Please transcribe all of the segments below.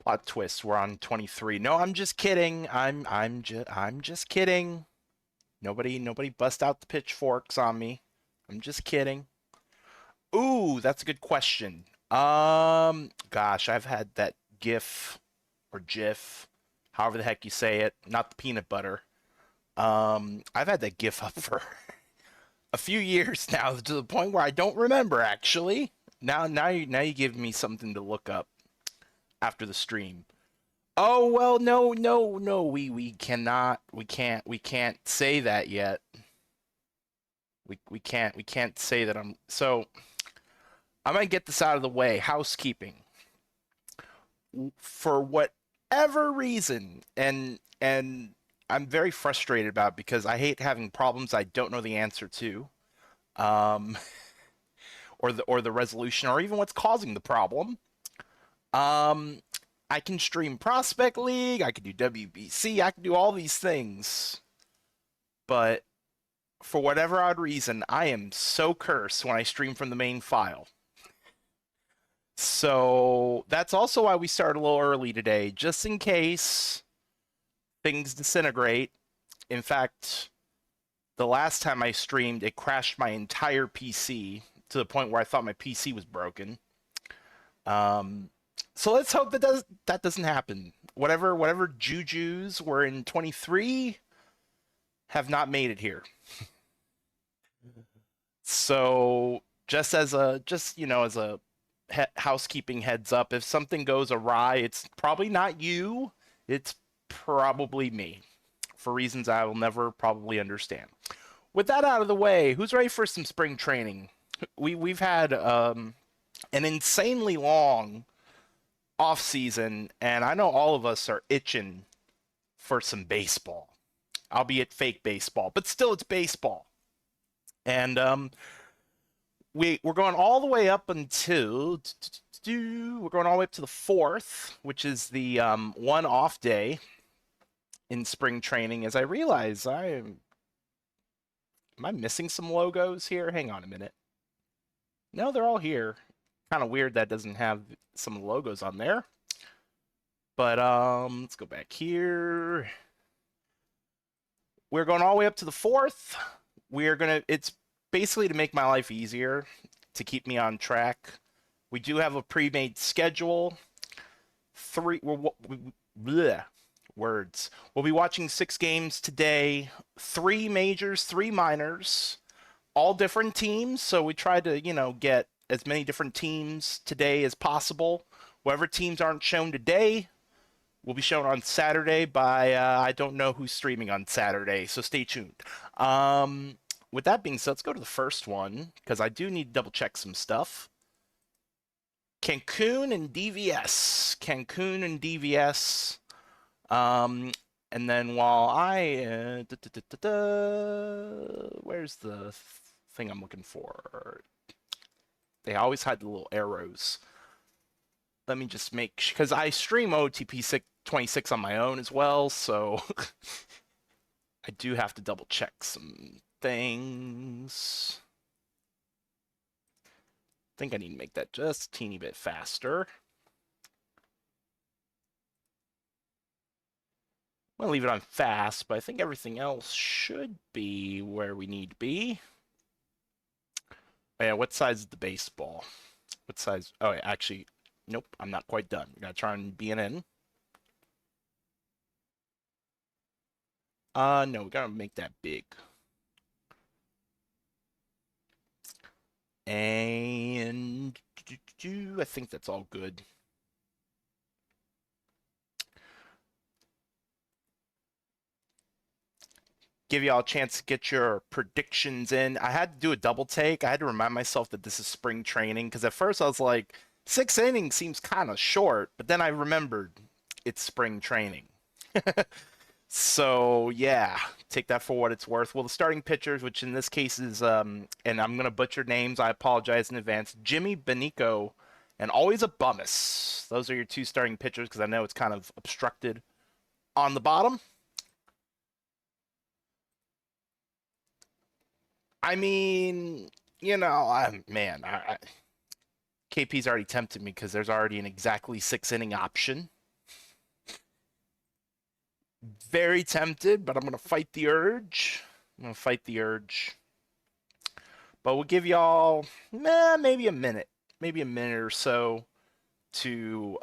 Plot twist, we're on 23. No, I'm just kidding. I'm just kidding. Nobody bust out the pitchforks on me. I'm just kidding. Ooh, that's a good question. Gosh, I've had that GIF or GIF, however the heck you say it, not the peanut butter. I've had that GIF up for a few years now, to the point where I don't remember actually. Now you give me something to look up after the stream. Oh well, no. We can't say that yet. We can't say that I'm so. I'm gonna get this out of the way. Housekeeping. For whatever reason, and I'm very frustrated about it because I hate having problems I don't know the answer to, um, or the resolution, or even what's causing the problem. Um, I can stream Prospect League, I can do WBC, I can do all these things, but for whatever odd reason, I am so cursed when I stream from the main file. So that's also why we started a little early today, just in case things disintegrate. In fact, the last time I streamed, it crashed my entire PC to the point where I thought my PC was broken. Um, so let's hope that doesn't happen. Whatever jujus were in 23 have not made it here. So just as a housekeeping heads up, if something goes awry, it's probably not you. It's probably me, for reasons I will never probably understand. With that out of the way, who's ready for some spring training? We've had an insanely long off season, and I know all of us are itching for some baseball, albeit fake baseball, but still it's baseball. And we're going all the way up until we're going all the way up to the fourth, which is the one off day in spring training. As I realize, am I missing some logos here? Hang on a minute. No, they're all here. Kind of weird that doesn't have some of the logos on there. But let's go back here. We're going all the way up to the fourth. It's basically to make my life easier, to keep me on track. We do have a pre-made schedule. Bleh, words. We'll be watching 6 games today. 3 majors, 3 minors, all different teams. So we try to, get as many different teams today as possible. Whatever teams aren't shown today will be shown on Saturday by I don't know who's streaming on Saturday, so stay tuned. With that being said, let's go to the first one because I do need to double check some stuff. Cancun and DVS. Cancun and DVS. And then while where's the thing I'm looking for? They always hide the little arrows. Let me just make, because I stream OTP 26 on my own as well, so I do have to double check some things. I think I need to make that just a teeny bit faster. I'm going to leave it on fast, but I think everything else should be where we need to be. Oh, yeah, what size is the baseball? What size? Oh, yeah, actually, nope, I'm not quite done. We gotta try and be an in. No, we gotta make that big. And I think that's all good. Give y'all a chance to get your predictions in. I had to do a double take. I had to remind myself that this is spring training because at first I was like, 6 innings seems kind of short, but then I remembered it's spring training. So yeah, take that for what it's worth. Well, the starting pitchers, which in this case is, and I'm gonna butcher names, I apologize in advance. Jimmy Benico, and always a Bummus. Those are your 2 starting pitchers because I know it's kind of obstructed on the bottom. I mean, KP's already tempted me because there's already an exactly 6 inning option. Very tempted, but I'm going to fight the urge. I'm going to fight the urge. But we'll give y'all maybe a minute or so to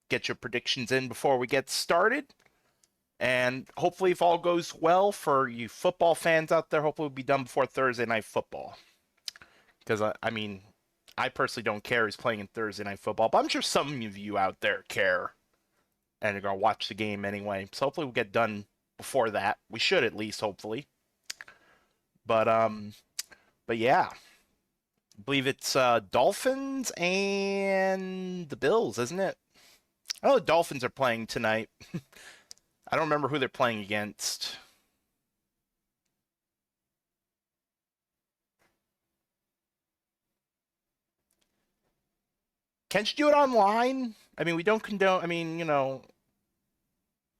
get your predictions in before we get started. And hopefully, if all goes well for you football fans out there, hopefully we'll be done before Thursday Night Football. Because, I mean, I personally don't care who's playing in Thursday Night Football, but I'm sure some of you out there care and are going to watch the game anyway. So hopefully we'll get done before that. We should at least, hopefully. But, um, but yeah, I believe it's Dolphins and the Bills, isn't it? Oh, the Dolphins are playing tonight. I don't remember who they're playing against. Can't you do it online? I mean, we don't condone. I mean,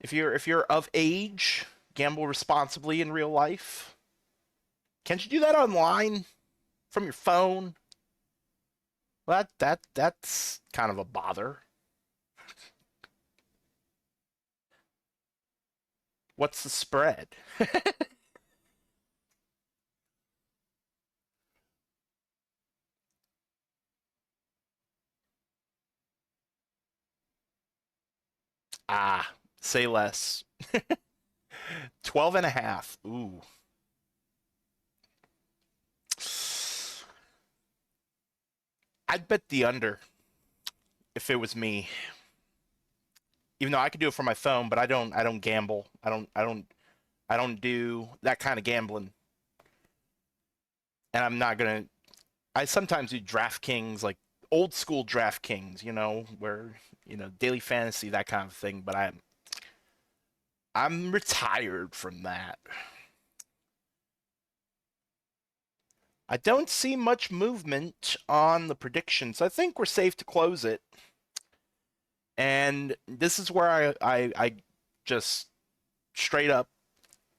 if you're of age, gamble responsibly in real life. Can't you do that online from your phone? Well, that's kind of a bother. What's the spread? Ah, say less. 12 and a half. Ooh. I'd bet the under if it was me. Even though I could do it from my phone, but I don't gamble. I don't do that kind of gambling. And I'm not gonna I sometimes do DraftKings, like old school DraftKings, where, daily fantasy, that kind of thing, but I'm retired from that. I don't see much movement on the predictions. I think we're safe to close it. And this is where I just straight up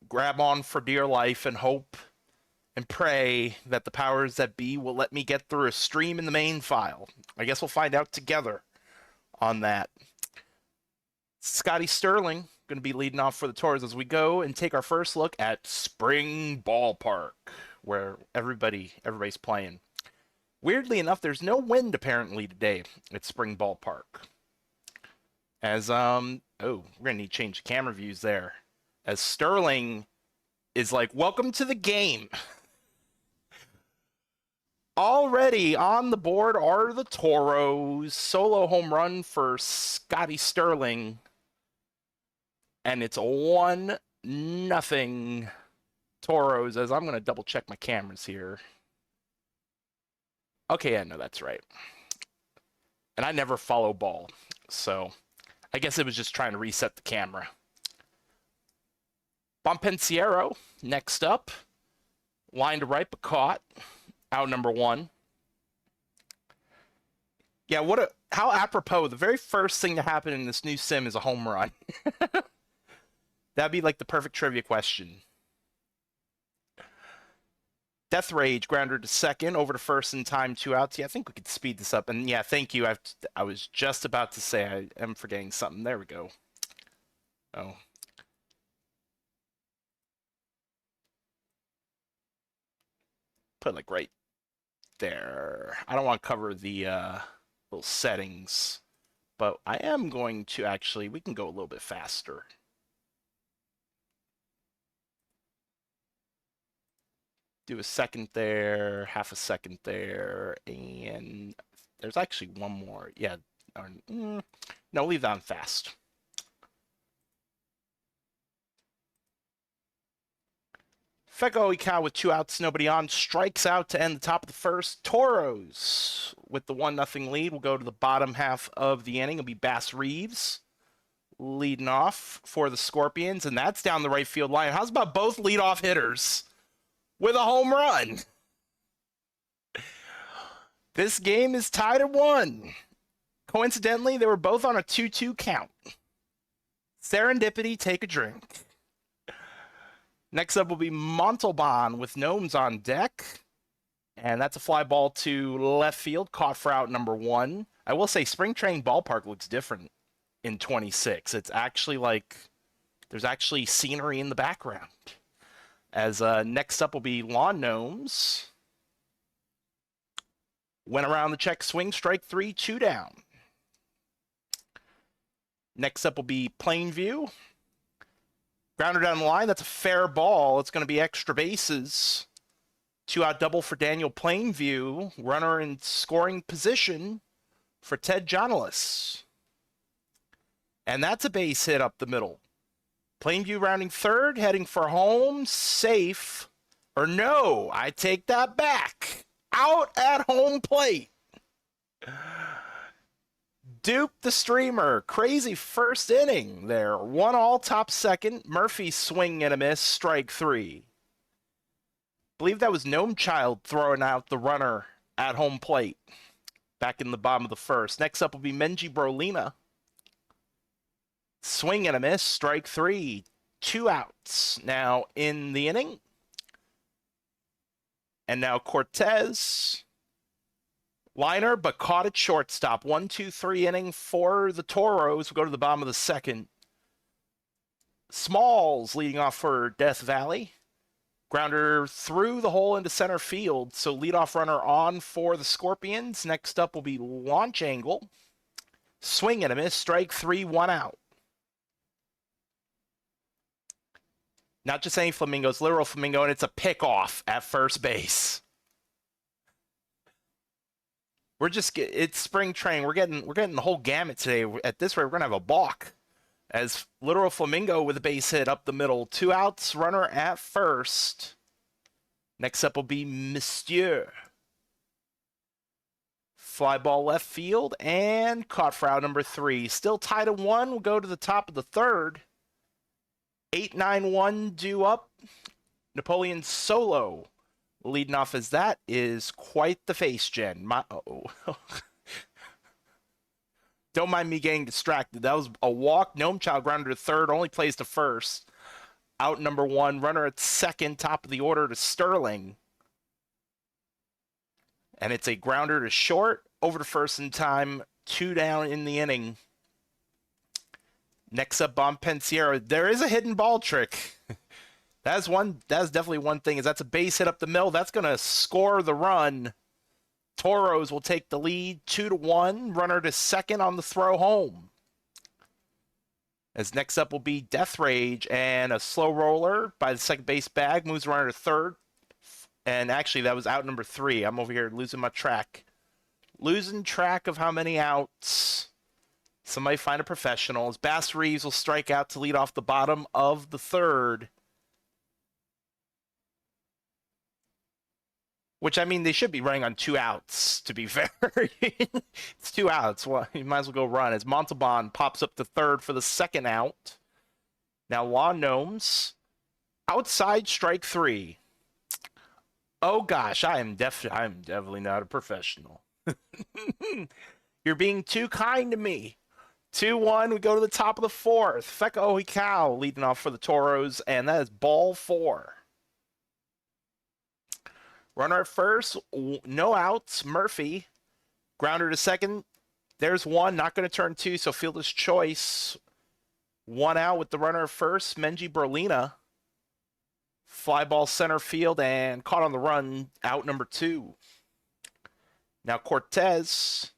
grab on for dear life and hope and pray that the powers that be will let me get through a stream in the main file. I guess we'll find out together on that. Scotty Sterling going to be leading off for the Tours as we go and take our first look at Spring Ballpark, where everybody's playing. Weirdly enough, there's no wind apparently today at Spring Ballpark. As we're gonna need to change the camera views there. As Sterling is like, welcome to the game. Already on the board are the Toros. Solo home run for Scotty Sterling. And it's 1-0 Toros, as I'm going to double check my cameras here. Okay, yeah, no, that's right. And I never follow ball, so I guess it was just trying to reset the camera. Bompensiero, next up. Line to right, but caught. Out number one. Yeah, how apropos. The very first thing to happen in this new sim is a home run. That'd be like the perfect trivia question. Death Rage, grounder to second, over to first in time, 2 outs. Yeah, I think we could speed this up. And yeah, thank you. I was just about to say I am forgetting something. There we go. Oh. Put it like right there. I don't want to cover the little settings, but I am going to actually, we can go a little bit faster. Do a second there, half a second there, and there's actually one more. Yeah, no, leave that on fast. Feko Ikawa with 2 outs, nobody on, strikes out to end the top of the first. Toros with the 1-0 lead will go to the bottom half of the inning. It'll be Bass Reeves leading off for the Scorpions, and that's down the right field line. How's about both leadoff hitters with a home run? This game is tied at 1. Coincidentally, they were both on a 2-2 count. Serendipity, take a drink. Next up will be Montalban with Gnomes on deck. And that's a fly ball to left field, caught for out number 1. I will say Spring Training Ballpark looks different in 26. It's actually like There's actually scenery in the background. As next up will be Lawn Gnomes. Went around the check, swing, strike 3, 2 down. Next up will be Plainview. Grounder down the line, that's a fair ball. It's going to be extra bases. 2 out double for Daniel Plainview. Runner in scoring position for Ted Jonalis. And that's a base hit up the middle. Plainview rounding third, heading for home, safe. Or no, I take that back. Out at home plate. Dupe the streamer. Crazy first inning there. 1-all, top second. Murphy swing and a miss, strike 3. Believe that was Gnome Child throwing out the runner at home plate back in the bottom of the first. Next up will be Menji Brolina. Swing and a miss, strike 3. 2 outs now in the inning. And now Cortez. Liner, but caught at shortstop. 1-2-3 inning for the Toros. We'll go to the bottom of the second. Smalls leading off for Death Valley. Grounder through the hole into center field. So leadoff runner on for the Scorpions. Next up will be Launch Angle. Swing and a miss, strike 3, 1 out. Not just any flamingos, literal flamingo, and it's a pickoff at first base. It's spring training. We're getting the whole gamut today. At this rate, we're gonna have a balk. As literal flamingo with a base hit up the middle. 2 outs, runner at first. Next up will be Monsieur. Fly ball left field and caught for out number 3. Still tied at 1. We'll go to the top of the third. 8-9-1 due up. Napoleon Solo leading off as that is quite the face gen. Don't mind me getting distracted. That was a walk. Gnome Child grounder to third, only plays to first. Out number 1, runner at second, top of the order to Sterling. And it's a grounder to short, over to first in time, 2 down in the inning. Next up, Bonpensiero. There is a hidden ball trick. That's definitely one thing, is that's a base hit up the middle. That's going to score the run. Toros will take the lead, 2-1. Runner to second on the throw home. As next up will be Death Rage, and a slow roller by the second base bag. Moves the runner to third. And actually, that was out number 3. I'm over here losing my track. Losing track of how many outs. Somebody find a professional. As Bass Reeves will strike out to lead off the bottom of the third. Which, I mean, they should be running on 2 outs, to be fair. It's 2 outs. Well, you might as well go run. As Montalban pops up to third for the second out. Now, Lawn Gnomes. Outside, strike 3. Oh, gosh, I'm definitely not a professional. You're being too kind to me. 2-1, we go to the top of the fourth. Feka Ohikawa leading off for the Toros, and that is ball 4. Runner at first, no outs. Murphy, grounder to second. There's 1, not going to turn 2, so fielder's choice. 1 out with the runner at first. Menji Berlina. Fly ball center field and caught on the run, out number 2. Now Cortez.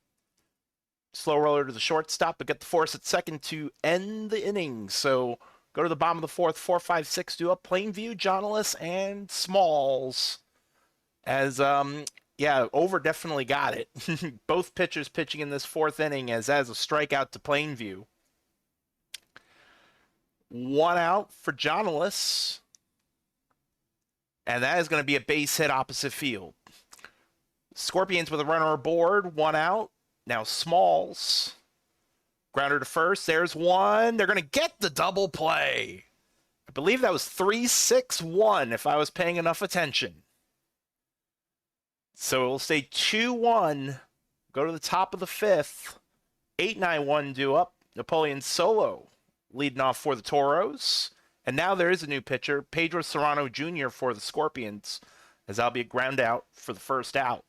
Slow roller to the shortstop, but get the force at second to end the inning. So go to the bottom of the fourth, 4, 5, 6 due up. Plainview, Jonalis, and Smalls. As, Over definitely got it. Both pitchers pitching in this 4th inning as a strikeout to Plainview. 1 out for Jonalis. And that is going to be a base hit opposite field. Scorpions with a runner aboard, 1 out. Now Smalls. Grounder to first. There's 1. They're going to get the double play. I believe that was 3-6-1 if I was paying enough attention. So it'll stay 2-1. Go to the top of the 5th. 8-9-1 due up. Napoleon Solo leading off for the Toros. And now there is a new pitcher, Pedro Serrano Jr. for the Scorpions, as that'll be a ground out for the first out.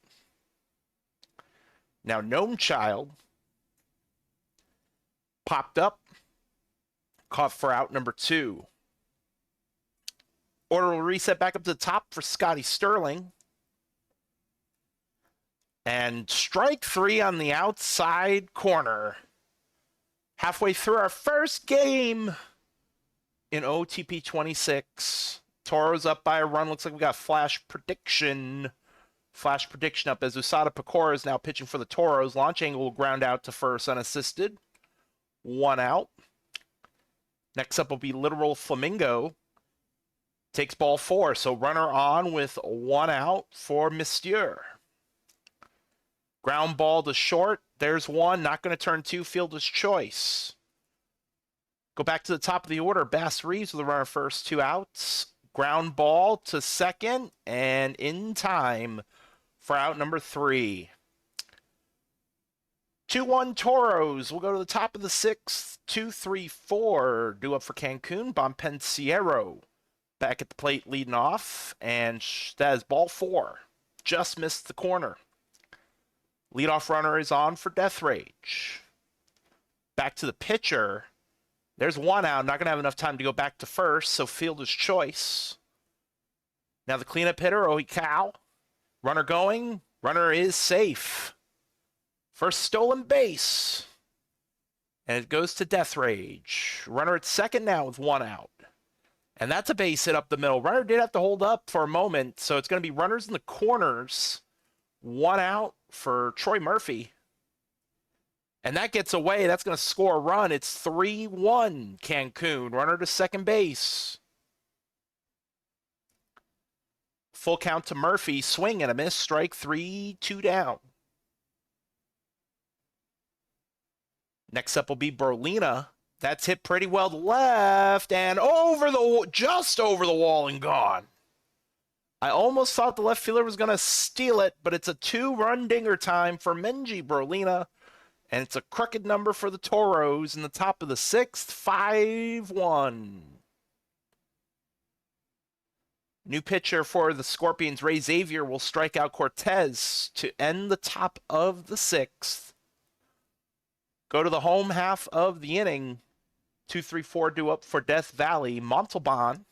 Now Gnome Child popped up Caught for out number 2. Order will reset back up to the top for Scotty Sterling. And strike 3 on the outside corner. Halfway through our first game in OTP 26. Toro's up by a run. Looks like we got flash prediction. Flash prediction up as Usada Pecora is now pitching for the Toros. Launch angle will ground out to first unassisted. 1 out. Next up will be Literal Flamingo. Takes ball 4, so runner on with 1 out for Monsieur. Ground ball to short. There's 1. Not going to turn 2. Fielder's choice. Go back to the top of the order. Bass Reeves with a runner first, 2 outs. Ground ball to second, and in time for out number 3. 2-1 Toros. We'll go to the top of the 6th. 2-3-4. Due up for Cancun. Bonpensiero back at the plate leading off. And that is ball 4. Just missed the corner. Leadoff runner is on for Death Rage. Back to the pitcher. There's 1 out. Not going to have enough time to go back to first, so fielder's choice. Now the cleanup hitter, Ohikao. Runner going. Runner is safe. First stolen base. And it goes to Death Rage. Runner at second now with 1 out. And that's a base hit up the middle. Runner did have to hold up for a moment, so it's going to be runners in the corners. 1 out for Troy Murphy. And that gets away. That's going to score a run. It's 3-1 Cancun. Runner to second base. Full count to Murphy. Swing and a miss. Strike 3, 2 down. Next up will be Berlina. That's hit pretty well to left and just over the wall and gone. I almost thought the left fielder was going to steal it, but it's a 2-run dinger time for Menji Berlina. And it's a crooked number for the Toros in the top of the 6th, 5-1. New pitcher for the Scorpions, Ray Xavier, will strike out Cortez to end the top of the 6th. Go to the home half of the inning. 2-3-4 due up for Death Valley. Montalban.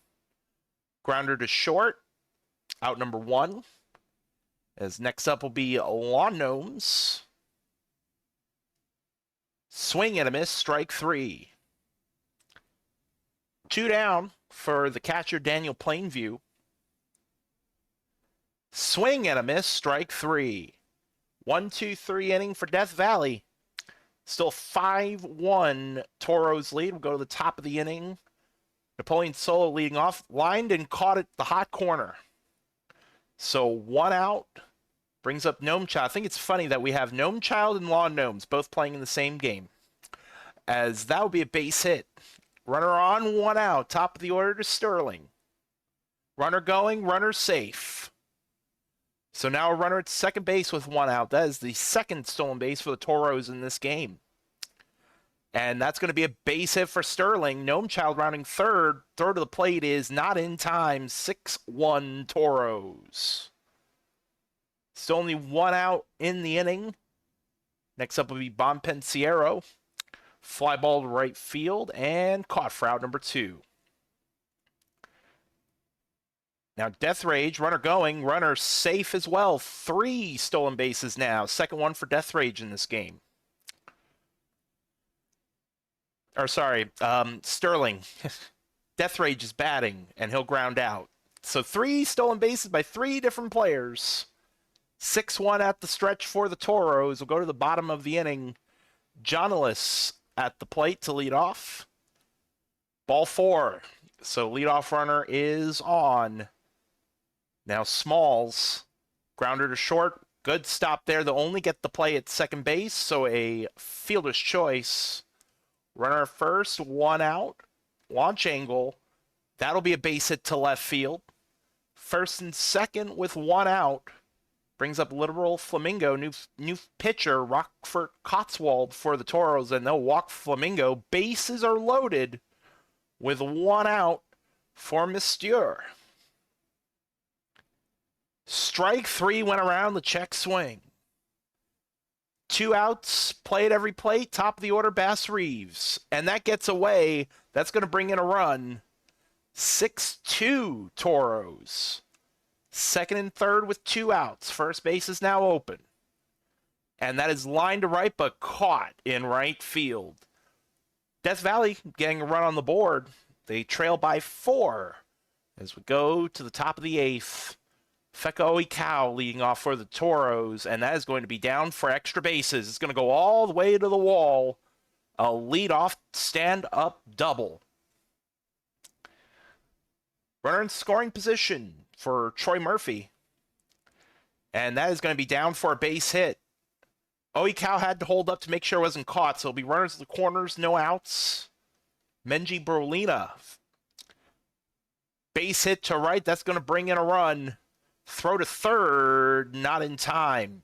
Grounder to short. Out number 1. As next up will be Lawn Gnomes. Swing and a miss, strike 3. 2 down for the catcher, Daniel Plainview. Swing and a miss, strike 3. 1-2-3 inning for Death Valley. Still 5-1 Toros lead. We'll go to the top of the inning. Napoleon Solo leading off, lined and caught at the hot corner. So 1 out. Brings up Gnome Child. I think it's funny that we have Gnome Child and Lawn Gnomes both playing in the same game, as that would be a base hit. Runner on, 1 out. Top of the order to Sterling. Runner going, runner safe. So now a runner at second base with 1 out. That is the second stolen base for the Toros in this game. And that's going to be a base hit for Sterling. Gnome Child rounding third. Throw to the plate is not in time. 6-1 Toros. Still only 1 out in the inning. Next up will be Bonpensiero. Fly ball to right field and caught for out number 2. Now Death Rage, runner going, runner safe as well. 3 stolen bases now. Second one for Death Rage in this game. Or sorry, Sterling. Death Rage is batting and he'll ground out. So 3 stolen bases by 3 different players. 6-1 at the stretch for the Toros. We'll go to the bottom of the inning. Jonalis at the plate to lead off. Ball 4. So leadoff runner is on. Now Smalls. Grounder to short. Good stop there. They'll only get the play at second base, so a fielder's choice. Runner first, 1 out. Launch angle. That'll be a base hit to left field. First and second with 1 out. Brings up Literal Flamingo, new pitcher, Rockford Cotswold for the Toros, and they'll walk Flamingo. Bases are loaded with 1 out for Monsieur. Strike 3 went around the check swing. 2 outs, play at every plate, top of the order, Bass Reeves. And that gets away. That's going to bring in a run. 6-2 Toros. Second and third with 2 outs. First base is now open. And that is lined to right, but caught in right field. Death Valley getting a run on the board. They trail by 4 as we go to the top of the 8th. Feka Oikau leading off for the Toros, and that is going to be down for extra bases. It's going to go all the way to the wall. A leadoff stand-up double. Runner in scoring position for Troy Murphy. And that is going to be down for a base hit. Oikau had to hold up to make sure it wasn't caught, so it'll be runners in the corners, no outs. Menji Brolina. Base hit to right, that's going to bring in a run. Throw to third, not in time.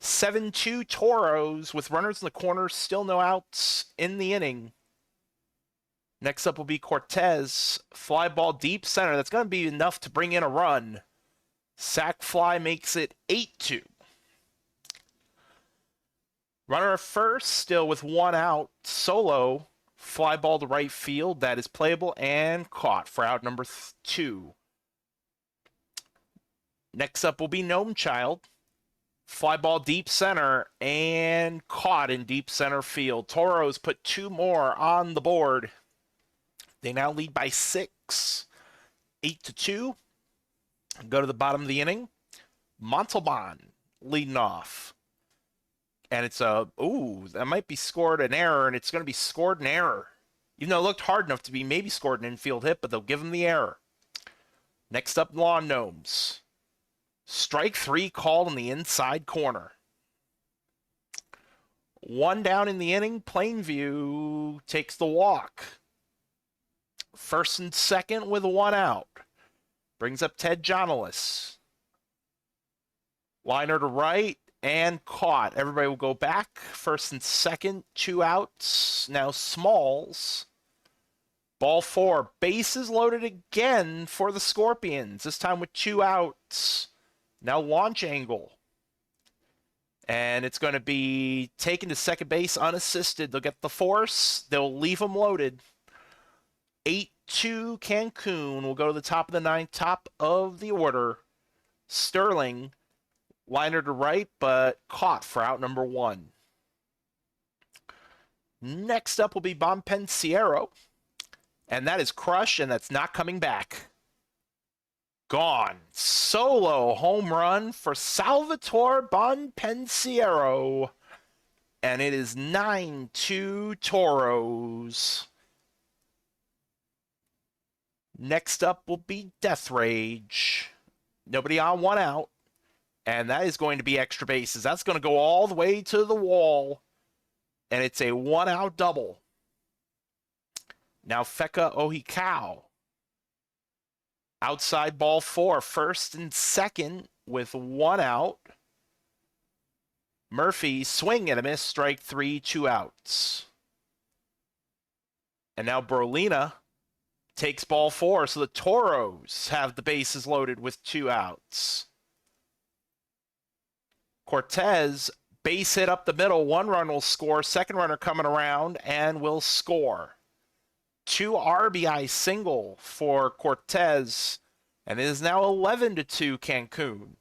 7-2 Toros with runners in the corner, still no outs in the inning. Next up will be Cortez. Fly ball deep center. That's going to be enough to bring in a run. Sac fly makes it 8-2. Runner at first, still with 1 out. Solo. Fly ball to right field. That is playable and caught for out number 2. Next up will be Gnome Child. Fly ball deep center and caught in deep center field. Toros put 2 more on the board. They now lead by 6. 8-2. Go to the bottom of the inning. Montalban leading off. And it's that might be scored an error, and it's going to be scored an error. Even though it looked hard enough to be maybe scored an infield hit, but they'll give him the error. Next up, Lawn Gnomes. Strike 3 called in the inside corner. 1 down in the inning. Plainview takes the walk. First and second with 1 out. Brings up Ted Jonalis. Liner to right and caught. Everybody will go back. First and second, 2 outs. Now Smalls. Ball 4. Bases loaded again for the Scorpions. This time with 2 outs. Now launch angle. And it's going to be taken to second base unassisted. They'll get the force. They'll leave them loaded. 8-2 Cancun will go to the top of the 9th, top of the order. Sterling, liner to right, but caught for out number 1. Next up will be Bonpensiero. And that is crushed, and that's not coming back. Gone. Solo home run for Salvatore Bonpensiero. And it is 9-2 Toros. Next up will be Death Rage. Nobody on, 1 out. And that is going to be extra bases. That's going to go all the way to the wall. And it's a 1-out double. Now Feka Oikau. Outside ball 4, first and second with 1 out. Murphy, swing and a miss, strike 3, 2 outs. And now Brolina takes ball 4, so the Toros have the bases loaded with 2 outs. Cortez, base hit up the middle, 1 run will score, second runner coming around and will score. 2 RBI single for Cortez, and it is now 11-2 Cancun.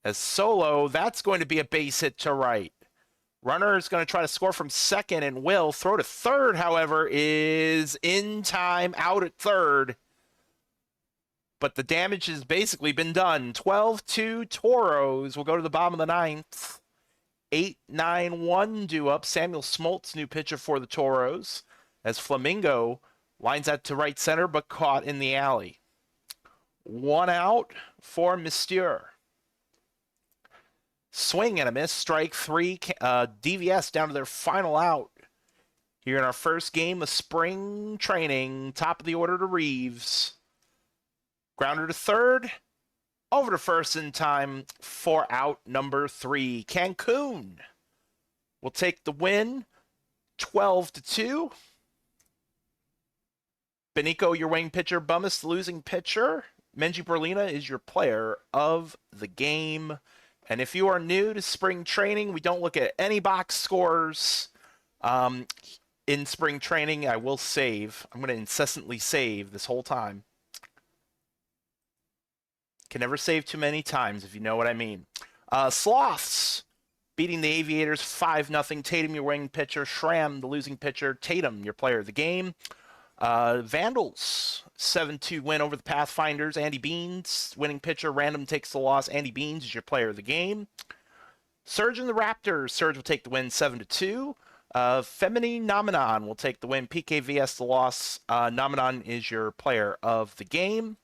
As Solo, that's going to be a base hit to right. Runner is going to try to score from second and will. Throw to third, however, is in time, out at third. But the damage has basically been done. 12-2 Toros will go to the bottom of the 9th. 8-9-1 due up. Samuel Smoltz, new pitcher for the Toros. As Flamingo lines out to right center, but caught in the alley. 1 out for Mystere. Swing and a miss, strike 3. DVS down to their final out. Here in our first game of spring training. Top of the order to Reeves. Grounder to third. Over to first in time for out number 3. Cancun will take the win. 12-2. Benico, your winning pitcher. Bummus, the losing pitcher. Menji Berlina is your player of the game. And if you are new to spring training, we don't look at any box scores. Um, in spring training, I will save. I'm going to incessantly save this whole time. Can never save too many times, if you know what I mean. Sloths beating the Aviators 5-0. Tatum, your winning pitcher. Schramm, the losing pitcher. Tatum, your player of the game. Vandals 7-2 win over the Pathfinders. Andy Beans, winning pitcher. Random takes the loss. Andy Beans is your player of the game. Surge and the Raptors. Surge will take the win 7-2. Feminine Nomenon will take the win. PKVS the loss. Nomenon is your player of the game.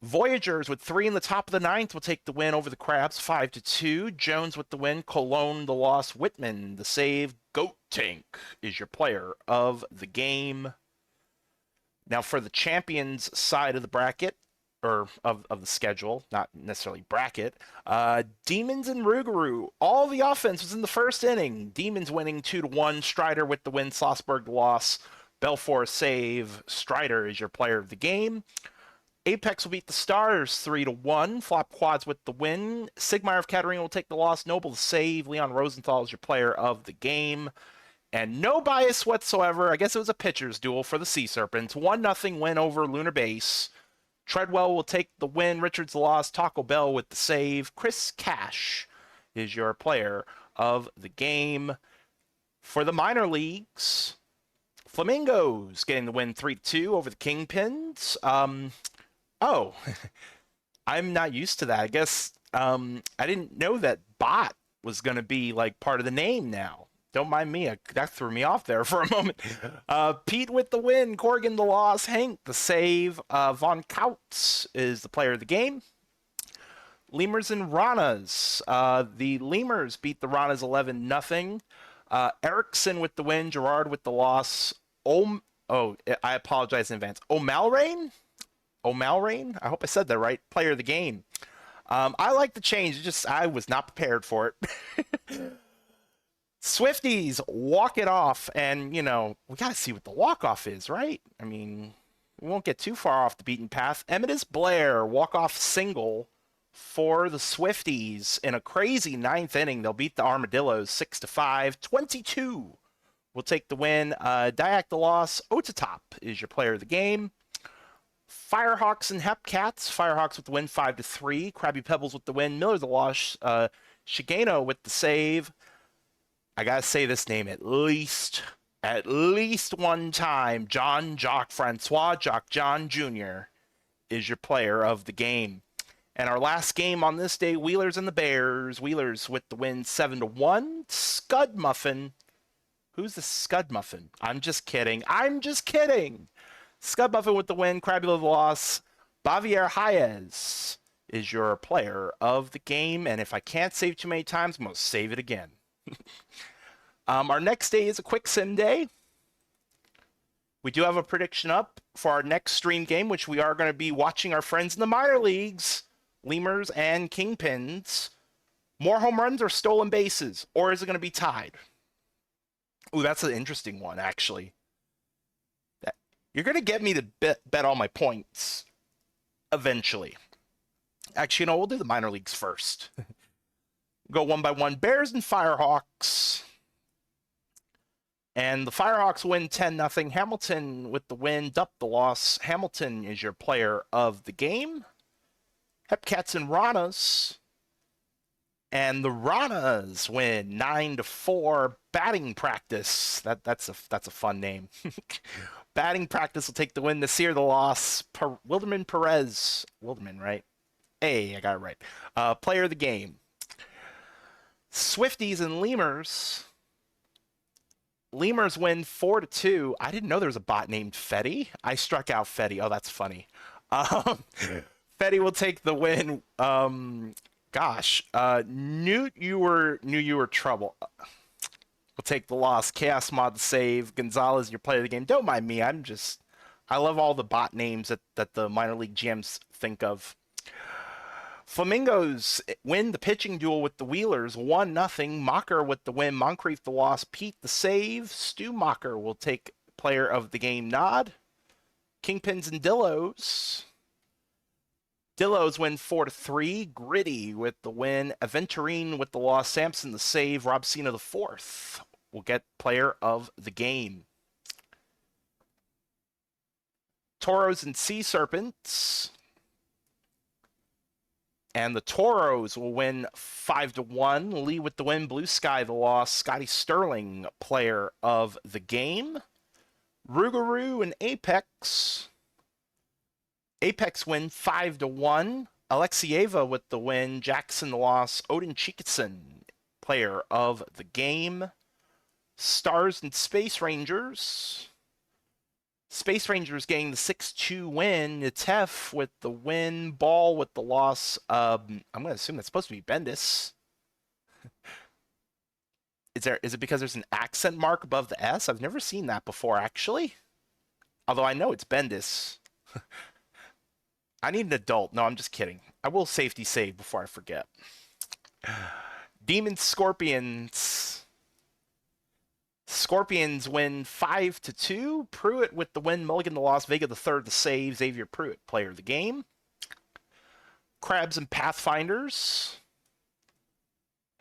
Voyagers with 3 in the top of the ninth will take the win over the Crabs 5-2. Jones with the win. Cologne the loss. Whitman the save. Goat Tank is your player of the game. Now for the champions side of the bracket, or of the schedule, not necessarily bracket, Demons and Rougarou. All the offense was in the first inning. Demons winning 2-1. Strider with the win. Slossberg the loss. Belfour save. Strider is your player of the game. Apex will beat the Stars 3-1. Flop Quads with the win. Sigmire of Katarina will take the loss. Noble the save. Leon Rosenthal is your player of the game. And no bias whatsoever. I guess it was a pitcher's duel for the Sea Serpents. 1-0 win over Lunar Base. Treadwell will take the win. Richards the loss. Taco Bell with the save. Chris Cash is your player of the game. For the minor leagues, Flamingos getting the win 3-2 over the Kingpins. Oh, I'm not used to that. I guess I didn't know that bot was going to be like part of the name now. Don't mind me. That threw me off there for a moment. Pete with the win. Corrigan the loss. Hank the save. Von Kautz is the player of the game. Lemurs and Ranas. The Lemurs beat the Ranas 11-0. Erickson with the win. Gerard with the loss. I apologize in advance. O'Malrain? I hope I said that right. Player of the game. I like the change. I was not prepared for it. Swifties walk it off, and we got to see what the walk-off is, right? I mean, we won't get too far off the beaten path. Emmetis Blair walk-off single for the Swifties in a crazy ninth inning. They'll beat the Armadillos 6-5. 22 will take the win. Dyack the loss. Otatop is your player of the game. Firehawks and Hepcats. Firehawks with the win 5-3. Krabby Pebbles with the win. Miller the loss. Shigeno with the save. I gotta say this name at least one time. Jacques Francois John Jr. is your player of the game. And our last game on this day, Wheelers and the Bears. Wheelers with the win 7-1. Scud Muffin. Who's the Scud Muffin? I'm just kidding. Scud Muffin with the win. Krabby the loss. Bavier Hayes is your player of the game. And if I can't save too many times, I'm going to save it again. Our next day is a quick sim day. We do have a prediction up for our next stream game, which we are going to be watching our friends in the minor leagues, Lemurs and Kingpins. More home runs or stolen bases? Or is it going to be tied? Ooh, that's an interesting one, actually. You're going to get me to bet all my points eventually. Actually, we'll do the minor leagues first. Go one by one. Bears and Firehawks. And the Firehawks win 10-0. Hamilton with the win. Dup the loss. Hamilton is your player of the game. Hepcats and Ranas. And the Ranas win 9-4. Batting practice. That's a fun name. Batting practice will take the win. Nasir the loss. Wilderman Perez. Wilderman, right? Hey, I got it right. Player of the game. Swifties and Lemurs. Lemurs win 4-2. I didn't know there was a bot named Fetty. I struck out Fetty. Oh, that's funny. Fetty will take the win. Knew you were trouble. Will take the loss. Chaos Mod the save. Gonzalez, your player of the game. Don't mind me. I love all the bot names that the minor league GMs think of. Flamingos win the pitching duel with the Wheelers 1-0. Mocker with the win. Moncrief the loss. Pete the save. Stu Mocker will take player of the game nod. Kingpins and Dillos. Dillos win 4-3. Gritty with the win. Aventurine with the loss. Sampson the save. Rob Cena the fourth will get player of the game. Toros and Sea Serpents. And the Toros will win 5-1. Lee with the win. Blue Sky the loss. Scotty Sterling, player of the game. Rougarou and Apex. Apex win 5-1. Alexieva with the win. Jackson the loss. Odin Chikitson, player of the game. Stars and Space Rangers. Space Rangers getting the 6-2 win. Nitef with the win. Ball with the loss. I'm going to assume that's supposed to be Bendis. Is it because there's an accent mark above the S? I've never seen that before, actually. Although I know it's Bendis. I need an adult. No, I'm just kidding. I will safety save before I forget. Demon Scorpions. Scorpions win 5-2. Pruitt with the win. Mulligan the loss. Vega the third the save. Xavier Pruitt, player of the game. Crabs and Pathfinders.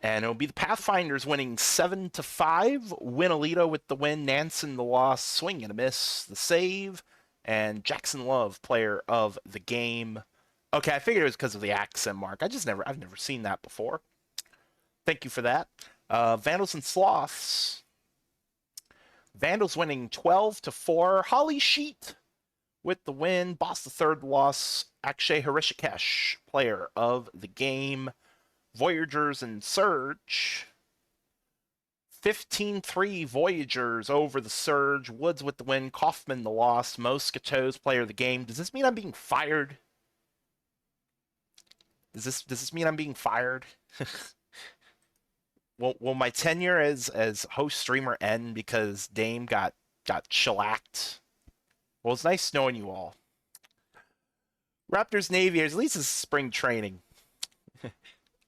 And it'll be the Pathfinders winning 7-5. Winalito with the win. Nansen the loss. Swing and a miss. The save. And Jackson Love, player of the game. Okay, I figured it was because of the accent mark. I've never seen that before. Thank you for that. Vandals and Sloths. Vandals winning 12-4. Holly Sheet with the win. Boss the third loss. Akshay Harishikesh, player of the game. Voyagers and Surge. 15-3 Voyagers over the Surge. Woods with the win. Kaufman the loss. Moscatos, player of the game. Does this mean I'm being fired? Does this mean I'm being fired? Will my tenure as host streamer end because Dame got shellacked? Well, it's nice knowing you all. Raptors and Aviators, at least it's spring training.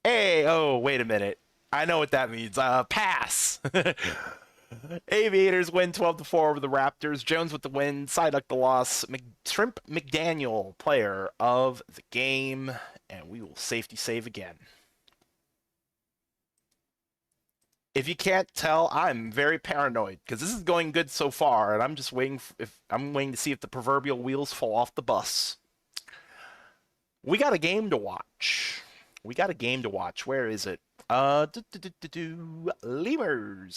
Hey, oh, wait a minute. I know what that means. Pass. Aviators win 12-4 over the Raptors. Jones with the win. Psyduck the loss. Shrimp McDaniel, player of the game. And we will safety save again. If you can't tell, I'm very paranoid because this is going good so far, and I'm just waiting. I'm waiting to see if the proverbial wheels fall off the bus. We got a game to watch. Where is it? Lemurs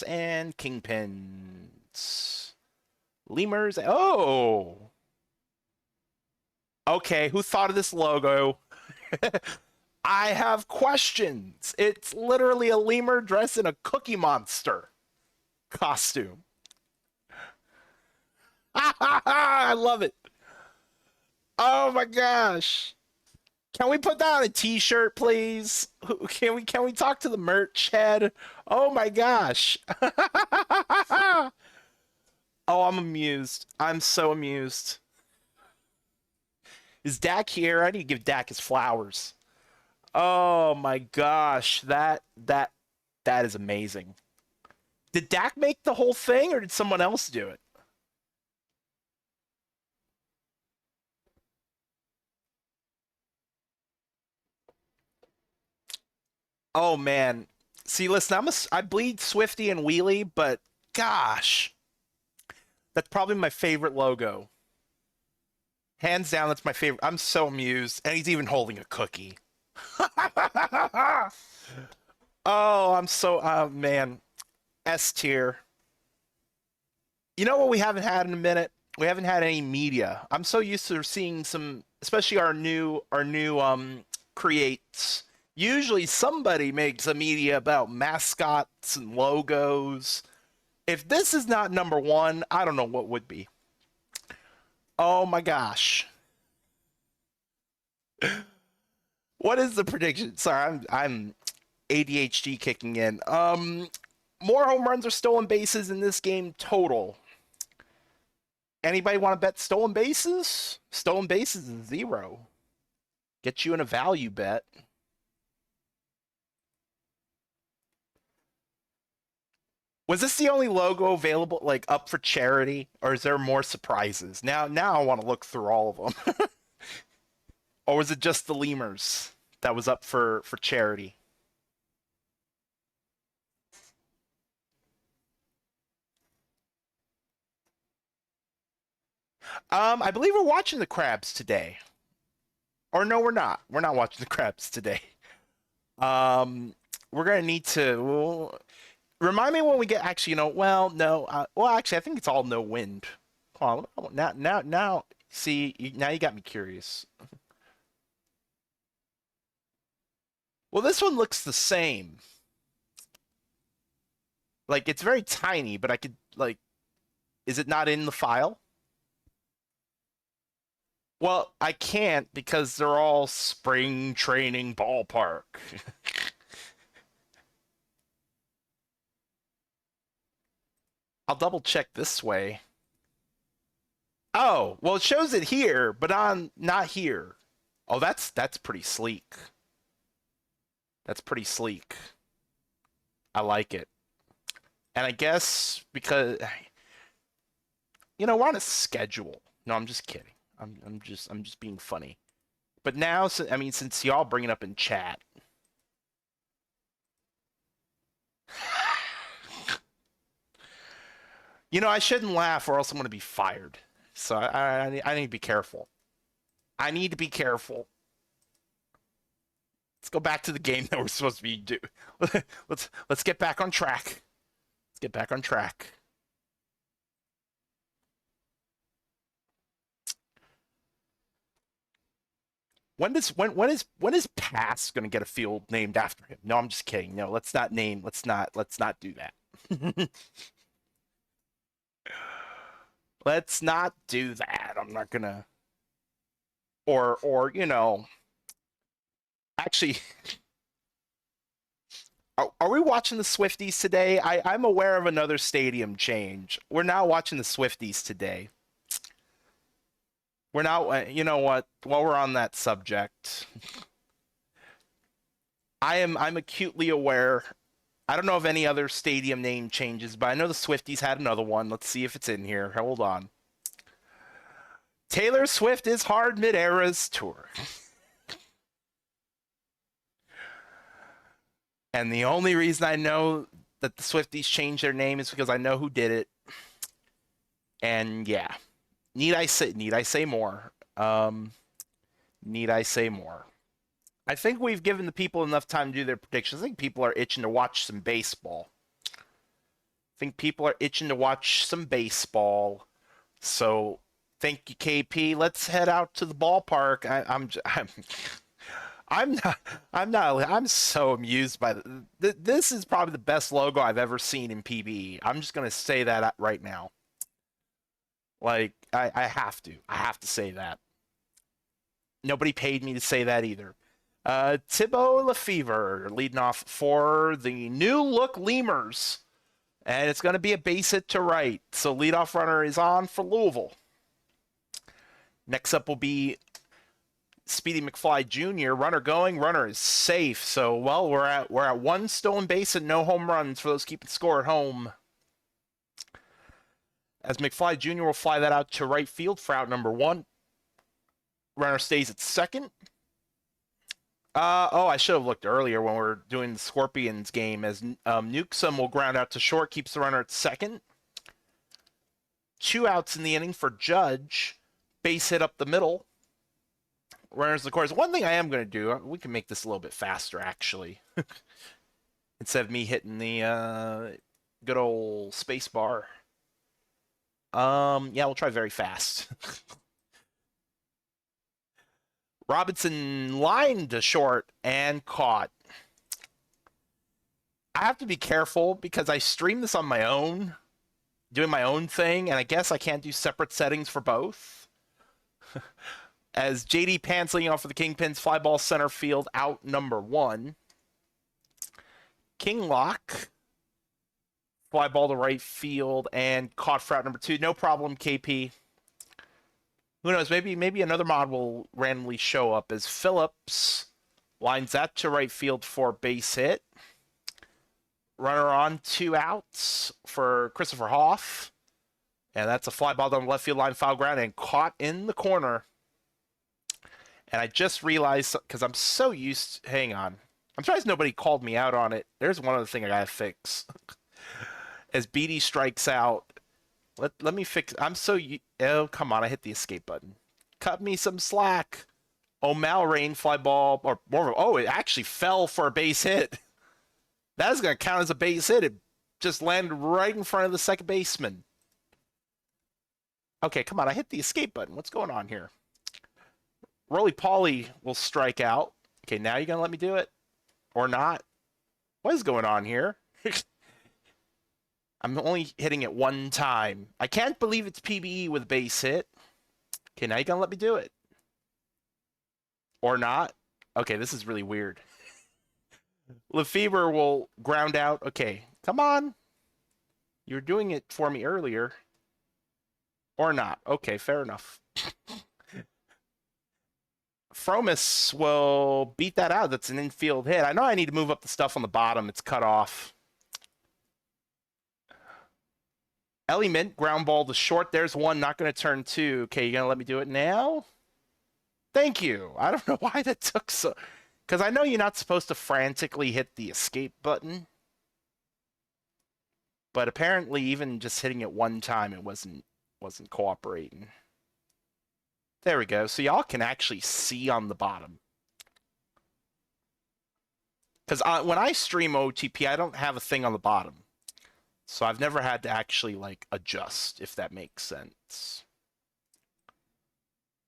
and Kingpins. Lemurs. Oh. Okay, who thought of this logo? I have questions. It's literally a lemur dressed in a Cookie Monster costume. I love it. Oh my gosh. Can we put that on a t-shirt, please? Can we talk to the merch head? Oh my gosh. Oh, I'm amused. I'm so amused. Is Dak here? I need to give Dak his flowers. Oh my gosh, that is amazing. Did Dak make the whole thing or did someone else do it? Oh man. See, listen, I bleed Swifty and Wheelie, but gosh, that's probably my favorite logo. Hands down, that's my favorite. I'm so amused, and he's even holding a cookie. Oh, I'm so man. S tier. You know what we haven't had in a minute? We haven't had any media. I'm so used to seeing some, especially our new creates. Usually somebody makes a media about mascots and logos. If this is not number one, I don't know what would be. Oh my gosh. What is the prediction? Sorry, I'm ADHD kicking in. More home runs or stolen bases in this game total. Anybody want to bet stolen bases? Stolen bases is 0. Get you in a value bet. Was this the only logo available, like up for charity, or is there more surprises? Now I want to look through all of them. Or was it just the lemurs that was up for charity? I believe we're watching the crabs today. Or no, we're not. We're not watching the crabs today. Um, we're gonna need to remind me when we get actually. Well, no. Well, actually, I think it's all no wind. Hold on, now. See, now you got me curious. Well, this one looks the same. Like it's very tiny, but I could like. Is it not in the file? Well, I can't because they're all spring training ballpark. I'll double check this way. Oh, well, it shows it here, but on not here. Oh, that's pretty sleek. That's pretty sleek. I like it. And I guess because we're on a schedule. No, I'm just kidding. I'm just being funny. But now, I mean, since y'all bring it up in chat, I shouldn't laugh or else I'm going to be fired. So I need to be careful. I need to be careful. Let's go back to the game that we're supposed to be do. Let's get back on track. Let's get back on track. When is Pass going to get a field named after him? No, I'm just kidding. No, let's not name. Let's not do that. Let's not do that. I'm not gonna. Or actually, are we watching the Swifties today? I'm aware of another stadium change. We're not watching the Swifties today. We're not. You know what? While we're on that subject, I'm acutely aware. I don't know of any other stadium name changes, but I know the Swifties had another one. Let's see if it's in here. Hold on. Taylor Swift is hard mid-eras tour. And the only reason I know that the Swifties changed their name is because I know who did it. And yeah, need I say more? Need I say more? I think we've given the people enough time to do their predictions. I think people are itching to watch some baseball. I think people are itching to watch some baseball. So thank you, KP. Let's head out to the ballpark. I'm not. I'm not. I'm so amused by this. Is probably the best logo I've ever seen in PBE. I'm just gonna say that right now. Like I have to. I have to say that. Nobody paid me to say that either. Thibaut Lefevre leading off for the new look Lemurs, and it's going to be a base hit to right. So leadoff runner is on for Louisville. Next up will be Speedy McFly Jr. Runner going, runner is safe. So we're at one stolen base and no home runs for those keeping score at home. As McFly Jr. will fly that out to right field for out number one. Runner stays at second. I should have looked earlier when we were doing the Scorpions game. As Newsom will ground out to short, keeps the runner at second. 2 outs in the inning for Judge. Base hit up the middle. Runners, of course. One thing I am going to do, we can make this a little bit faster, actually. Instead of me hitting the good old space bar. Yeah, we'll try very fast. Robinson lined to short and caught. I have to be careful because I stream this on my own, doing my own thing, and I guess I can't do separate settings for both. As JD Pants leading off for the Kingpins, fly ball center field, out number one. Kinglock, fly ball to right field, and caught for out number two. No problem, KP. Who knows? Maybe another mod will randomly show up as Phillips lines that to right field for base hit. Runner on, 2 outs for Christopher Hoff. And that's a fly ball down the left field line, foul ground, and caught in the corner. And I just realized, because I'm so used, hang on. I'm surprised nobody called me out on it. There's one other thing I gotta fix. As Beatty strikes out, let me fix, oh, come on, I hit the escape button. Cut me some slack. O'Malrain fly ball, or more, oh, it actually fell for a base hit. That is going to count as a base hit. It just landed right in front of the second baseman. Okay, come on, I hit the escape button. What's going on here? Roly-poly will strike out. Okay, now you're going to let me do it? Or not? What is going on here? I'm only hitting it one time. I can't believe it's PBE with a base hit. Okay, now you're going to let me do it. Or not? Okay, this is really weird. Lefebvre will ground out. Okay, come on. You were doing it for me earlier. Or not. Okay, fair enough. Fromis will beat that out. That's an infield hit. I know I need to move up the stuff on the bottom. It's cut off. Element, ground ball to short. There's one, not going to turn two. Okay, you going to let me do it now? Thank you. I don't know why that took so... Because I know you're not supposed to frantically hit the escape button. But apparently, even just hitting it one time, it wasn't cooperating. There we go. So y'all can actually see on the bottom. Because when I stream OTP, I don't have a thing on the bottom. So I've never had to actually, like, adjust, if that makes sense.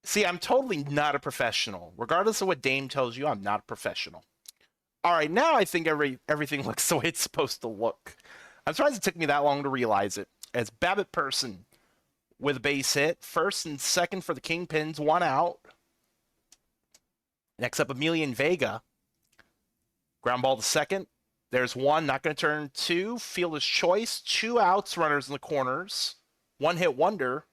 See, I'm totally not a professional. Regardless of what Dame tells you, I'm not a professional. All right, now I think everything looks the way it's supposed to look. I'm surprised it took me that long to realize it. As Babbitt Person with a base hit. First and second for the Kingpins, one out. Next up, Emilian Vega. Ground ball to second. There's one, not going to turn two. Fielder's choice. Two outs, runners in the corners. One hit wonder.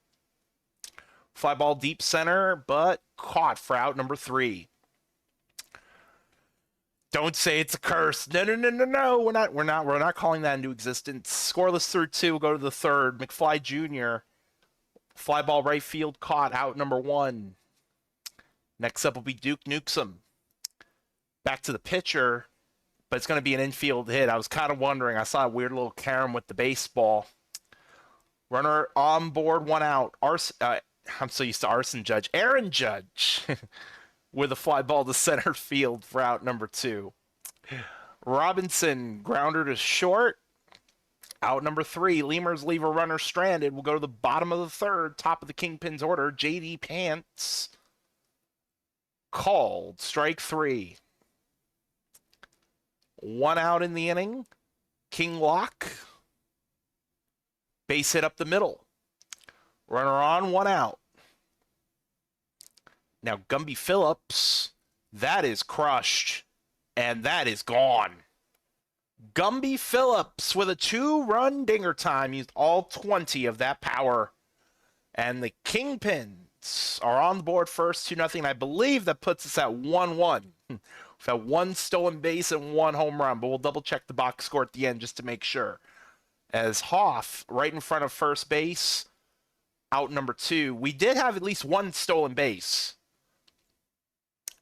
Fly ball deep center, but caught for out number 3. Don't say it's a curse. No. We're not calling that into existence. Scoreless through 2. We'll go to the third. McFly Jr. Fly ball right field caught out number 1. Next up will be Duke Newsom. Back to the pitcher, but it's going to be an infield hit. I was kind of wondering. I saw a weird little carom with the baseball. Runner on board, one out. I'm so used to Arson Judge. Aaron Judge with a fly ball to center field for out number 2. Robinson, grounder to short. Out number 3. Lemurs leave a runner stranded. We'll go to the bottom of the third. Top of the Kingpin's order. JD Pants. Called. Strike 3. One out in the inning. King Lock. Base hit up the middle. Runner on, one out. Now, Gumby Phillips, that is crushed, and that is gone. Gumby Phillips with a 2-run dinger time used all 20 of that power. And the Kingpins are on the board first, 2-0. I believe that puts us at 1-1. We've had 1 stolen base and 1 home run, but we'll double-check the box score at the end just to make sure. As Hoff, right in front of first base, out number 2. We did have at least 1 stolen base.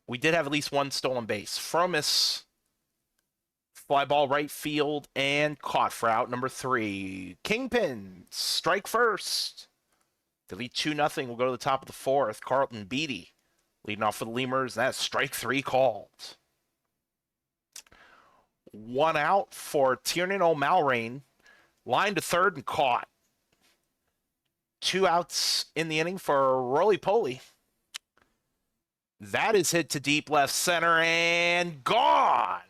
Fromis, fly ball right field, and caught for out number 3. Kingpin, strike first. To lead 2-0, we'll go to the top of the 4th. Carlton Beatty leading off for the Lemurs. That's strike 3 called. One out for Tiernan O'Malrain. Line to third and caught. 2 outs in the inning for Roly-Poly. That is hit to deep left center and gone.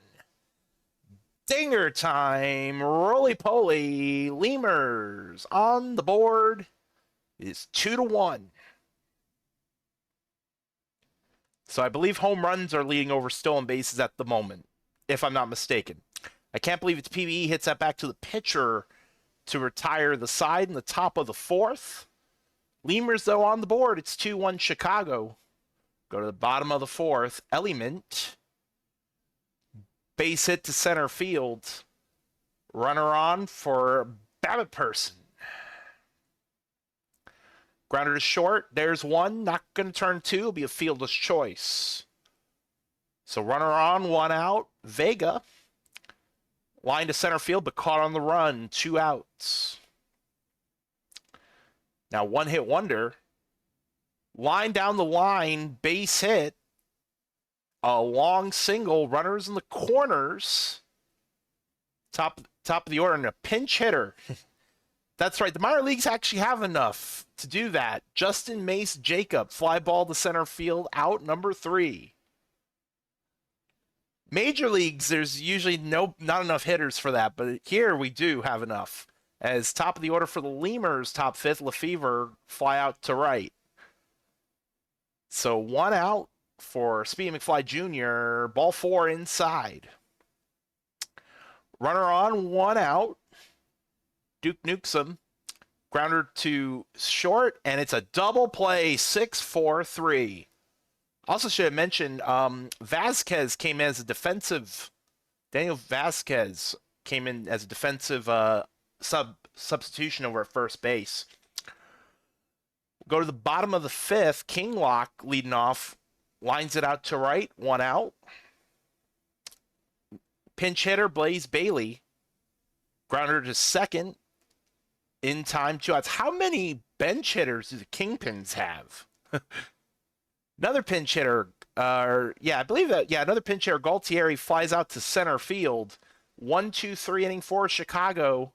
Dinger time. Roly-Poly. Lemurs on the board is 2-1. So I believe home runs are leading over stolen bases at the moment, if I'm not mistaken. I can't believe it's PBE hits that back to the pitcher to retire the side in the top of the 4th. Lemurs, though, on the board. It's 2-1 Chicago. Go to the bottom of the 4th. Element. Base hit to center field. Runner on for Babbitt Person. Grounder to short. There's one. Not going to turn two. It'll be a fielder's choice. So runner on, one out. Vega. Line to center field, but caught on the run. 2 outs. Now one hit wonder. Line down the line. Base hit. A long single. Runners in the corners. Top of the order, and a pinch hitter. That's right. The minor leagues actually have enough to do that. Justin Mace Jacob, fly ball to center field, out number 3. Major leagues, there's usually not enough hitters for that, but here we do have enough. As top of the order for the Lemurs, top 5th, Lefevre, fly out to right. So 1 out for Speedy McFly Jr., ball 4 inside. Runner on, 1 out. Duke Newsom, grounder to short, and it's a double play, 6-4-3. Also should have mentioned Vasquez came in as a defensive. Daniel Vasquez came in as a defensive substitution over at first base. Go to the bottom of the 5th. Kinglock leading off, lines it out to right, 1 out. Pinch hitter Blaze Bailey, grounder to second, in time, 2 outs. How many bench hitters do the Kingpins have? Another pinch hitter, I believe that, another pinch hitter, Galtieri, flies out to center field. 1-2-3 inning for Chicago.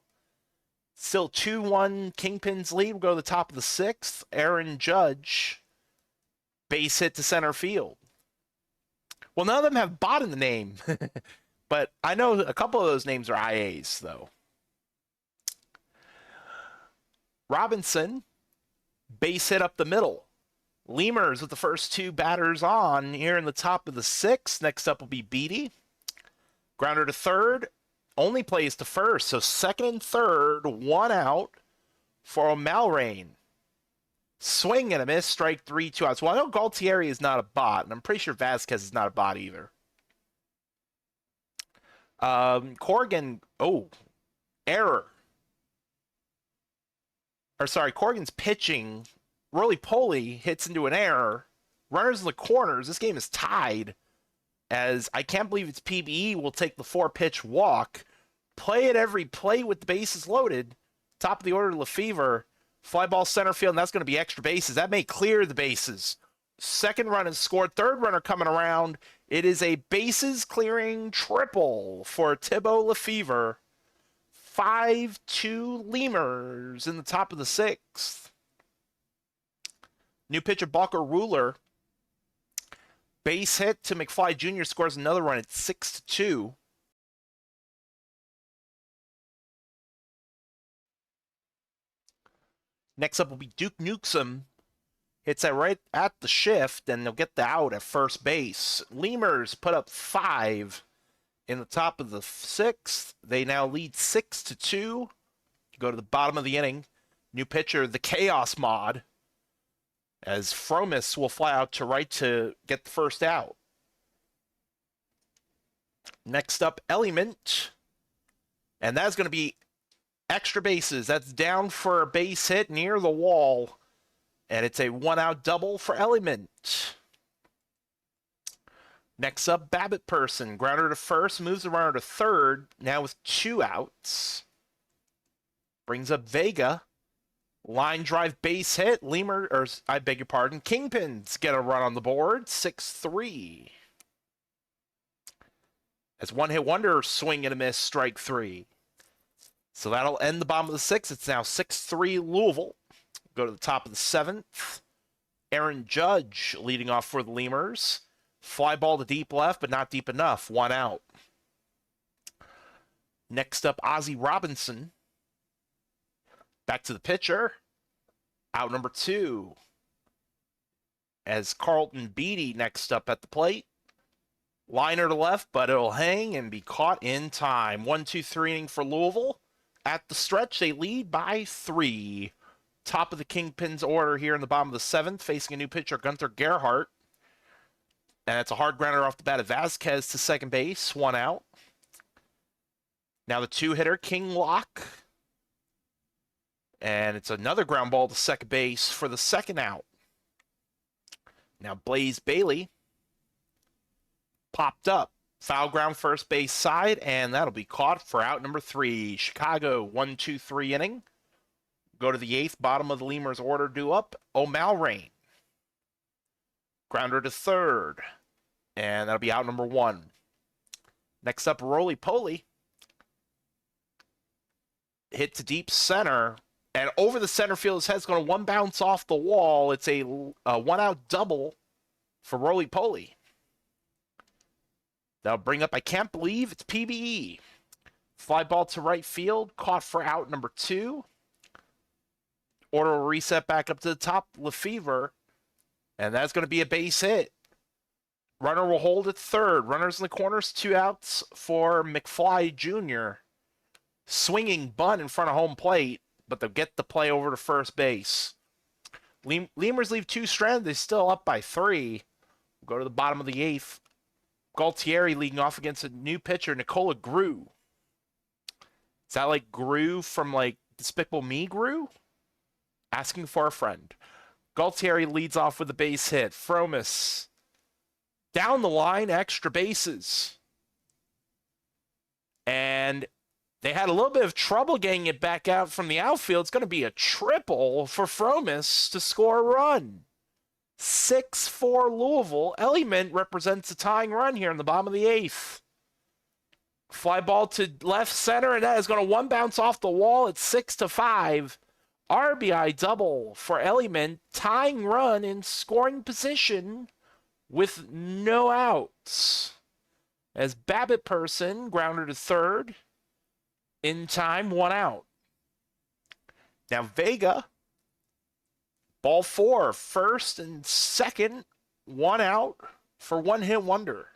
Still 2-1 Kingpins lead. We'll go to the top of the 6th. Aaron Judge, base hit to center field. Well, none of them have bot in the name, but I know a couple of those names are IAs, though. Robinson, base hit up the middle. Lemurs with the first 2 batters on here in the top of the 6th. Next up will be Beatty. Grounder to third. Only plays to first. So second and third, 1 out for O'Malrain. Swing and a miss. Strike 3, 2 outs. Well, I know Galtieri is not a bot, and I'm pretty sure Vasquez is not a bot either. Corrigan, error. Corrigan's pitching. Roly-poly hits into an error. Runners in the corners. This game is tied. As I can't believe it's PBE will take the 4-pitch walk. Play at every play with the bases loaded. Top of the order, Lefevre. Fly ball center field, and that's going to be extra bases. That may clear the bases. Second run is scored. Third runner coming around. It is a bases clearing triple for Thibaut Lefevre. 5-2 Lemurs in the top of the 6th. New pitcher Balker Ruler. Base hit to McFly Jr. scores another run at 6-2. Next up will be Duke Newsom. Hits that right at the shift, and they'll get the out at first base. Lemurs put up 5 in the top of the 6th. They now lead 6-2. Go to the bottom of the inning. New pitcher, the Chaos Mod, as Fromis will fly out to right to get the first out. Next up, Element. And that's going to be extra bases. That's down for a base hit near the wall. And it's a 1-out double for Element. Next up, Babbitt Person. Grounder to first, moves the runner to third, now with 2 outs. Brings up Vega. Line drive base hit. Kingpins get a run on the board. 6-3. As 1-hit wonder, swing and a miss, strike 3. So that'll end the bottom of the 6th. It's now 6-3 Louisville. Go to the top of the 7th. Aaron Judge leading off for the Lemurs. Fly ball to deep left, but not deep enough. 1 out. Next up, Ozzie Robinson. Back to the pitcher. Out number 2. As Carlton Beatty next up at the plate. Liner to left, but it'll hang and be caught in time. 1-2-3 inning for Louisville. At the stretch, they lead by 3. Top of the Kingpins order here in the bottom of the 7th, facing a new pitcher, Gunther Gerhardt. And it's a hard grounder off the bat of Vasquez to second base. 1 out. Now the 2-hitter, Kinglock. And it's another ground ball to second base for the second out. Now Blaze Bailey popped up. Foul ground first base side, and that'll be caught for out number 3. Chicago 1-2-3 inning. Go to the 8th, bottom of the Lemurs order due up. O'Malrain. Grounder to third, and that'll be out number 1. Next up, Roly Poly. Hit to deep center, and over the center field, his head's going to one bounce off the wall. It's a one-out double for Roly Poly. That'll bring up, I can't believe it's PBE. Fly ball to right field, caught for out number 2. Order will reset back up to the top, Lefevre, and that's going to be a base hit. Runner will hold at third. Runners in the corners, 2 outs for McFly Jr. Swinging bunt in front of home plate, but they'll get the play over to first base. Lemurs leave 2 stranded. They're still up by 3. We'll go to the bottom of the 8th. Galtieri leading off against a new pitcher, Nicola Gru. Is that like Gru from like Despicable Me Gru? Asking for a friend. Galtieri leads off with a base hit. Fromis down the line, extra bases. And they had a little bit of trouble getting it back out from the outfield. It's going to be a triple for Fromis to score a run. 6-4 Louisville. Element represents a tying run here in the bottom of the 8th. Fly ball to left center, and that is going to one bounce off the wall at 6-5. RBI double for Element, tying run in scoring position with no outs. As Babbitt Person, grounder to third, in time, 1 out. Now Vega, ball 4, first and second, 1 out for 1-hit wonder.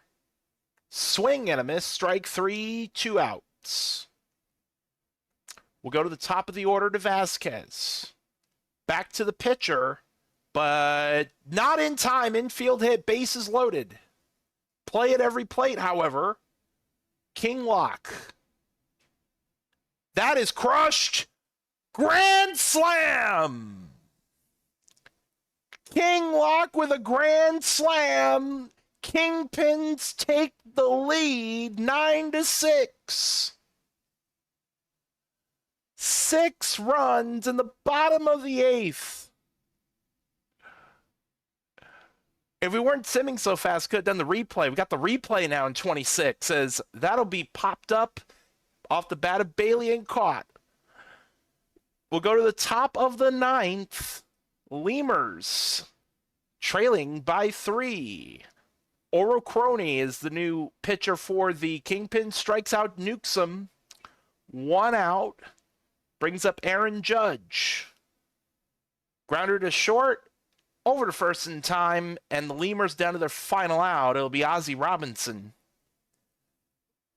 Swing and a miss, strike 3, 2 outs. We'll go to the top of the order to Vasquez. Back to the pitcher, but not in time. Infield hit, bases loaded. Play at every plate, however. King Lock. That is crushed. Grand slam. King Lock with a grand slam. Kingpins take the lead 9-6. 6 runs in the bottom of the 8th. If we weren't simming so fast, could have done the replay. We got the replay now in 26, as that'll be popped up off the bat of Bailey and caught. We'll go to the top of the 9th. Lemurs trailing by 3. Oro Crony is the new pitcher for the Kingpin. Strikes out Newsom. 1 out. Brings up Aaron Judge. Grounder to short. Over to first in time. And the Lemurs down to their final out. It'll be Ozzie Robinson.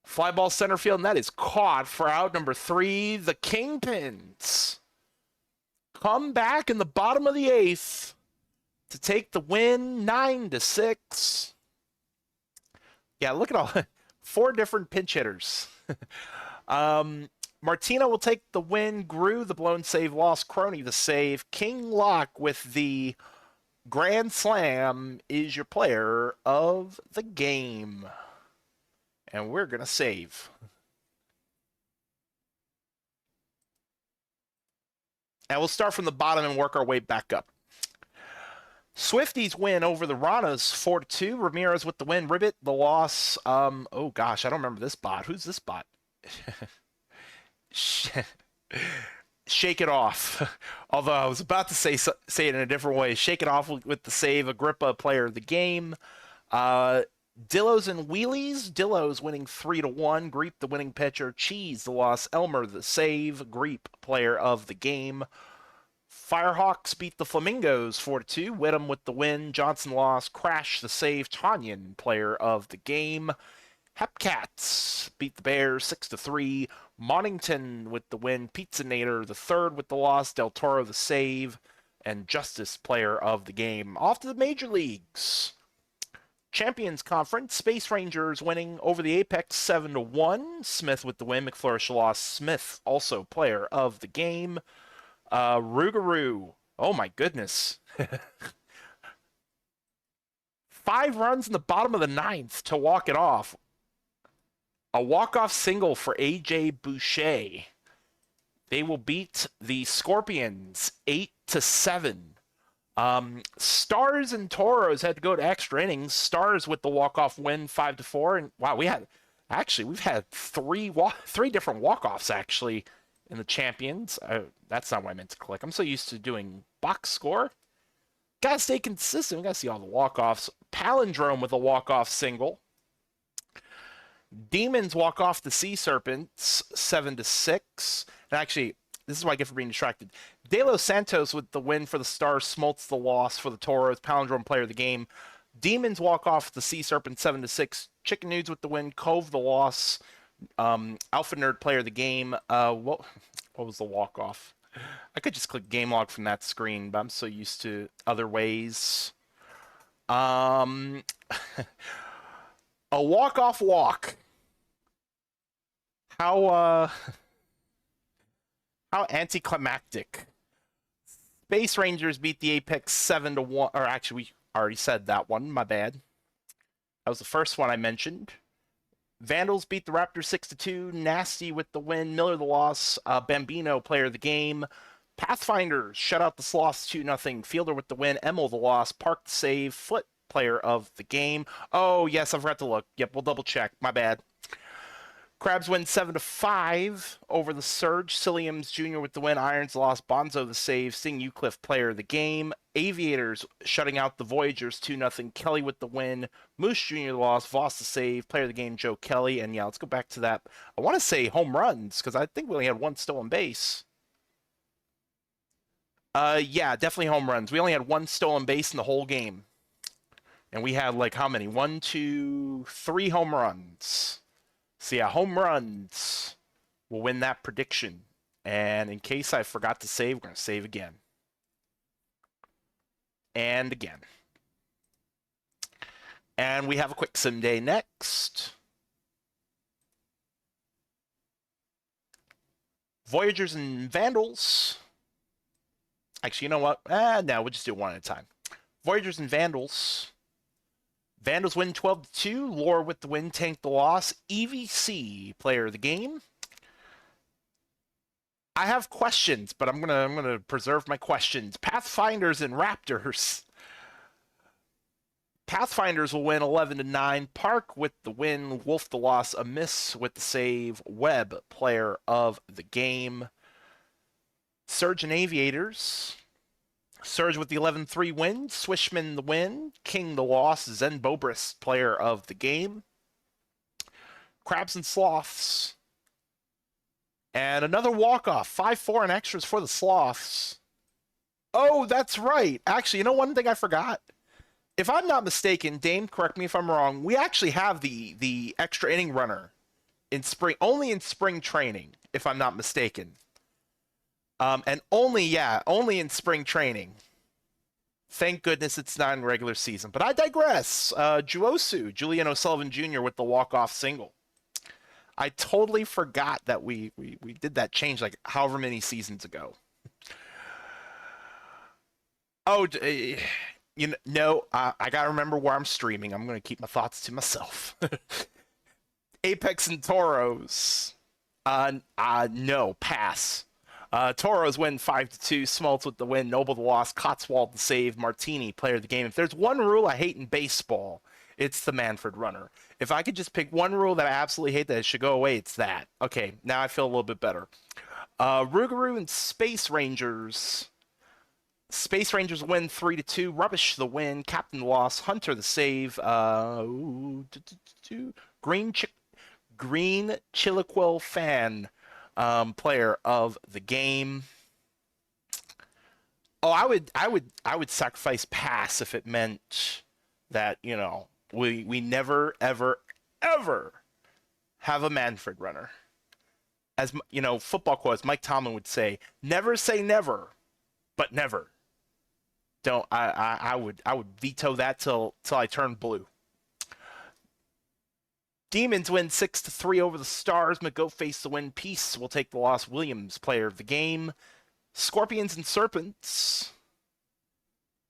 Fly ball center field, and that is caught for out number 3. The Kingpins come back in the bottom of the 8th to take the win, 9-6. Yeah, look at all 4 different pinch hitters. Martino will take the win. Gru, the blown save loss. Crony, the save. King Lock with the grand slam is your player of the game. And we're going to save. And we'll start from the bottom and work our way back up. Swifties win over the Ranas 4-2. Ramirez with the win. Ribbit, the loss. Oh gosh, I don't remember this bot. Who's this bot? Shake it off. Although I was about to say it in a different way. Shake it off with the save. Agrippa, player of the game. Dillos and Wheelies. Dillos winning 3-1. Greep, the winning pitcher. Cheese, the loss. Elmer, the save. Greep, player of the game. Firehawks beat the Flamingos 4-2. Whittam with the win. Johnson loss. Crash, the save. Tanyan, player of the game. Hepcats beat the Bears 6-3. Monington with the win. Pizzanator, the third with the loss. Del Toro, the save. And Justice, player of the game. Off to the major leagues. Champions Conference, Space Rangers winning over the Apex 7-1. Smith with the win. McFlourish loss. Smith, also player of the game. Rougarou. Oh my goodness. 5 runs in the bottom of the ninth to walk it off. A walk-off single for AJ Boucher. They will beat the Scorpions 8-7. Stars and Toros had to go to extra innings. Stars with the walk-off win 5-4. And wow, we've had three different walk-offs actually in the champions. That's not what I meant to click. I'm so used to doing box score. Gotta stay consistent. We gotta see all the walk-offs. Palindrome with a walk-off single. Demons walk off the Sea Serpents 7-6. And actually, this is what I get for being distracted. De Los Santos with the win for the Stars, Smoltz the loss for the Toros, Palindrome player of the game. Demons walk off the Sea Serpents 7-6. Chicken Nudes with the win, Cove the loss, Alpha Nerd player of the game. What was the walk off? I could just click game log from that screen, but I'm so used to other ways. A walk-off walk. How anticlimactic. Space Rangers beat the Apex 7-1. Or actually, we already said that one. My bad. That was the first one I mentioned. Vandals beat the Raptors 6-2. Nasty with the win. Miller the loss. Bambino player of the game. Pathfinders shut out the Sloths 2-0. Fielder with the win. Emil the loss. Park the save. Foot player of the game. Oh, yes, I forgot to look. Yep, we'll double check. My bad. Crabs win 7-5 over the Surge. Cilliams Jr. with the win. Irons loss. Bonzo the save. Sting Eucliffe player of the game. Aviators shutting out the Voyagers 2-0. Kelly with the win. Moose Jr. the loss. Voss the save. Player of the game Joe Kelly. And yeah, let's go back to that. I want to say home runs because I think we only had one stolen base. Yeah, definitely home runs. We only had one stolen base in the whole game. And we had like how many? 1, 2, 3 home runs. So yeah, home runs will win that prediction. And in case I forgot to save, we're going to save again. And again. And we have a quick sim day next. Voyagers and Vandals. Actually, you know what? No, we'll just do it one at a time. Voyagers and Vandals. Vandals win 12-2. Lore with the win, Tank the loss. EVC player of the game. I have questions, but I'm gonna preserve my questions. Pathfinders and Raptors. Pathfinders will win 11-9. Park with the win. Wolf the loss. A miss with the save. Webb player of the game. Surge and Aviators. Surge with the 11-3 win. Swishman the win. King the loss. Zen Bobris player of the game. Crabs and Sloths. And another walk-off. 5-4 and extras for the Sloths. Oh, that's right. Actually, you know one thing I forgot? If I'm not mistaken, Dame, correct me if I'm wrong, we actually have the extra inning runner in spring, only in spring training, if I'm not mistaken. And only in spring training. Thank goodness it's not in regular season. But I digress. Juosu, Julian O'Sullivan Jr. with the walk-off single. I totally forgot that we did that change like however many seasons ago. Oh, you know, I gotta remember where I'm streaming. I'm gonna keep my thoughts to myself. Apex and Toros. No, pass. Toros win 5-2. Smoltz with the win. Noble the loss. Cotswold the save. Martini player of the game. If there's one rule I hate in baseball, it's the Manfred runner. If I could just pick one rule that I absolutely hate that it should go away, it's that. Okay, now I feel a little bit better. Rougarou and Space Rangers. Space Rangers win 3-2. Rubbish the win. Captain the loss. Hunter the save. Green Chilaquil fan. Player of the game. Oh, I would sacrifice pass if it meant that, you know, we never ever have a Manfred runner. As you know, football quotes, Mike Tomlin would say never, but never. Don't I would veto that till I turn blue. Demons win 6-3 over the Stars. McGo face the win. Peace will take the loss. Williams, player of the game. Scorpions and Serpents,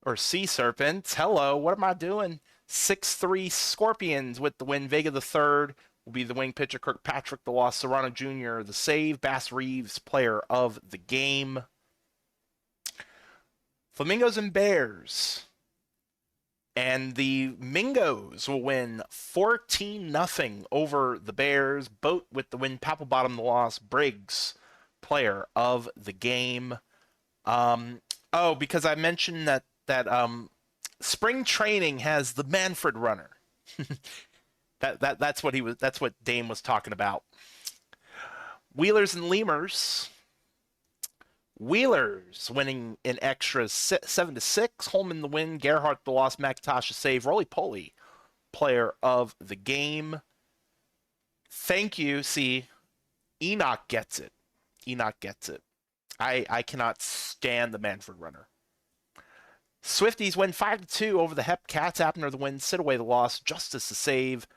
or Sea Serpents. Hello, what am I doing? 6-3 Scorpions with the win. Vega the third will be the wing pitcher. Kirkpatrick the loss. Serrano Jr. the save. Bass Reeves player of the game. Flamingos and Bears. And the Mingos will win 14-0 over the Bears. Boat with the win. Papelbottom the loss. Briggs, player of the game. Oh, because I mentioned that spring training has the Manfred runner. That's what Dame was talking about. Wheelers and Lemurs. Wheelers winning in extras 7-6. Holman the win. Gerhardt the loss. McIntosh the save. Roly Poly, player of the game. Thank you. See, Enoch gets it. Enoch gets it. I cannot stand the Manfred runner. Swifties win 5-2 over the Hep Cats. Abner the win. Sidaway the loss. Justice the save.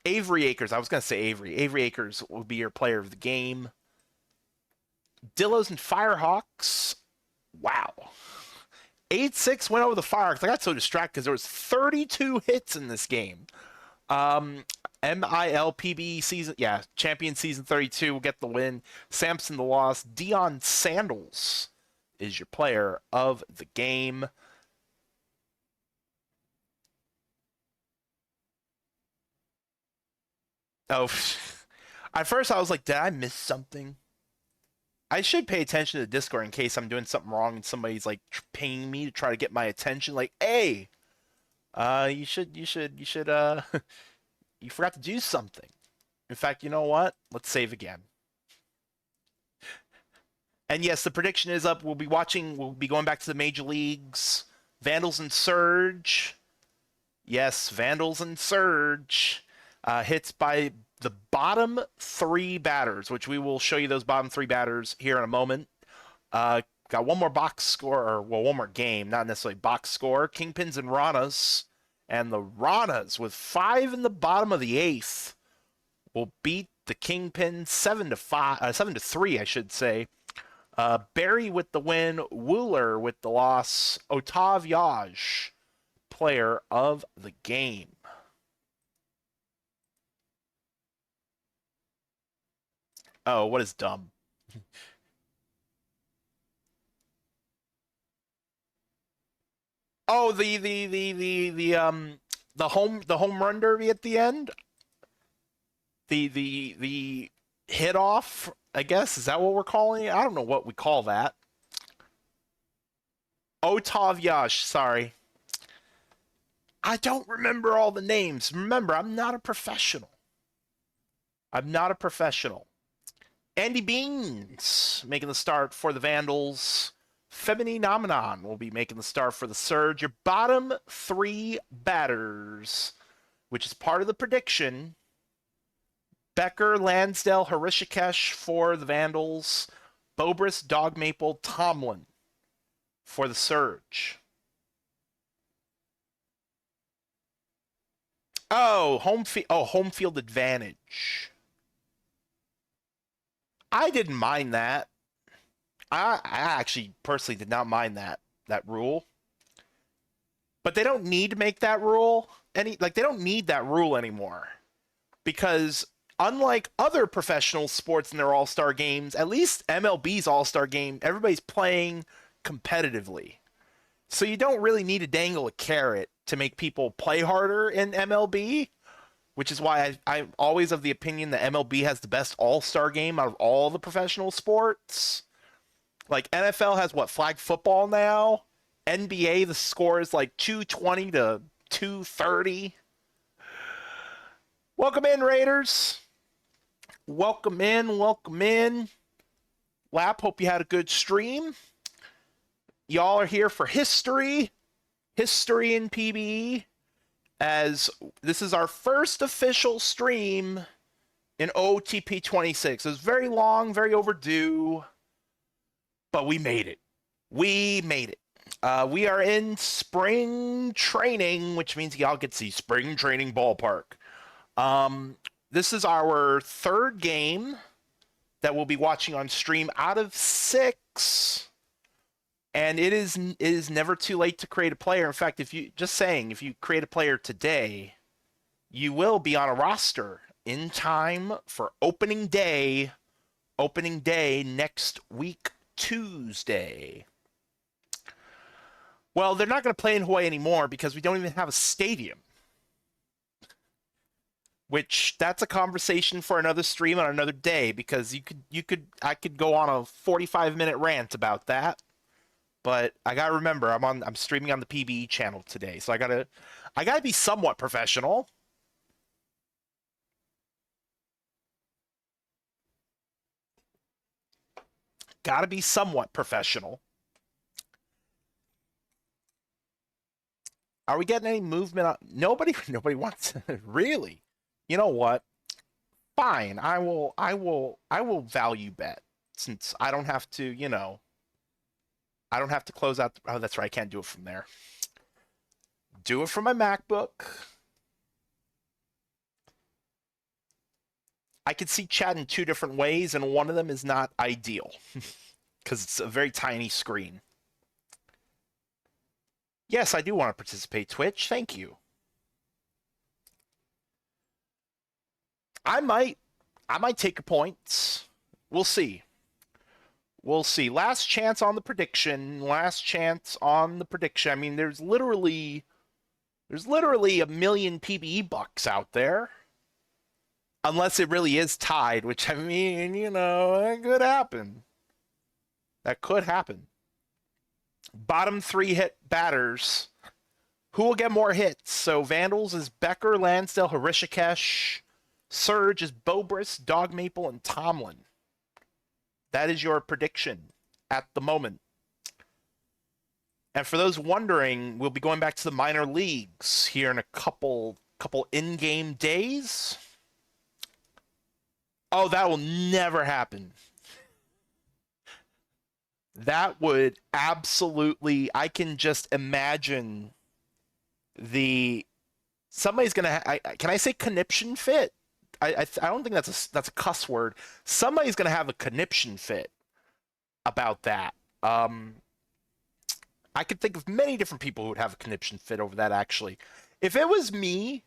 Avery Akers. I was going to say Avery. Avery Akers will be your player of the game. Dillos and Firehawks. Wow. 8-6 went over the Firehawks. I got so distracted because there was 32 hits in this game. MILPB season, yeah, champion season 32 will get the win. Samson the loss. Dion Sandals is your player of the game. Oh, at first I was like, did I miss something? I should pay attention to the Discord in case I'm doing something wrong and somebody's like paying me to try to get my attention. Like, hey, you forgot to do something. In fact, you know what? Let's save again. And yes, the prediction is up. We'll be going back to the major leagues. Vandals and Surge. Yes, Vandals and Surge. Hits by the bottom three batters, which we will show you those bottom three batters here in a moment. Got one more box score, or well, one more game, not necessarily box score. Kingpins and Ranas. And the Ranas, with 5 in the bottom of the 8th, will beat the Kingpins 7-3, I should say. Barry with the win, Wooler with the loss. Otav Yaj, player of the game. Oh, what is dumb? Oh, the home run derby at the end. The hit off, I guess, is that what we're calling it? I don't know what we call that. Otav Yash, sorry. I don't remember all the names. Remember, I'm not a professional. I'm not a professional. Andy Beans making the start for the Vandals. Femini Nomenon will be making the start for the Surge. Your bottom 3 batters, which is part of the prediction. Becker, Lansdale, Harishikesh for the Vandals. Bobris, Dog Maple, Tomlin for the Surge. Oh, home field advantage. I didn't mind that. I actually personally did not mind that rule. But they don't need to make that rule they don't need that rule anymore. Because unlike other professional sports in their all-star games, at least MLB's all-star game, everybody's playing competitively. So you don't really need to dangle a carrot to make people play harder in MLB, which is why I'm always of the opinion that MLB has the best all-star game out of all the professional sports. Like NFL has flag football now. NBA, the score is like 220 to 230. Welcome in, Raiders. Welcome in, welcome in. Lap, hope you had a good stream. Y'all are here for history in PBE, as this is our first official stream in OTP 26. It was very long, very overdue, but we made it. We made it. We are in spring training, which means y'all get to see spring training ballpark. This is our third game that we'll be watching on stream out of 6. And it is never too late to create a player. In fact, if you create a player today, you will be on a roster in time for opening day next week, Tuesday. Well, they're not going to play in Hawaii anymore because we don't even have a stadium. Which that's a conversation for another stream on another day, because I could go on a 45-minute rant about that. But I gotta remember I'm streaming on the PBE channel today, so I gotta be somewhat professional. Gotta be somewhat professional. Are we getting any movement on? Nobody wants really. You know what? Fine. I will value bet, since I don't have to, I don't have to close out. Oh, that's right. I can't do it from there. Do it from my MacBook. I could see chat in 2 different ways, and one of them is not ideal because it's a very tiny screen. Yes, I do want to participate, Twitch. Thank you. I might take your points. We'll see. Last chance on the prediction. I mean, there's literally a million PBE bucks out there. Unless it really is tied, which, I mean, that could happen. Bottom 3 hit batters. Who will get more hits? So Vandals is Becker, Lansdale, Hrishikesh. Surge is Bobrist, Dog Maple, and Tomlin. That is your prediction at the moment. And for those wondering, we'll be going back to the minor leagues here in a couple in-game days. Oh, that will never happen. That would absolutely... I can just imagine somebody's gonna... can I say conniption fit? I don't think that's a cuss word. Somebody's gonna have a conniption fit about that. I could think of many different people who would have a conniption fit over that. Actually, if it was me,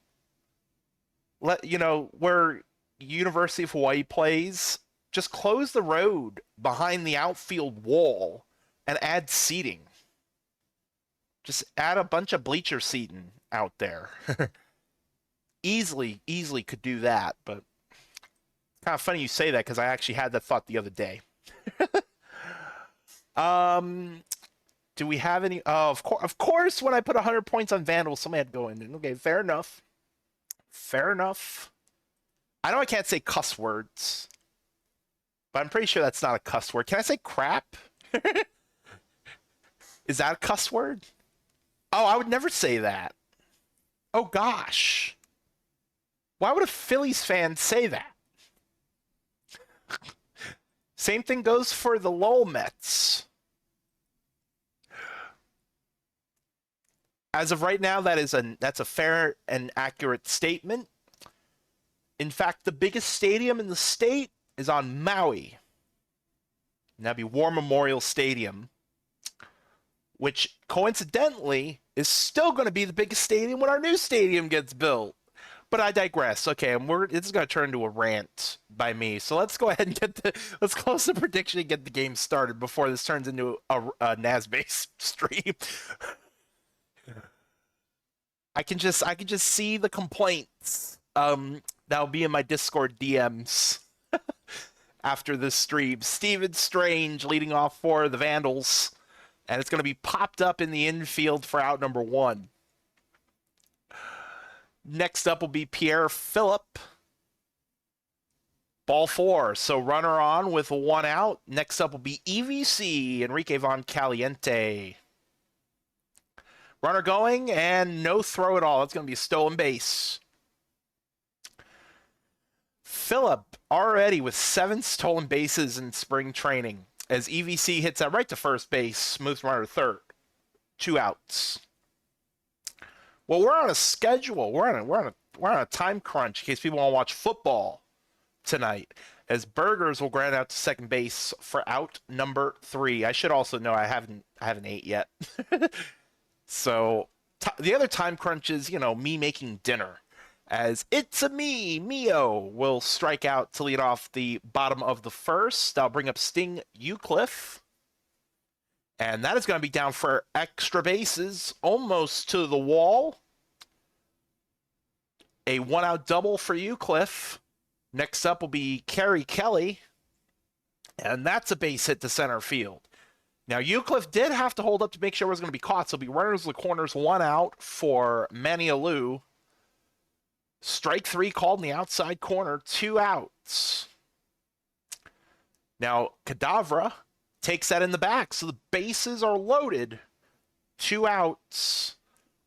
where University of Hawaii plays, just close the road behind the outfield wall and add seating. Just add a bunch of bleacher seating out there. Easily could do that, but kind of funny you say that because I actually had that thought the other day. Do we have any? Oh, of course. When I put 100 points on Vandal, somebody had to go in. Okay, fair enough. I know I can't say cuss words, but I'm pretty sure that's not a cuss word. Can I say crap? Is that a cuss word? Oh, I would never say that. Oh gosh. Why would a Phillies fan say that? Same thing goes for the Lowell Mets. As of right now, that's a fair and accurate statement. In fact, the biggest stadium in the state is on Maui. And that'd be War Memorial Stadium, which coincidentally is still going to be the biggest stadium when our new stadium gets built. But I digress. Okay, this is going to turn into a rant by me. So let's go ahead and let's close the prediction and get the game started before this turns into a nasbase stream. I can just see the complaints that'll be in my Discord DMs after this stream. Steven Strange leading off for the Vandals, and it's going to be popped up in the infield for out number 1. Next up will be Pierre Phillip. Ball 4, so runner on with 1 out. Next up will be EVC, Enrique Von Caliente. Runner going, and no throw at all. It's going to be a stolen base. Phillip already with 7 stolen bases in spring training, as EVC hits that right to first base, moves runner to third. 2 outs. Well, we're on a schedule. We're on a time crunch in case people want to watch football tonight. as Burgers will ground out to second base for out number 3. I should also know I haven't ate yet. So the other time crunch is, me making dinner. As It's a Me, Mio will strike out to lead off the bottom of the first. I'll bring up Sting Eucliffe. And that is going to be down for extra bases, almost to the wall. A 1-out double for Eucliffe. Next up will be Carey Kelly. And that's a base hit to center field. Now, Eucliffe did have to hold up to make sure it was going to be caught, so it'll be runners in the corners, 1 out for Manny Alou. Strike 3 called in the outside corner, 2 outs. Now, Cadavra takes that in the back, so the bases are loaded. 2 outs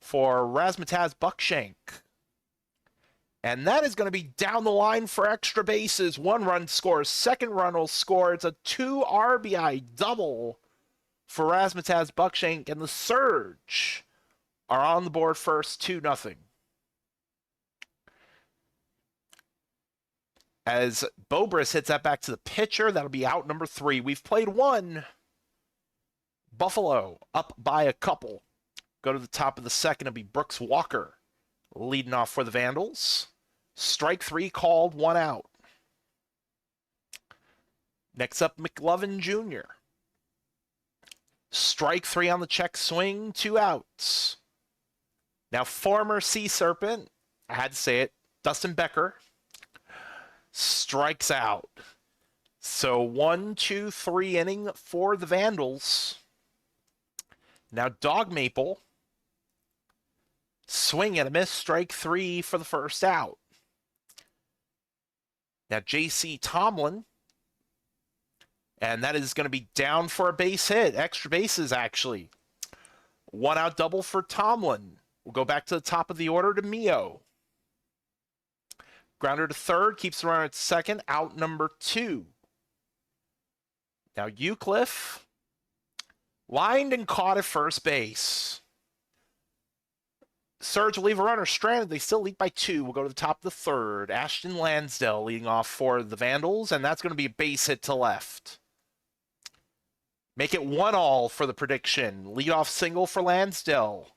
for Razzmatazz Buckshank. And that is going to be down the line for extra bases. 1 run scores, 2nd run will score. It's a 2 RBI double for Razzmatazz Buckshank, and the Surge are on the board first, 2-0. As Bobris hits that back to the pitcher, that'll be out number 3. We've played 1. Buffalo up by a couple. Go to the top of the second, it'll be Brooks Walker leading off for the Vandals. Strike 3 called, 1 out. Next up, McLovin Jr. Strike 3 on the check swing, 2 outs. Now, former Sea Serpent, I had to say it, Dustin Becker, strikes out. So 1, 2, 3 inning for the Vandals. Now, Dog Maple, swing and a miss, strike 3 for the first out. Now, J.C. Tomlin, and that is going to be down for a base hit. Extra bases, actually. 1-out double for Tomlin. We'll go back to the top of the order to Mio. Grounder to third, keeps the runner at second. Out number 2. Now, Eucliffe lined and caught at first base. Surge will leave a runner stranded. They still lead by 2. We'll go to the top of the third. Ashton Lansdale leading off for the Vandals, and that's going to be a base hit to left. Make it 1-all for the prediction. Leadoff single for Lansdale.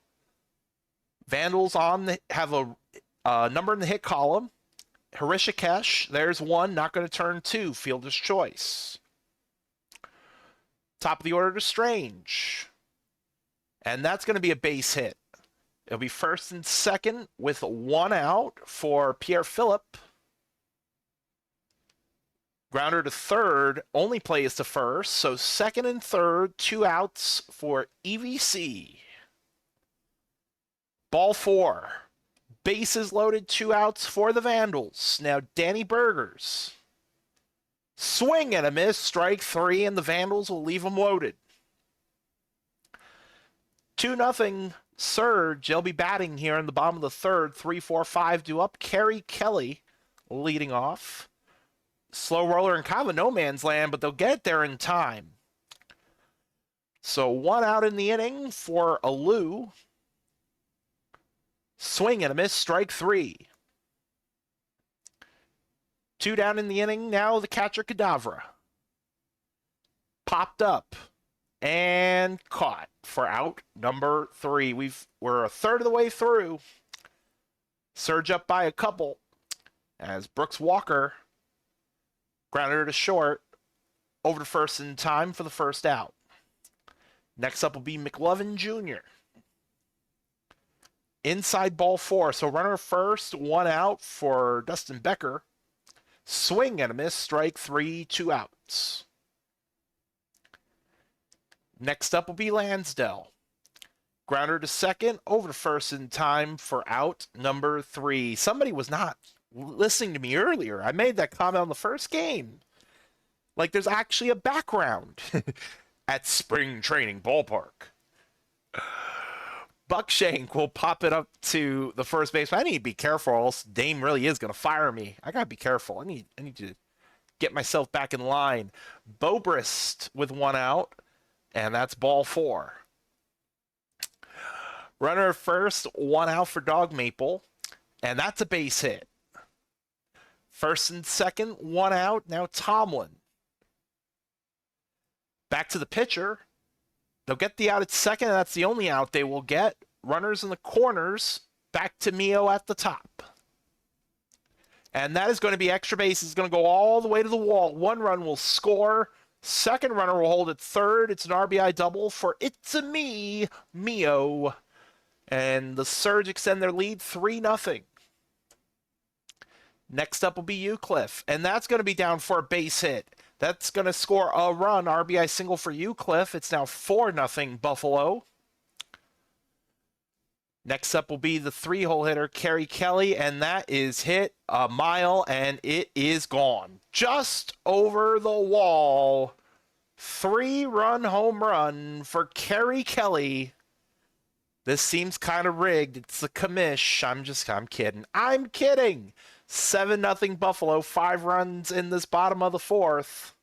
Vandals have a number in the hit column. Hrishikesh, there's 1, not going to turn 2. Fielder's choice. Top of the order to Strange. And that's going to be a base hit. It'll be first and second with 1 out for Pierre Phillip. Grounder to third, only plays to first, so second and third, 2 outs for EVC. Ball 4. Bases loaded, 2 outs for the Vandals. Now, Danny Burgers. Swing and a miss, strike 3, and the Vandals will leave them loaded. 2-0 Surge. They'll be batting here in the bottom of the third. 3-4-5 due up. Carey Kelly leading off. Slow roller in kind of a no man's land, but they'll get there in time. So 1 out in the inning for Alou. Swing and a miss, strike 3. 2 down in the inning. Now the catcher Cadavra. Popped up and caught for out number 3. We're a third of the way through. Surge up by a couple as Brooks Walker grounded to short, over to first in time for the first out. Next up will be McLovin Jr. Inside ball 4, so runner first, 1 out for Dustin Becker. Swing and a miss, strike 3, 2 outs. Next up will be Lansdale. Grounder to second, over to first in time for out number 3. Somebody was not listening to me earlier. I made that comment on the first game. Like there's actually a background at Spring Training Ballpark. Buckshank will pop it up to the first base. I need to be careful, or else Dame really is going to fire me. I got to be careful. I need to get myself back in line. Bobrist with 1 out, and that's ball 4. Runner first, 1 out for Dog Maple, and that's a base hit. First and second, one out. Now Tomlin. Back to the pitcher. They'll get the out at second, and that's the only out they will get. Runners in the corners. Back to Mio at the top. And that is going to be extra base. It's going to go all the way to the wall. One run will score. Second runner will hold at third. It's an RBI double for It's-a-Me, Mio. And the Surge extend their lead 3-0. Next up will be Eucliffe. And that's going to be down for a base hit. That's going to score a run. RBI single for Eucliffe. It's now 4-0 Buffalo. Next up will be the 3-hole hitter, Kerry Kelly, and that is hit a mile, and it is gone. Just over the wall. 3-run home run for Kerry Kelly. This seems kind of rigged. It's a commish. I'm kidding. I'm kidding. 7-0 Buffalo. 5 runs in this bottom of the fourth.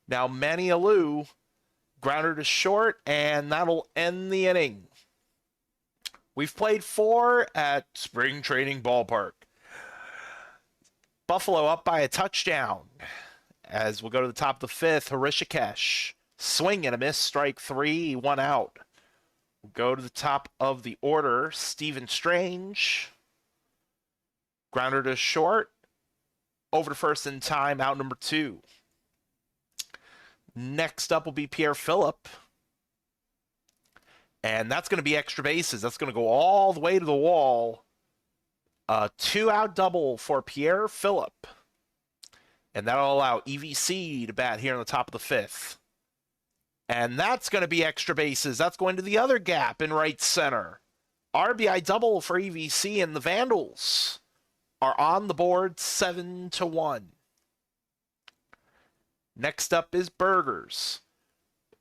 Now Manny Alou, grounder to short, and that'll end the inning. We've played 4 at Spring Training Ballpark. Buffalo up by a touchdown. As we'll go to the top of the fifth, Hrishikesh. Swing and a miss, strike 3, 1 out. We'll go to the top of the order, Stephen Strange. Grounder to short. Over to first in time, out number 2. Next up will be Pierre Phillip. And that's going to be extra bases. That's going to go all the way to the wall. A 2-out double for Pierre Phillip. And that'll allow EVC to bat here on the top of the fifth. And that's going to be extra bases. That's going to the other gap in right center. RBI double for EVC, and the Vandals are on the board 7-1. Next up is Burgers.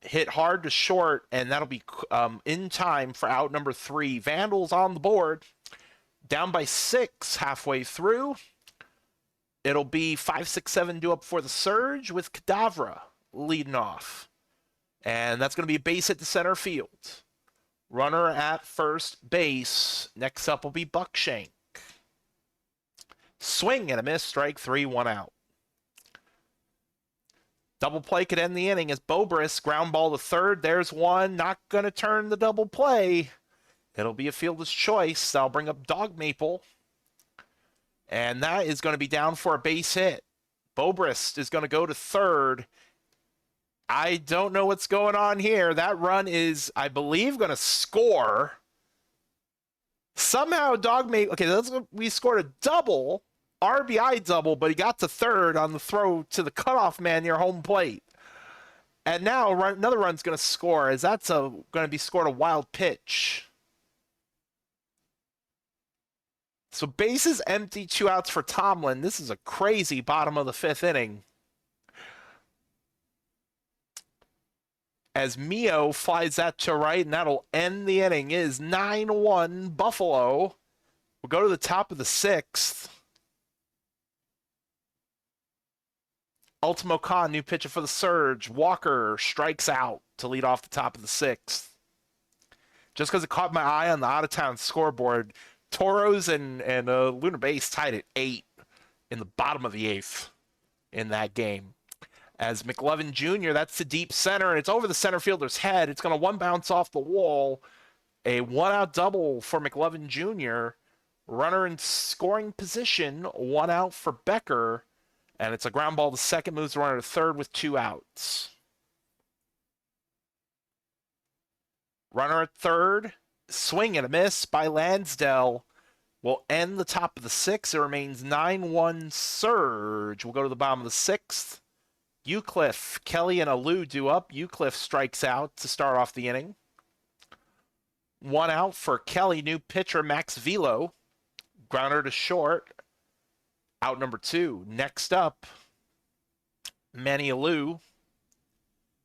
Hit hard to short, and that'll be in time for out number 3. Vandals on the board. Down by 6 halfway through. It'll be 5-6-7 due up for the Surge with Cadavra leading off. And that's going to be a base hit to center field. Runner at first base. Next up will be Buckshank. Swing and a miss, strike 3, 1 out. Double play could end the inning as Bobris ground ball to third. There's one. Not going to turn the double play. It'll be a fielder's choice. I'll bring up Dog Maple. And that is going to be down for a base hit. Bobris is going to go to third. I don't know what's going on here. That run is, I believe, going to score. Somehow Dog Maple... Okay, we scored a double. RBI double, but he got to third on the throw to the cutoff man near home plate. And now another run's going to score, as that's going to be scored a wild pitch. So bases empty, 2 outs for Tomlin. This is a crazy bottom of the 5th inning. As Mio flies that to right, and that'll end the inning. It is 9-1 Buffalo. We'll go to the top of the 6th. Ultimo Khan, new pitcher for the Surge. Walker strikes out to lead off the top of the 6th. Just because it caught my eye on the out-of-town scoreboard, Toros and Lunar Base tied at 8 in the bottom of the 8th in that game. As McLovin Jr., that's the deep center, and it's over the center fielder's head. It's going to one bounce off the wall. A 1-out double for McLovin Jr. Runner in scoring position, 1 out for Becker. And it's a ground ball to second, moves the runner to third with 2 outs. Runner at third, swing and a miss by Lansdale. Will end the top of the 6th. It remains 9-1 Surge. We'll go to the bottom of the 6th. Eucliffe, Kelly, and Alou due up. Eucliffe strikes out to start off the inning. 1 out for Kelly, new pitcher Max Velo. Grounder to short. Out number 2. Next up, Manny Alou.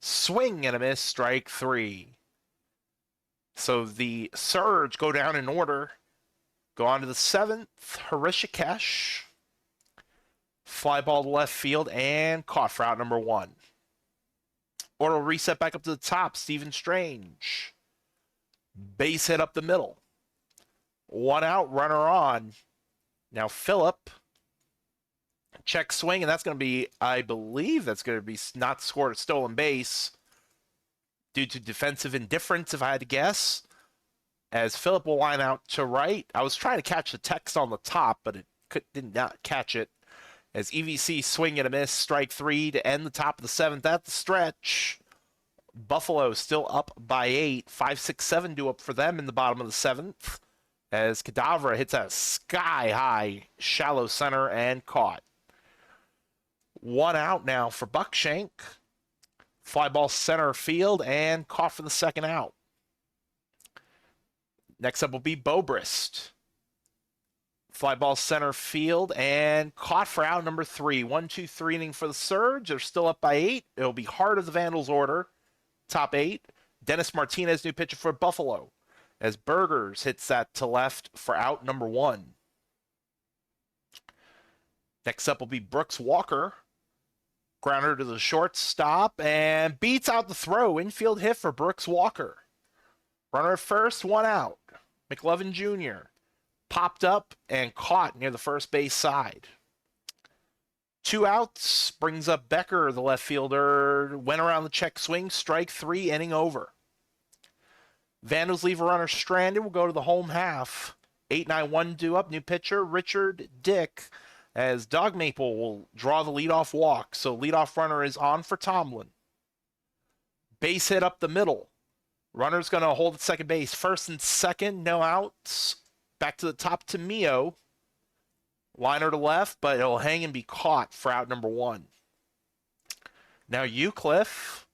Swing and a miss, strike 3. So the Surge go down in order. Go on to the 7th, Hrishikesh. Fly ball to left field and caught for out number 1. Order will reset back up to the top, Stephen Strange. Base hit up the middle. 1 out, runner on. Now Phillip. Check swing, and that's going to be, I believe that's going to be not scored a stolen base due to defensive indifference, if I had to guess. As Phillip will line out to right. I was trying to catch the text on the top, but it did not catch it. As EVC swing and a miss, strike 3 to end the top of the 7th at the stretch. Buffalo still up by 8. 5-6-7 due up for them in the bottom of the 7th. As Cadavra hits a sky-high shallow center and caught. 1 out now for Buckshank. Fly ball center field and caught for the 2nd out. Next up will be Bobrist. Fly ball center field and caught for out number 3. 1-2-3 inning for the Surge. They're still up by 8. It'll be heart of the Vandals order. Top 8. Dennis Martinez, new pitcher for Buffalo. As Burgers hits that to left for out number 1. Next up will be Brooks Walker. Grounder to the shortstop and beats out the throw. Infield hit for Brooks Walker. Runner at first, 1 out. McLovin Jr. popped up and caught near the first base side. 2 outs, brings up Becker, the left fielder. Went around the check swing, strike 3, inning over. Vandals leave a runner stranded. We'll go to the home half. 8-9-1 due up. New pitcher, Richard Dick. As Dog Maple will draw the leadoff walk. So leadoff runner is on for Tomlin. Base hit up the middle. Runner's going to hold at second base. First and second, no outs. Back to the top to Mio. Liner to left, but it'll hang and be caught for out number 1. Now Eucliffe,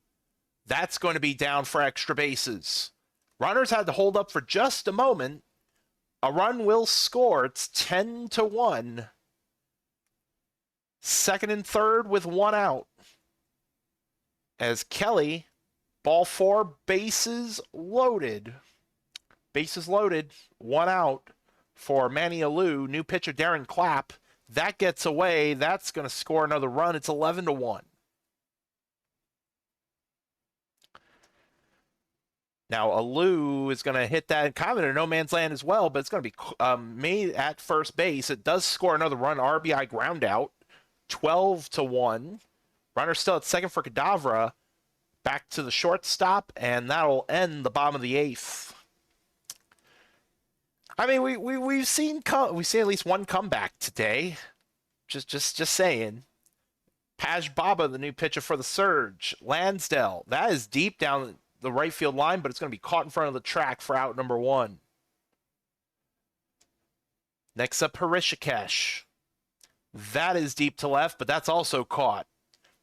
that's going to be down for extra bases. Runners had to hold up for just a moment. A run will score. It's 10-1. Second and third with 1 out. As Kelly, ball 4, bases loaded. Bases loaded, 1 out for Manny Alou. New pitcher Darren Clapp. That gets away. That's going to score another run. It's 11-1. Now Alou is going to hit that kind of in a no man's land as well, but it's going to be made at first base. It does score another run. RBI ground out. 12-1. Runner still at second for Cadavra. Back to the shortstop, and that'll end the bottom of the 8th. I mean, we've seen at least one comeback today. Just saying. Paj Baba, the new pitcher for the Surge. Lansdale, that is deep down the right field line, but it's going to be caught in front of the track for out number 1. Next up, Harishikesh. That is deep to left, but that's also caught.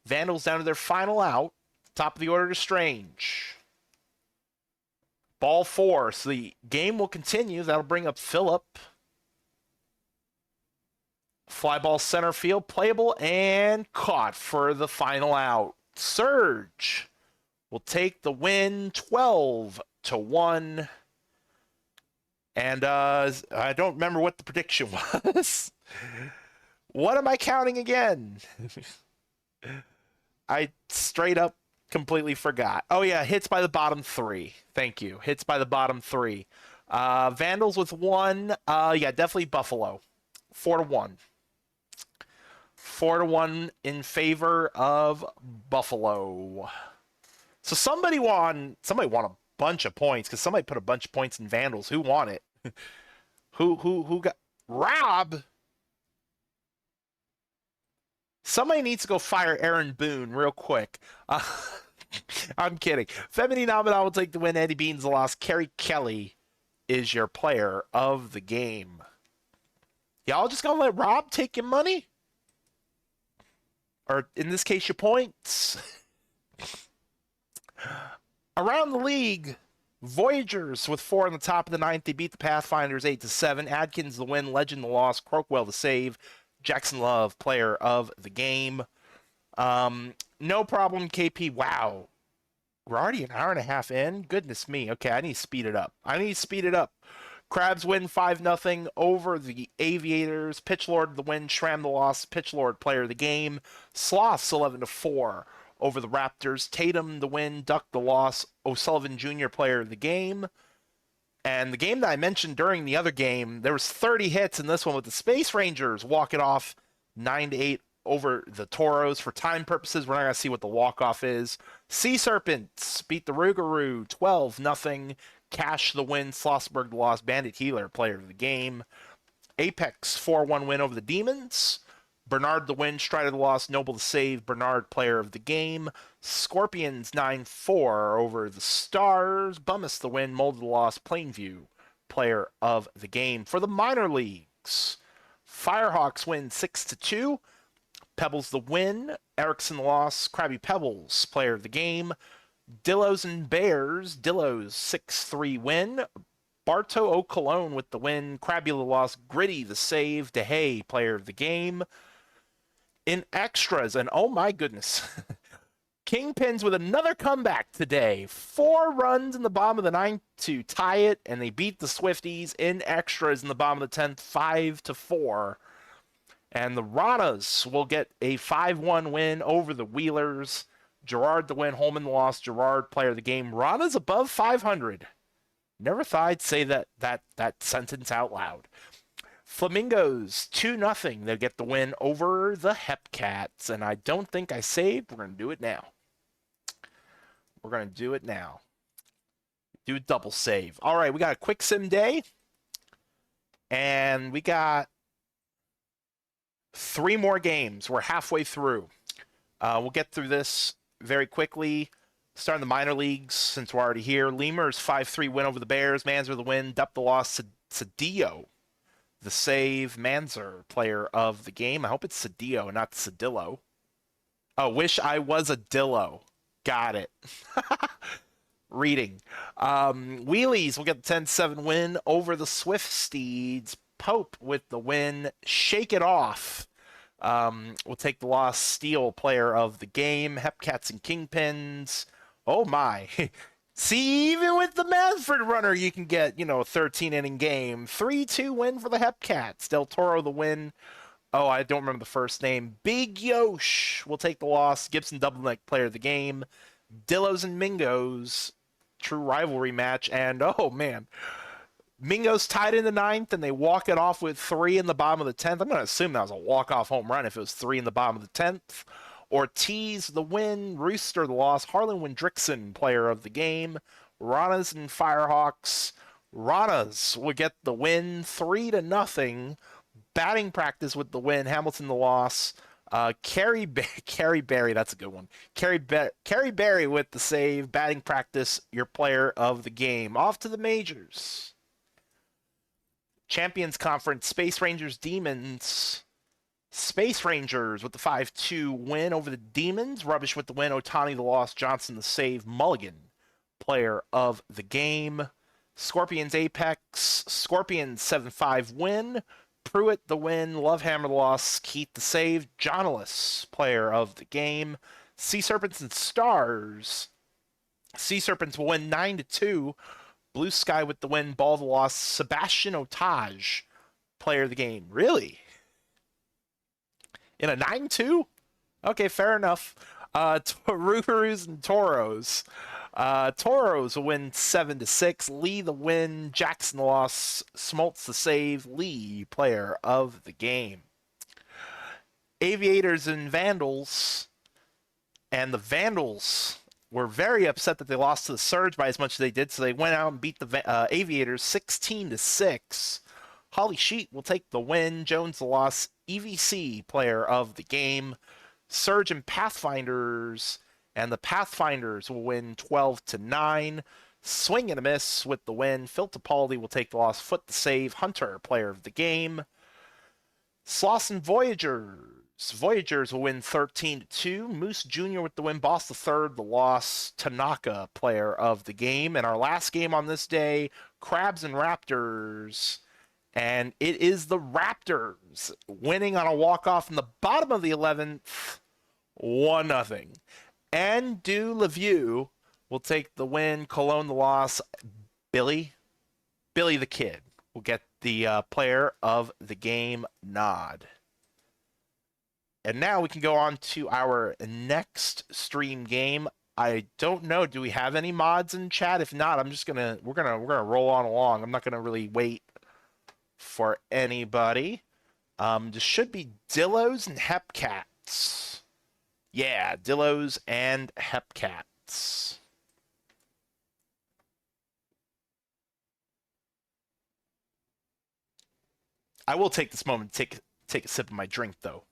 Vandals down to their final out. Top of the order to Strange. Ball 4. So the game will continue. That'll bring up Phillip. Fly ball center field. Playable and caught for the final out. Surge will take the win 12-1. And I don't remember what the prediction was. What am I counting again? I straight up completely forgot. Oh, yeah, hits by the bottom 3. Thank you. Hits by the bottom 3. Vandals with 1. Yeah, definitely Buffalo. 4-1. 4-1 in favor of Buffalo. So somebody won a bunch of points because somebody put a bunch of points in Vandals. Who won it? Who got Rob? Somebody needs to go fire Aaron Boone real quick. I'm kidding. Femini Namadal will take the win. Eddie Beans the loss. Kerry Kelly is your player of the game. Y'all just gonna let Rob take your money? Or in this case, your points? Around the league, Voyagers with 4 on the top of the 9th. They beat the Pathfinders 8-7. Adkins the win. Legend the loss. Crockwell the save. Jackson Love, player of the game. No problem, KP. Wow. We're already an hour and a half in? Goodness me. Okay, I need to speed it up. Crabs win 5-0 over the Aviators. Pitchlord the win. Schramm the loss. Pitchlord, player of the game. Sloths 11-4 over the Raptors. Tatum the win. Duck the loss. O'Sullivan Jr., player of the game. And the game that I mentioned during the other game, there was 30 hits in this one with the Space Rangers walking off 9-8 over the Toros. For time purposes, we're not going to see what the walk-off is. Sea Serpents beat the Rougarou 12-0. Cash the win. Schlossberg the loss. Bandit Healer, player of the game. Apex 4-1 win over the Demons. Bernard the win. Strider the loss. Noble the save. Bernard, player of the game. Scorpions 9-4 over the Stars. Bummus the win. Mold the loss. Plainview, player of the game. For the minor leagues, Firehawks win 6-2. Pebbles the win. Erickson the loss. Krabby Pebbles, player of the game. Dillos and Bears. Dillos 6-3 win. Barto O'Cologne with the win. Krabby the loss. Gritty the save. DeHay, player of the game. In extras, and oh my goodness, Kingpins with another comeback today. 4 runs in the bottom of the 9th to tie it, and they beat the Swifties in extras in the bottom of the 10th, 5-4. And the Ranas will get a 5-1 win over the Wheelers. Gerard the win, Holman the loss. Gerard, player of the game. Ranas above 500. Never thought I'd say that sentence out loud. Flamingos 2-0. They'll get the win over the Hepcats. And I don't think I saved. We're going to do it now. We're going to do it now. Do a double save. All right, we got a quick sim day. And we got 3 more games. We're halfway through. We'll get through this very quickly. Starting the minor leagues since we're already here. Lemurs 5-3 win over the Bears. Manzer the win. Dup the loss. Cedillo the save. Manzer, player of the game. I hope it's Cedillo and not Cedillo. Oh, wish I was a Dillo. Got it. Reading. Wheelies will get the 10-7 win over the Swift Steeds. Pope with the win. Shake it off. We'll take the loss. Steel, player of the game. Hepcats and Kingpins. Oh my. See, even with the Manfred runner, you can get, a 13-inning game. 3-2 win for the Hepcats. Del Toro the win. Oh, I don't remember the first name. Big Yosh will take the loss. Gibson Doubleneck, player of the game. Dillos and Mingos, true rivalry match. And, oh, man. Mingos tied in the 9th, and they walk it off with 3 in the bottom of the 10th. I'm going to assume that was a walk-off home run if it was 3 in the bottom of the 10th. Ortiz the win. Rooster the loss. Harlan Windrickson, player of the game. Ranas and Firehawks. Ranas will get the win 3-0. Batting practice with the win. Hamilton the loss. Carrie Berry, that's a good one. Carrie Berry with the save. Batting practice, your player of the game. Off to the majors. Champions Conference, Space Rangers Demons. Space Rangers with the 5-2 win over the Demons. Rubbish with the win. Otani the loss. Johnson the save. Mulligan, player of the game. Scorpions Apex. Scorpions 7-5 win. Pruitt the win. Lovehammer the loss. Keith the save. Jonalis, player of the game. Sea Serpents and Stars. Sea Serpents will win 9-2. Blue Sky with the win. Ball the loss. Sebastian Otage, player of the game. Really? In a 9-2? Okay, fair enough. Rougarous and Toros. Toros will win 7-6. Lee the win. Jackson the loss. Smoltz the save. Lee, player of the game. Aviators and Vandals. And the Vandals were very upset that they lost to the Surge by as much as they did, so they went out and beat the Aviators 16-6. Holly Sheet will take the win. Jones the loss. EVC, player of the game. Surge and Pathfinders, and the Pathfinders will win 12-9. Swing and a miss with the win. Phil Topaldi will take the loss. Foot the save. Hunter, player of the game. Sloss and Voyagers. Voyagers will win 13-2. Moose Jr. with the win. Boss the third, the loss. Tanaka, player of the game. And our last game on this day, Crabs and Raptors. And it is the Raptors winning on a walk-off in the bottom of the 11th, 1-0. Andu Lemieux will take the win. Cologne the loss. Billy the Kid will get the player of the game nod. And now we can go on to our next stream game. I don't know. Do we have any mods in chat? If not, we're gonna roll on along. I'm not gonna really wait for anybody. There should be Dillos and Hepcat outs. Yeah, Dillos and Hepcats. I will take this moment to take a sip of my drink, though.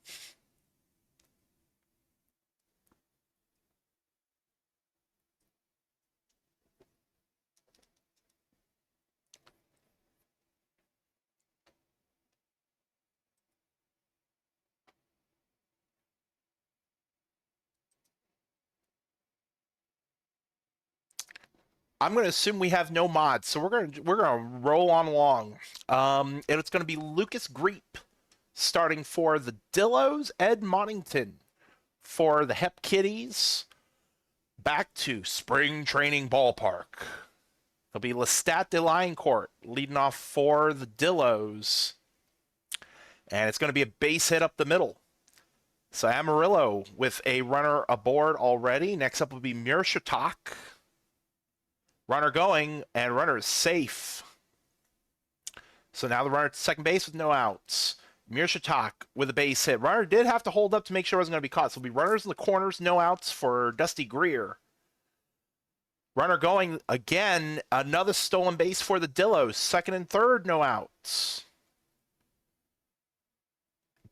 I'm going to assume we have no mods, so we're gonna roll on along. And it's going to be Lucas Greep starting for the Dillos, Ed Monington for the Hep Kitties. Back to Spring Training Ballpark. There'll be Lestat de Lioncourt leading off for the Dillos, and it's going to be a base hit up the middle. So Amarillo with a runner aboard already. Next up will be Mirshatak. Runner going, and runner is safe. So now the runner at second base with no outs. Mirshatak with a base hit. Runner did have to hold up to make sure it wasn't going to be caught. So it'll be runners in the corners, no outs for Dusty Greer. Runner going again, another stolen base for the Dillos. Second and third, no outs.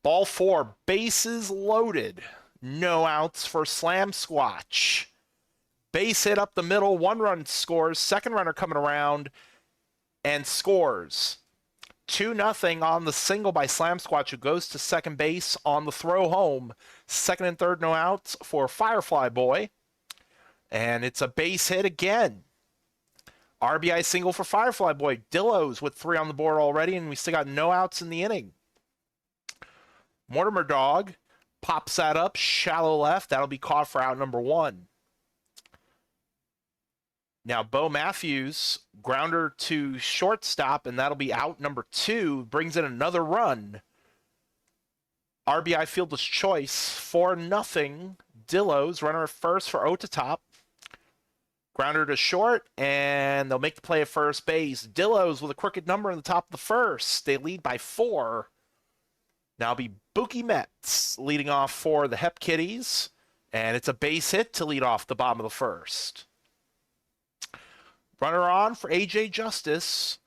Ball four, bases loaded. No outs for Slam Squatch. Base hit up the middle, one run scores. Second runner coming around and scores. 2-0 on the single by Slam Squatch, who goes to second base on the throw home. Second and third, no outs for Firefly Boy. And it's a base hit again. RBI single for Firefly Boy. Dillos with 3 on the board already, and we still got no outs in the inning. Mortimer Dog pops that up, shallow left. That'll be caught for out number 1. Now, Bo Matthews, grounder to shortstop, and that'll be out number 2. Brings in another run. RBI fielder's choice, 4-0. Dillos, runner at first for Otatop. Grounder to short, and they'll make the play at first base. Dillos with a crooked number in the top of the first. They lead by 4. Now it'll be Buki Metz leading off for the Hep Kitties, and it's a base hit to lead off the bottom of the first. Runner on for AJ Justice.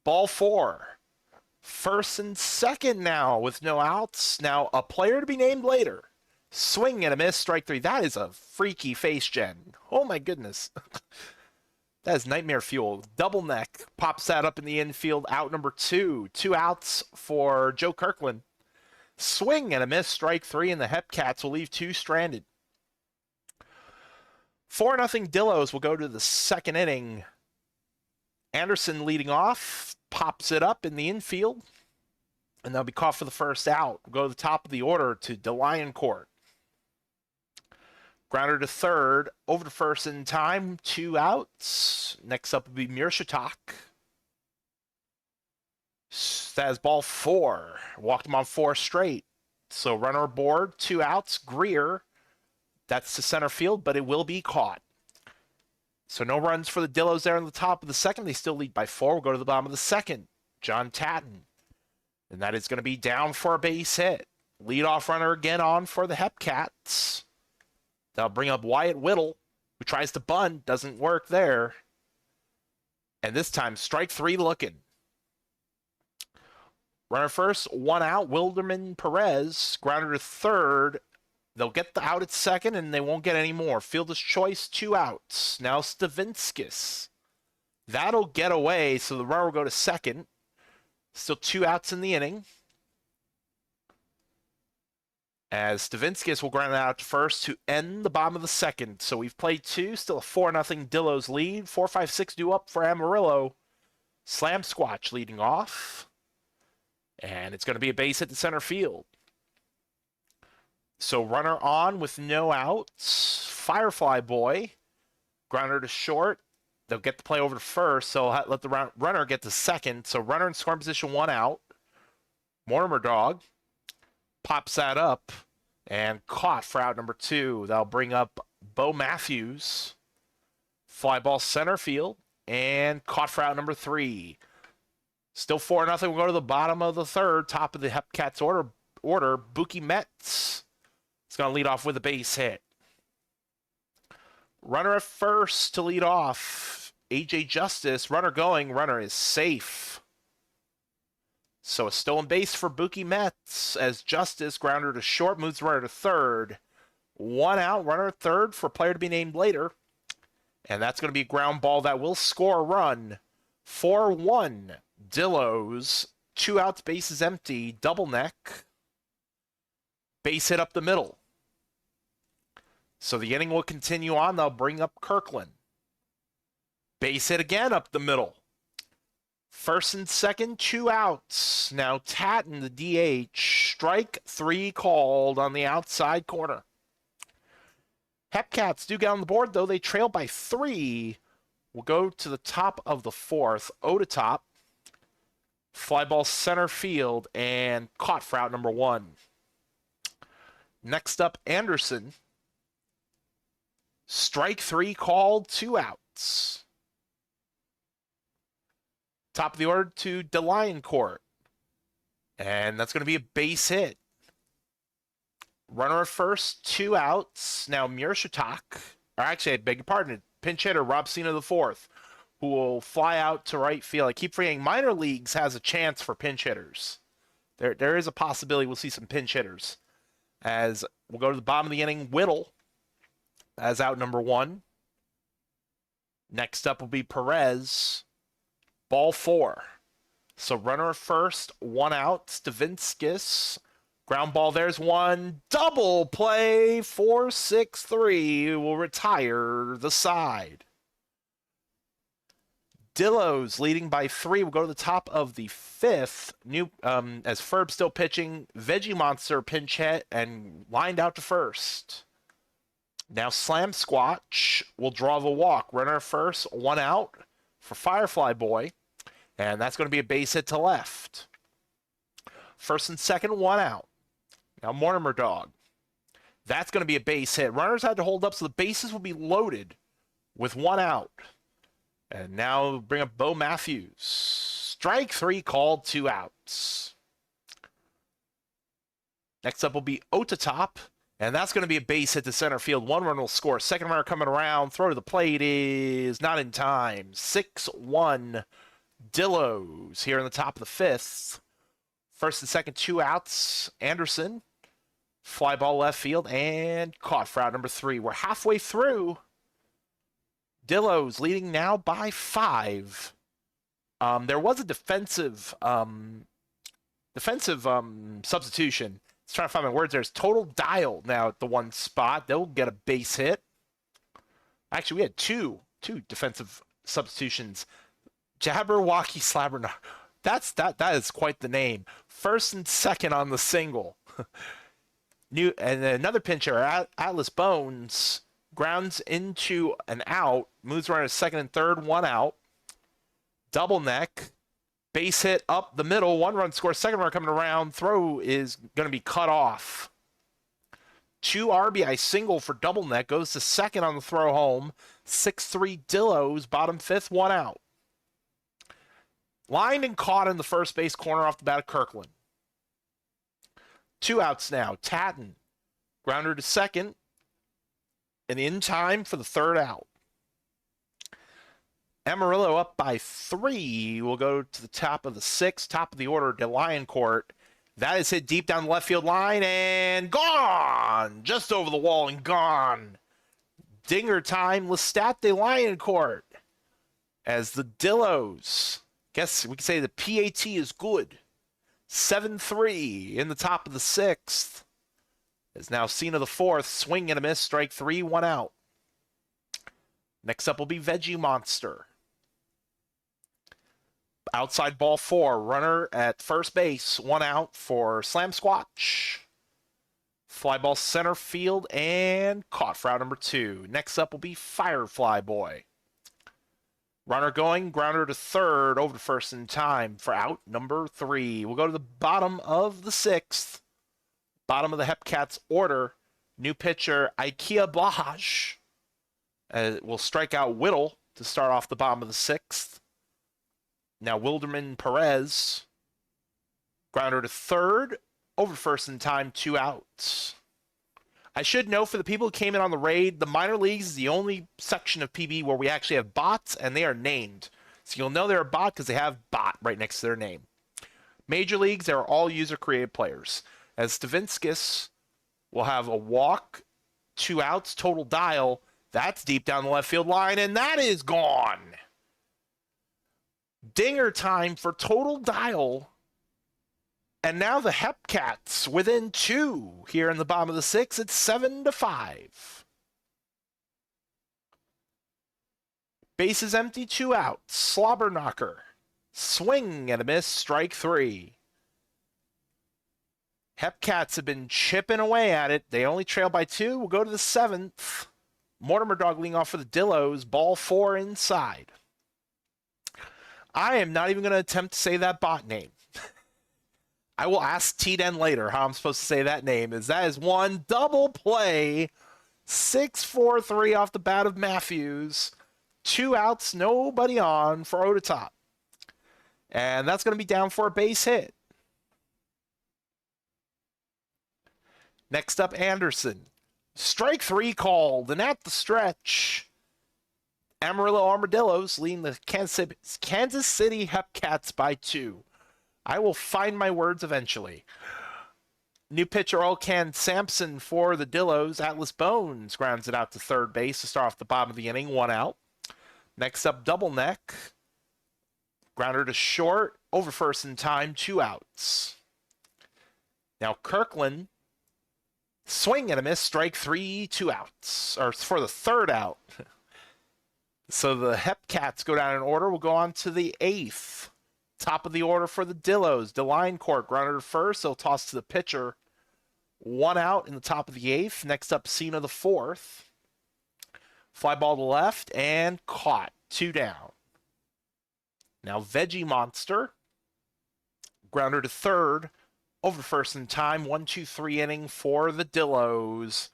Ball 4. First and second now with no outs. Now a player to be named later. Swing and a miss, strike 3. That is a freaky face gen. Oh my goodness. That is nightmare fuel. Double neck. Pops that up in the infield. Out number 2. 2 outs for Joe Kirkland. Swing and a miss, strike 3, and the Hepcats will leave 2 stranded. 4-0 Dillos will go to the second inning. Anderson leading off. Pops it up in the infield. And they'll be caught for the first out. We'll go to the top of the order to de Lioncourt. Grounder to third. Over to first in time. 2 outs. Next up will be Mirshatak. That is ball 4. Walked him on 4 straight. So runner aboard. 2 outs. Greer. That's to center field, but it will be caught. So no runs for the Dillos there in the top of the second. They still lead by 4. We'll go to the bottom of the second. John Tatton. And that is going to be down for a base hit. Leadoff runner again on for the Hepcats. They'll bring up Wyatt Whittle, who tries to bunt. Doesn't work there. And this time, strike 3 looking. Runner first, 1 out. Wilderman Perez. Grounder to third. They'll get the out at second, and they won't get any more. Fielder's choice, 2 outs. Now Stavinskis. That'll get away, so the runner will go to second. Still 2 outs in the inning. As Stavinskis will ground out to first to end the bottom of the second. So we've played 2. Still a 4-0 Dillos lead. 4-5-6 due up for Amarillo. Slam Squatch leading off. And it's going to be a base hit to center field. So runner on with no outs. Firefly Boy. Grounder to short. They'll get the play over to first, so let the runner get to second. So runner in scoring position, 1 out. Mortimer Dog pops that up and caught for out number 2. That'll bring up Bo Matthews. Fly ball center field and caught for out number 3. Still 4-0. We'll go to the bottom of the third. Top of the Hepcats order. Buki Metz It's going to lead off with a base hit. Runner at first to lead off. AJ Justice, runner going, runner is safe. So a stolen base for Buki Metz as Justice, grounder to short, moves runner to third. One out, runner at third for player to be named later. And that's going to be a ground ball that will score a run. 4-1, Dillos. 2 outs, base is empty, double neck. Base hit up the middle. So the inning will continue on. They'll bring up Kirkland. Base hit again up the middle. First and second, 2 outs. Now Tatton, the DH. Strike 3 called on the outside corner. Hepcats do get on the board, though. They trail by 3. We'll go to the top of the 4th. O to top. Fly ball center field and caught for out number 1. Next up, Anderson. Strike 3 called, 2 outs. Top of the order to DeLioncourt. And that's going to be a base hit. Runner at first, 2 outs. Now Mirshatak, or actually, I beg your pardon, pinch hitter Rob Cena the 4th, who will fly out to right field. I keep forgetting minor leagues has a chance for pinch hitters. There is a possibility we'll see some pinch hitters. As we'll go to the bottom of the inning, Whittle as out number 1. Next up will be Perez. Ball 4. So runner at first, 1 out. Stavinskis. Ground ball, there's 1. Double play, 4-6-3 will retire the side. Dillos leading by 3. We'll go to the top of the 5th. As Ferb still pitching, Veggie Monster pinch hit and lined out to first. Now Slam Squatch will draw the walk. Runner first, 1 out for Firefly Boy. And that's going to be a base hit to left. First and second, 1 out. Now Mortimer Dog. That's going to be a base hit. Runners had to hold up, so the bases will be loaded with 1 out. And now bring up Bo Matthews. Strike 3 called, 2 outs. Next up will be Otatop. And that's going to be a base hit to center field. 1 run will score. Second runner coming around. Throw to the plate is not in time. 6-1 Dillos here in the top of the 5th. First and second, 2 outs. Anderson. Fly ball left field and caught for out number 3. We're halfway through. Dillos leading now by 5. There was a defensive substitution. Let's try to find my words. There's total dial now at the 1 spot. They'll get a base hit. Actually, we had two defensive substitutions. Jabberwocky Slabbernock. That is quite the name. First and second on the single. And then another pitcher, Atlas Bones, grounds into an out, moves around to second and third, 1 out. Double neck, base hit up the middle, 1 run score, second run coming around, throw is going to be cut off. 2 RBI single for double neck, goes to second on the throw home. 6-3 Dillos, bottom 5th, 1 out. Lined and caught in the first base corner off the bat of Kirkland. 2 outs now. Tatton, grounder to second, and in time for the 3rd out. Amarillo up by 3. We'll go to the top of the 6th, top of the order, DeLioncourt. That is hit deep down the left field line and gone! Just over the wall and gone. Dinger time, Lestat DeLioncourt. As the Dillos, guess we can say the PAT is good. 7-3 in the top of the 6th. Is now Cena the 4th. Swing and a miss. Strike 3, 1 out. Next up will be Veggie Monster. Outside ball 4. Runner at first base. 1 out for Slam Squatch. Fly ball center field and caught for out number 2. Next up will be Firefly Boy. Runner going, grounder to third, over to first in time for out number 3. We'll go to the bottom of the 6th. Bottom of the Hepcats order. New pitcher, Ikea Blahaj. Will strike out Whittle to start off the bottom of the 6th. Now Wilderman Perez. Grounder to third, over to first in time, 2 outs. I should know for the people who came in on the raid, the minor leagues is the only section of PB where we actually have bots, and they are named. So you'll know they're a bot because they have bot right next to their name. Major leagues, they're all user-created players. As Stavinskis will have a walk, 2 outs, total dial. That's deep down the left field line, and that is gone. Dinger time for total dial. And now the Hepcats within 2 here in the bottom of the 6th. It's 7-5. Bases empty, 2 outs. Slobber knocker. Swing and a miss, strike 3. Hepcats have been chipping away at it. They only trail by 2. We'll go to the 7th. Mortimer Dog leading off for the Dillos. Ball 4 inside. I am not even going to attempt to say that bot name. I will ask T-Den later how I'm supposed to say that name. That is one double play. 6-4-3 off the bat of Matthews. 2 outs, nobody on for Ototop. And that's going to be down for a base hit. Next up, Anderson. Strike 3 called, and at the stretch, Amarillo Armadillos leading the Kansas City Hepcats by 2. I will find my words eventually. New pitcher Olcan Sampson for the Dillos. Atlas Bones grounds it out to third base to start off the bottom of the inning, 1 out. Next up, Double Neck. Grounder to short, over first in time, 2 outs. Now Kirkland, swing and a miss, strike 3, 2 outs. Or for the 3rd out. So the Hepcats go down in order. We'll go on to the 8th. Top of the order for the Dillos. DeLine Court, grounder to first. They'll toss to the pitcher. 1 out in the top of the 8th. Next up, Cena the 4th. Fly ball to left and caught. 2 down. Now Veggie Monster. Grounder to third. Over first in time. 1-2-3 inning for the Dillos.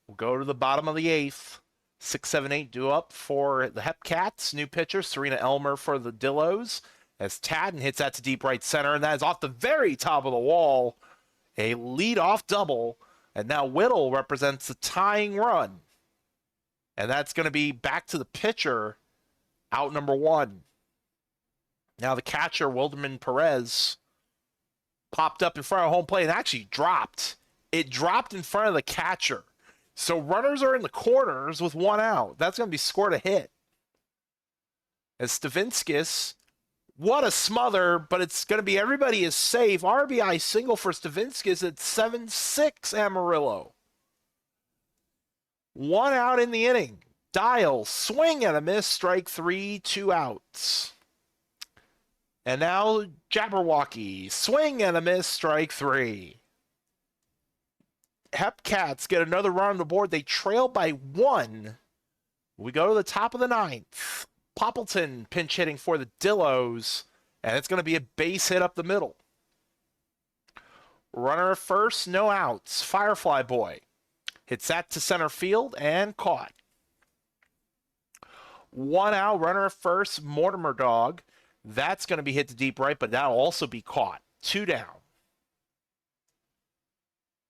We'll go to the bottom of the 8th. 6-7-8 due up for the Hepcats. New pitcher, Serena Elmer for the Dillos. As Tadden hits that to deep right center, and that is off the very top of the wall. A lead-off double. And now Whittle represents the tying run. And that's going to be back to the pitcher, out number 1. Now the catcher, Wilderman Perez, popped up in front of home plate and actually dropped. It dropped in front of the catcher. So runners are in the corners with 1 out. That's going to be scored a hit. As Stavinskis, what a smother, but it's going to be everybody is safe. RBI single for Stavinskis at 7-6 Amarillo. 1 out in the inning. Dial, swing and a miss, strike 3, 2 outs. And now Jabberwocky, swing and a miss, strike 3. Hepcats get another run on the board. They trail by 1. We go to the top of the 9th. Poppleton pinch hitting for the Dillos, and it's going to be a base hit up the middle. Runner at first, no outs. Firefly Boy hits that to center field and caught. 1 out, runner at first, Mortimer Dog. That's going to be hit to deep right, but that'll also be caught. 2 down.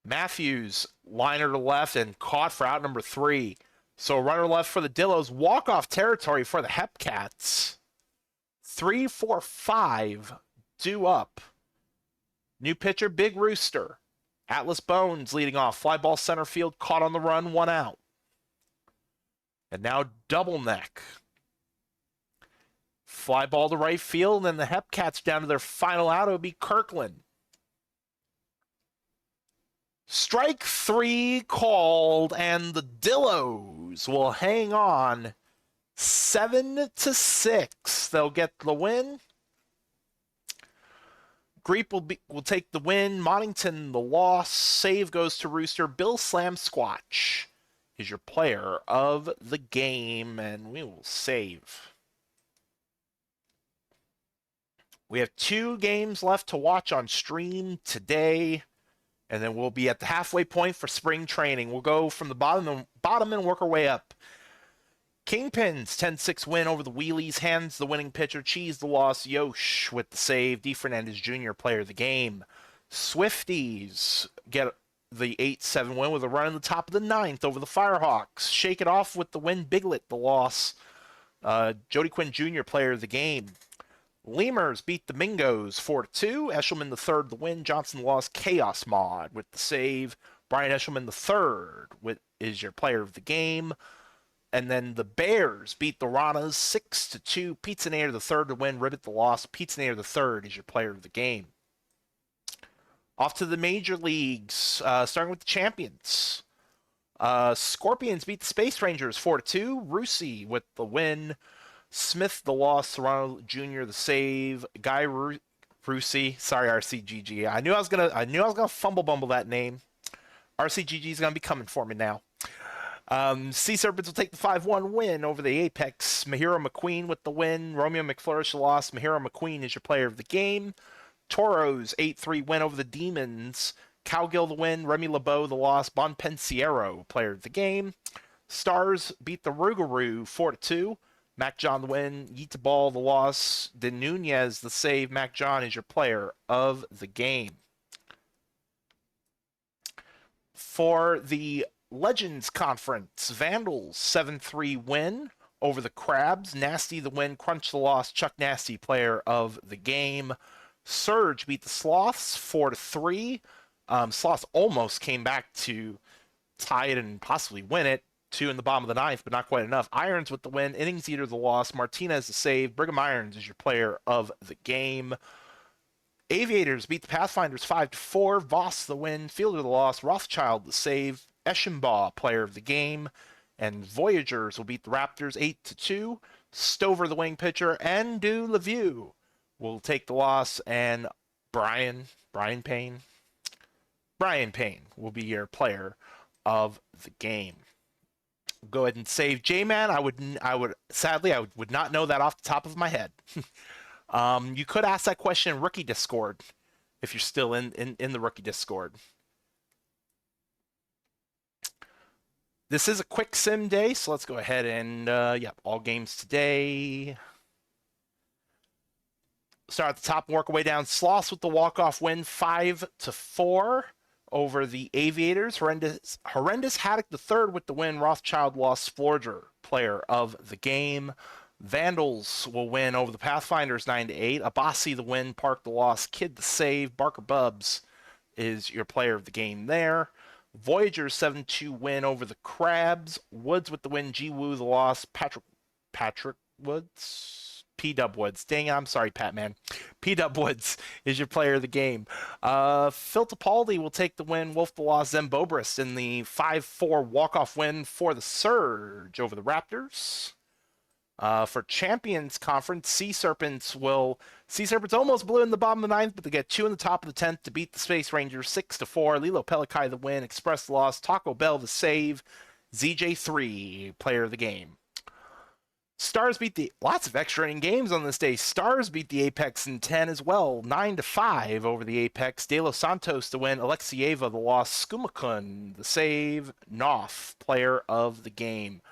Matthews, liner to left and caught for out number 3. So runner left for the Dillos. Walk-off territory for the Hepcats. 3, 4, 5 due up. New pitcher, Big Rooster. Atlas Bones leading off. Fly ball center field, caught on the run, 1 out. And now Double Neck. Fly ball to right field, and the Hepcats down to their final out. It would be Kirkland. Strike 3 called, and the Dillos will hang on 7-6. They'll get the win. Greep will take the win. Monington the loss. Save goes to Rooster. Bill Slam Squatch is your player of the game, and we will save. We have 2 games left to watch on stream today, and then we'll be at the halfway point for spring training. We'll go from the bottom and work our way up. Kingpins, 10-6 win over the Wheelies. Hands the winning pitcher. Cheese the loss. Yosh with the save. D. Fernandez Jr., player of the game. Swifties get the 8-7 win with a run in the top of the ninth over the Firehawks. Shake it off with the win. Biglet, the loss. Jody Quinn Jr., player of the game. Lemurs beat the Mingos 4-2. Eshelman the third, the win. Johnson lost. Chaos Mod with the save. Brian Eshelman the third is your player of the game. And then the Bears beat the Ranas 6-2. Pizzanator the third to win. Ribbit the loss. Pizzanator the third is your player of the game. Off to the major leagues, starting with the champions. Scorpions beat the Space Rangers 4-2. Rusi with the win. Smith the loss. Serrano Jr. the save. Guy Rusi, sorry RCGG. I knew I was gonna fumble bumble that name. RCGG is gonna be coming for me now. Sea Serpents will take the 5-1 win over the Apex. Mahiro McQueen with the win. Romeo McFlourish lost. Mahiro McQueen is your player of the game. Toros 8-3 win over the Demons. Cowgill the win. Remy LeBeau the loss. Bon Pensiero, player of the game. Stars beat the Rougarou 4-2. Mac John the win. Yeet Ball the loss. De Nunez the save. Mac John is your player of the game. For the Legends Conference, Vandals 7-3 win over the Crabs. Nasty the win. Crunch the loss. Chuck Nasty, player of the game. Surge beat the Sloths 4-3. Sloths almost came back to tie it and possibly win it. 2 in the bottom of the ninth, but not quite enough. Irons with the win. Innings Eater the loss. Martinez the save. Brigham Irons is your player of the game. Aviators beat the Pathfinders 5-4. Voss the win. Fielder the loss. Rothschild the save. Eschenbaugh, player of the game. And Voyagers will beat the Raptors 8-2. Stover the wing pitcher. And Du LeVue will take the loss, and Brian Payne will be your player of the game. Go ahead and save J-Man. I would not know that off the top of my head. You could ask that question in Rookie Discord if you're still in the Rookie Discord. This is a quick sim day, so let's go ahead and all games today. Start at the top and work our way down. Sloths with the walk-off win 5-4 over the Aviators. Horrendous Haddock the third with the win. Rothschild lost. Forger, player of the game. Vandals will win over the Pathfinders 9-8. Abassi the win. Park the loss. Kid the save. Barker Bubs is your player of the game there. Voyagers 7-2 win over the Crabs. Woods with the win. G Woo the loss. Patrick Woods. P-Dub Woods. Dang it, I'm sorry, Pat-Man. P-Dub Woods is your player of the game. Phil Tapaldi will take the win. Wolf the loss. Zembobris in the 5-4 walk-off win for the Surge over the Raptors. For Champions Conference, Sea Serpents almost blew in the bottom of the ninth, but they get 2 in the top of the 10th to beat the Space Rangers 6-4. Lilo Pelikai the win. Express the loss. Taco Bell the save. ZJ3, player of the game. Stars beat lots of extra inning games on this day. Stars beat the Apex in 10 as well, 9-5 over the Apex. De Los Santos to win. Alexieva the loss. Skumakun the save. Noth, player of the game.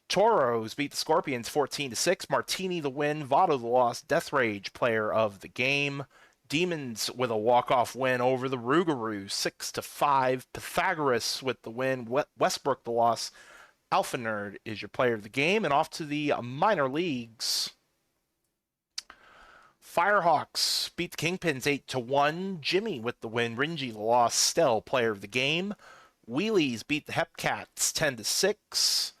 Toros beat the Scorpions 14-6. Martini the win. Votto the loss. Death Rage, player of the game. Demons with a walk-off win over the Rougarou 6-5. Pythagoras with the win. Westbrook the loss. Alpha Nerd is your player of the game. And off to the minor leagues. Firehawks beat the Kingpins 8-1. Jimmy with the win. Ringy the loss. Stell, player of the game. Wheelies beat the Hepcats 10-6.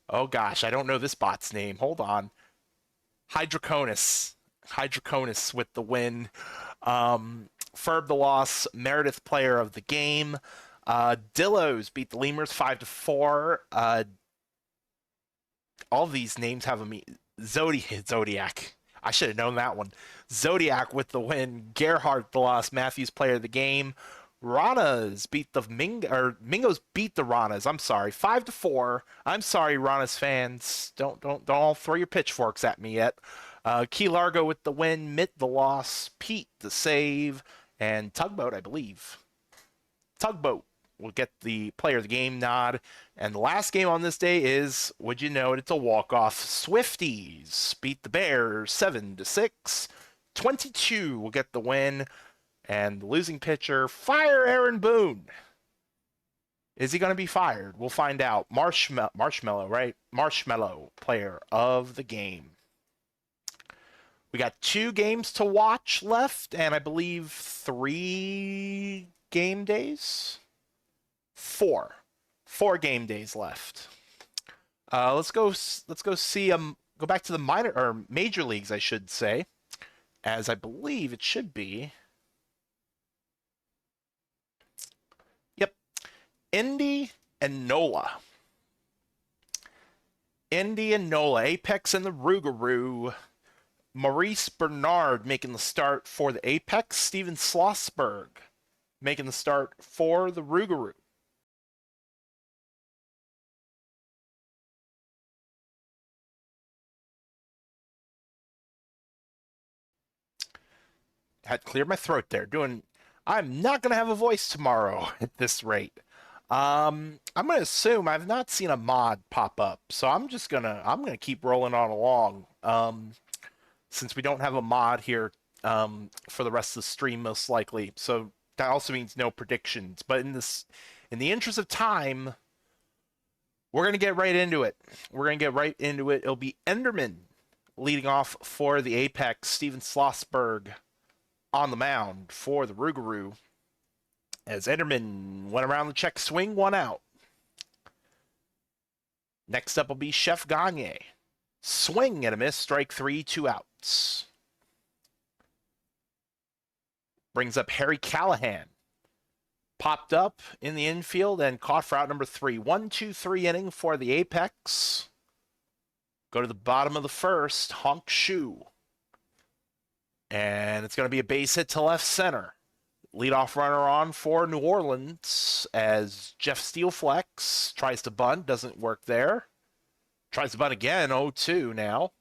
Oh gosh, I don't know this bot's name. Hold on. Hydroconus with the win. Ferb the loss. Meredith, player of the game. Dillos beat the Lemurs 5-4. All these names have a Zodiac. I should have known that one. Zodiac with the win. Gerhardt the loss. Matthews, player of the game. Ranas beat the Mingos beat the Ranas. I'm sorry, 5-4. I'm sorry, Ranas fans. Don't all throw your pitchforks at me yet. Key Largo with the win. Mitt the loss. Pete the save. And Tugboat, I believe. Tugboat will get the player of the game nod. And the last game on this day is, would you know it, it's a walk-off. Swifties beat the Bears 7-6. 22 will get the win. And the losing pitcher, fire Aaron Boone. Is he going to be fired? We'll find out. Marshmallow, right? Marshmallow, player of the game. We got 2 games to watch left, and I believe 3 game days? 4. 4 game days left. Let's go see go back to the minor or major leagues, I should say, as I believe it should be. Yep. Indy and NOLA. Indy and NOLA, Apex and the Rougarou. Maurice Bernard making the start for the Apex. Steven Schlossberg making the start for the Rougarou. Had cleared my throat there. I'm not gonna have a voice tomorrow at this rate. I'm gonna assume I've not seen a mod pop up, so I'm gonna keep rolling on along. Since we don't have a mod here for the rest of the stream, most likely. So that also means no predictions. But in the interest of time, we're gonna get right into it. It'll be Enderman leading off for the Apex. Steven Schlossberg on the mound for the Rougarou, as Enderman went around the check swing, 1 out. Next up will be Chef Gagne. Swing and a miss, strike 3, 2 outs. Brings up Harry Callahan. Popped up in the infield and caught for out number 3. 1-2-3 inning for the Apex. Go to the bottom of the first, Honk Shu. And it's going to be a base hit to left center. Leadoff runner on for New Orleans as Jeff Steelflex tries to bunt. Doesn't work there. Tries to bunt again, 0-2 now.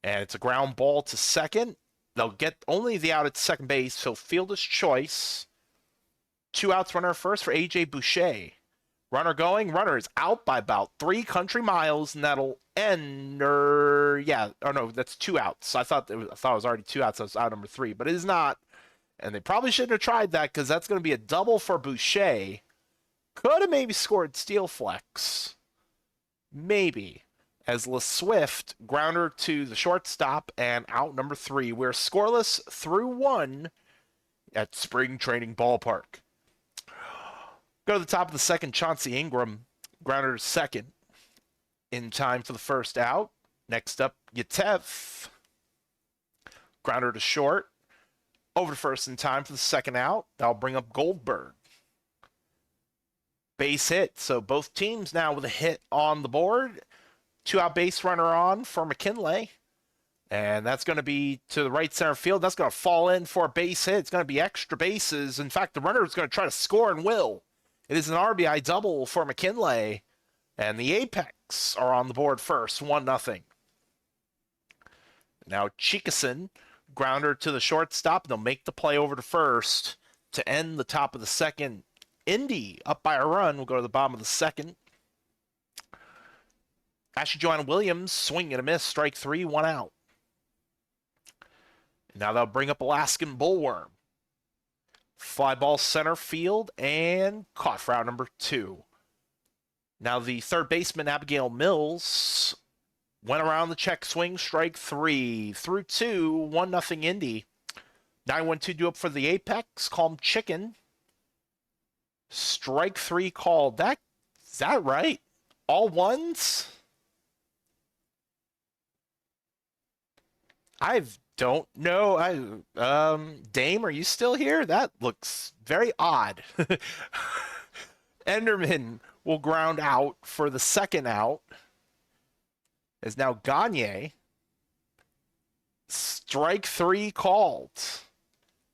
And it's a ground ball to second. They'll get only the out at second base, so fielder's choice. 2 outs, runner first for A.J. Boucher. Runner going, runner is out by about 3 country miles, and that'll end, that's 2 outs. I thought it was already 2 outs, so it's out number 3, but it is not. And they probably shouldn't have tried that because that's going to be a double for Boucher. Could have maybe scored Steelflex. Maybe. As LeSwift grounder to the shortstop and out number 3. We're scoreless through 1 at Spring Training Ballpark. Go to the top of the second, Chauncey Ingram, grounder to second in time for the first out. Next up, Yatev, grounder to short, over to first in time for the second out. That'll bring up Goldberg. Base hit, so both teams now with a hit on the board. 2 out base runner on for McKinley. And that's going to be to the right center field. That's going to fall in for a base hit. It's going to be extra bases. In fact, the runner is going to try to score and will. It is an RBI double for McKinley. And the Apex are on the board first, 1-0. Now Chikason, grounder to the shortstop. They'll make the play over to first to end the top of the second. Indy up by a run. We'll go to the bottom of the second. Ashley Joanna Williams, swing and a miss, strike 3, 1 out. Now they'll bring up Alaskan Bullworm. Fly ball center field and caught for out number 2. Now the third baseman, Abigail Mills, went around the check swing, strike 3. Through 2, 1-0 Indy. 9-1-2 due up for the Apex. Call him Chicken. Strike 3 called. Is that right? All ones? I don't know. Dame, are you still here? That looks very odd. Enderman will ground out for the second out. As now Gagne. Strike 3 called.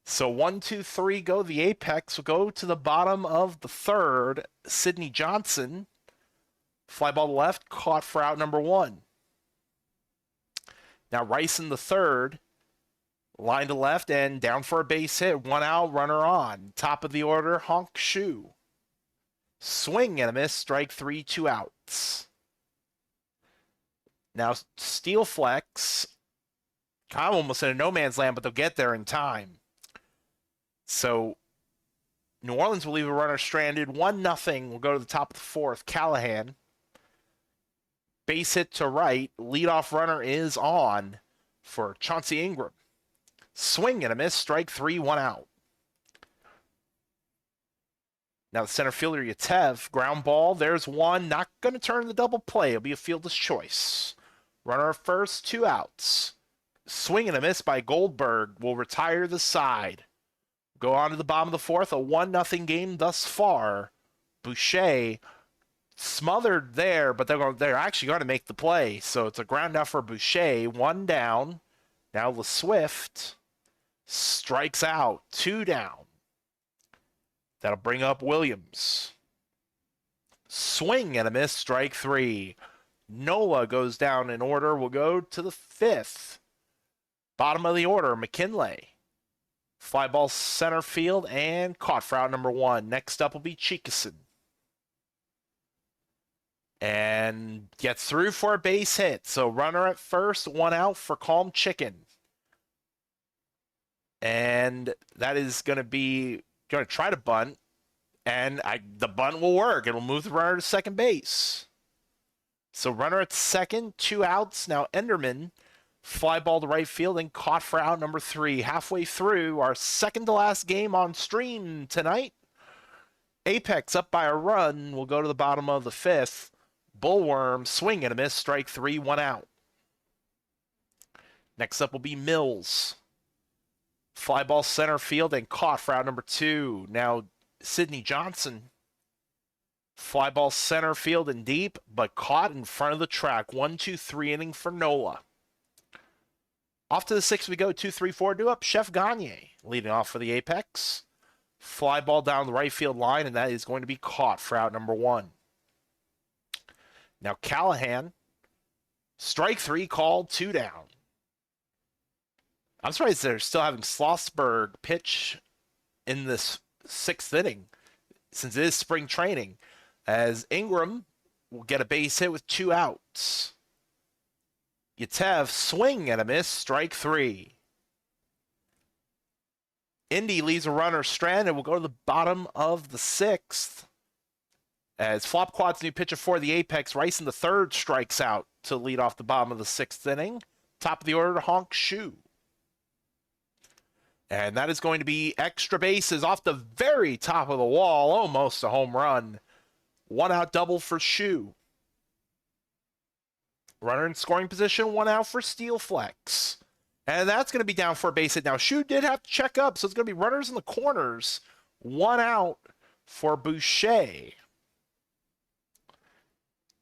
So 1-2-3 go the Apex. Will go to the bottom of the third. Sidney Johnson. Fly ball to left. Caught for out number 1. Now Rice in the third. Line to left and down for a base hit. 1 out, runner on. Top of the order, Honk Shu. Swing and a miss, strike 3, 2 outs. Now Steelflex, kind of almost in a no man's land, but they'll get there in time. So New Orleans will leave a runner stranded. 1-0. We'll go to the top of the fourth. Callahan. Base hit to right. Leadoff runner is on for Chauncey Ingram. Swing and a miss. Strike 3, 1 out. Now the center fielder, Yatev. Ground ball. There's one. Not going to turn the double play. It'll be a fielder's choice. Runner first, 2 outs. Swing and a miss by Goldberg. Will retire the side. Go on to the bottom of the fourth. A 1-0 game thus far. Boucher smothered there, but they're actually going to make the play. So it's a ground out for Boucher. 1 down. Now LeSwift strikes out. 2 down. That'll bring up Williams. Swing and a miss. Strike 3. Nola goes down in order. We'll go to the 5th. Bottom of the order, McKinley. Fly ball center field and caught for out number 1. Next up will be Chickason. And gets through for a base hit. So runner at first, 1 out for Calm Chicken. And that is going to try to bunt. And the bunt will work. It'll move the runner to second base. So runner at second, 2 outs. Now Enderman, fly ball to right field and caught for out number 3. Halfway through our second to last game on stream tonight. Apex up by a run. We'll go to the bottom of the 5th. Bullworm, swing and a miss. Strike 3, 1 out. Next up will be Mills. Fly ball center field and caught for out number 2. Now Sidney Johnson. Fly ball center field and deep, but caught in front of the track. 1-2-3 inning for Nola. Off to the 6th we go. 2-3-4 due up. Chef Gagne leading off for the Apex. Fly ball down the right field line, and that is going to be caught for out number 1. Now Callahan. Strike 3 called. 2 down. I'm surprised they're still having Schlossberg pitch in this 6th inning, since it is spring training, as Ingram will get a base hit with 2 outs. Yatev, swing and a miss. Strike 3. Indy leaves a runner stranded. We'll go to the bottom of the 6th. As Flop Quad's new pitcher for the Apex, Rice in the 3rd strikes out to lead off the bottom of the 6th inning. Top of the order to Honk Shu. And that is going to be extra bases off the very top of the wall. Almost a home run. 1 out double for Shu. Runner in scoring position, 1 out for Steel Flex. And that's going to be down for a base hit. Now, Shu did have to check up, so it's going to be runners in the corners. 1 out for Boucher.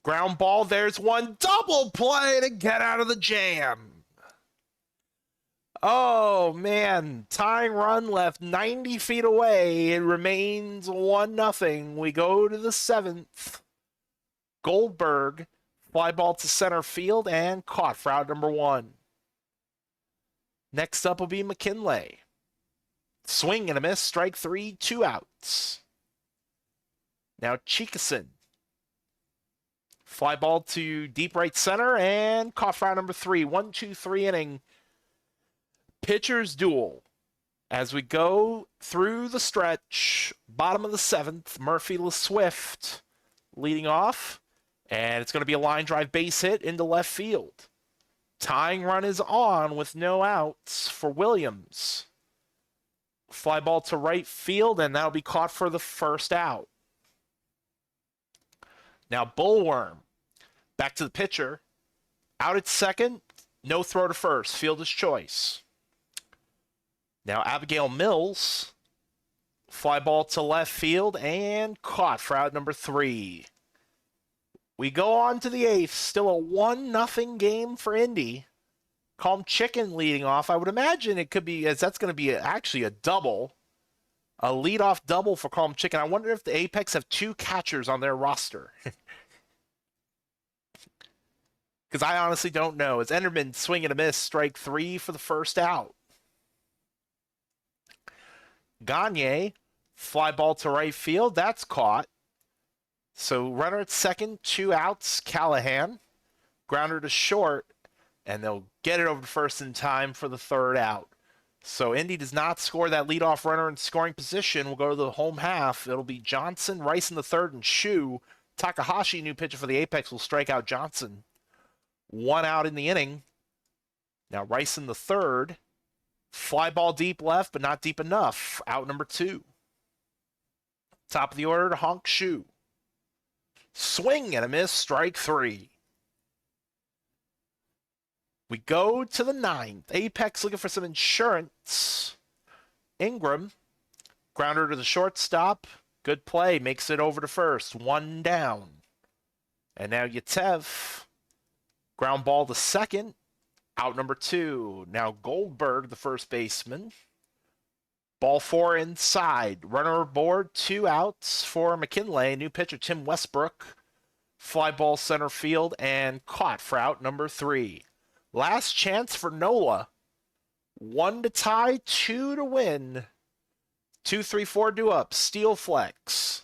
Ground ball, there's one. Double play to get out of the jam. Oh, man. Tying run left 90 feet away. It remains 1-0. We go to the 7th. Goldberg, fly ball to center field and caught for out number 1. Next up will be McKinley. Swing and a miss. Strike 3, 2 outs. Now Chickason. Fly ball to deep right center and caught for out number 3. 1-2-3 inning. Pitchers duel. As we go through the stretch, bottom of the 7th, Murphy LeSwift leading off. And it's going to be a line drive base hit into left field. Tying run is on with no outs for Williams. Fly ball to right field, and that'll be caught for the 1st out. Now Bullworm, back to the pitcher. Out at second, no throw to first, fielder's choice. Now Abigail Mills, fly ball to left field and caught for out number 3. We go on to the 8th, still a 1-0 game for Indy. Calm Chicken leading off. I would imagine it could be, as that's going to be actually a double. A leadoff double for Calm Chicken. I wonder if the Apex have 2 catchers on their roster. Because I honestly don't know. As Enderman swing and a miss, strike 3 for the 1st out. Gagne, fly ball to right field. That's caught. So runner at second, 2 outs. Callahan, grounder to short, and they'll get it over to first in time for the 3rd out. So Indy does not score that leadoff runner in scoring position. We'll go to the home half. It'll be Johnson, Rice in the third, and Shu. Takahashi, new pitcher for the Apex, will strike out Johnson. 1 out in the inning. Now Rice in the third. Fly ball deep left, but not deep enough. Out number 2. Top of the order to Honk Shu. Swing and a miss, strike 3. We go to the 9th. Apex looking for some insurance. Ingram, grounder to the shortstop. Good play, makes it over to first. 1 down. And now Yatev, ground ball to second. Out number 2. Now Goldberg, the first baseman. Ball 4 inside. Runner aboard, 2 outs for McKinley. New pitcher Tim Westbrook. Fly ball center field and caught for out number 3. Last chance for Nola. 1 to tie, 2 to win. 2, 3, 4 due up. Steal flex.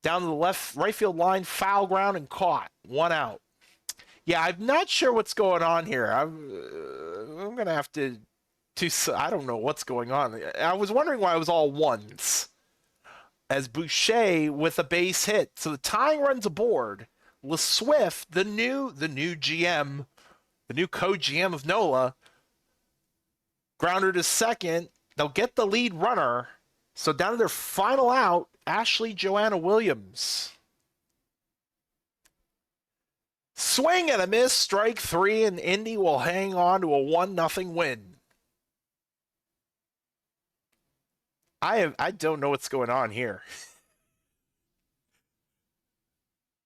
Down to the right field line, foul ground and caught. 1 out. Yeah, I'm not sure what's going on here. I'm gonna have to. I don't know what's going on. I was wondering why it was all ones. As Boucher with a base hit, so the tying runs aboard. LeSwift, the new GM. The new co-GM of NOLA, grounder to second. They'll get the lead runner. So down to their final out, Ashley Joanna Williams. Swing and a miss, strike 3, and Indy will hang on to a 1-0 win. I don't know what's going on here.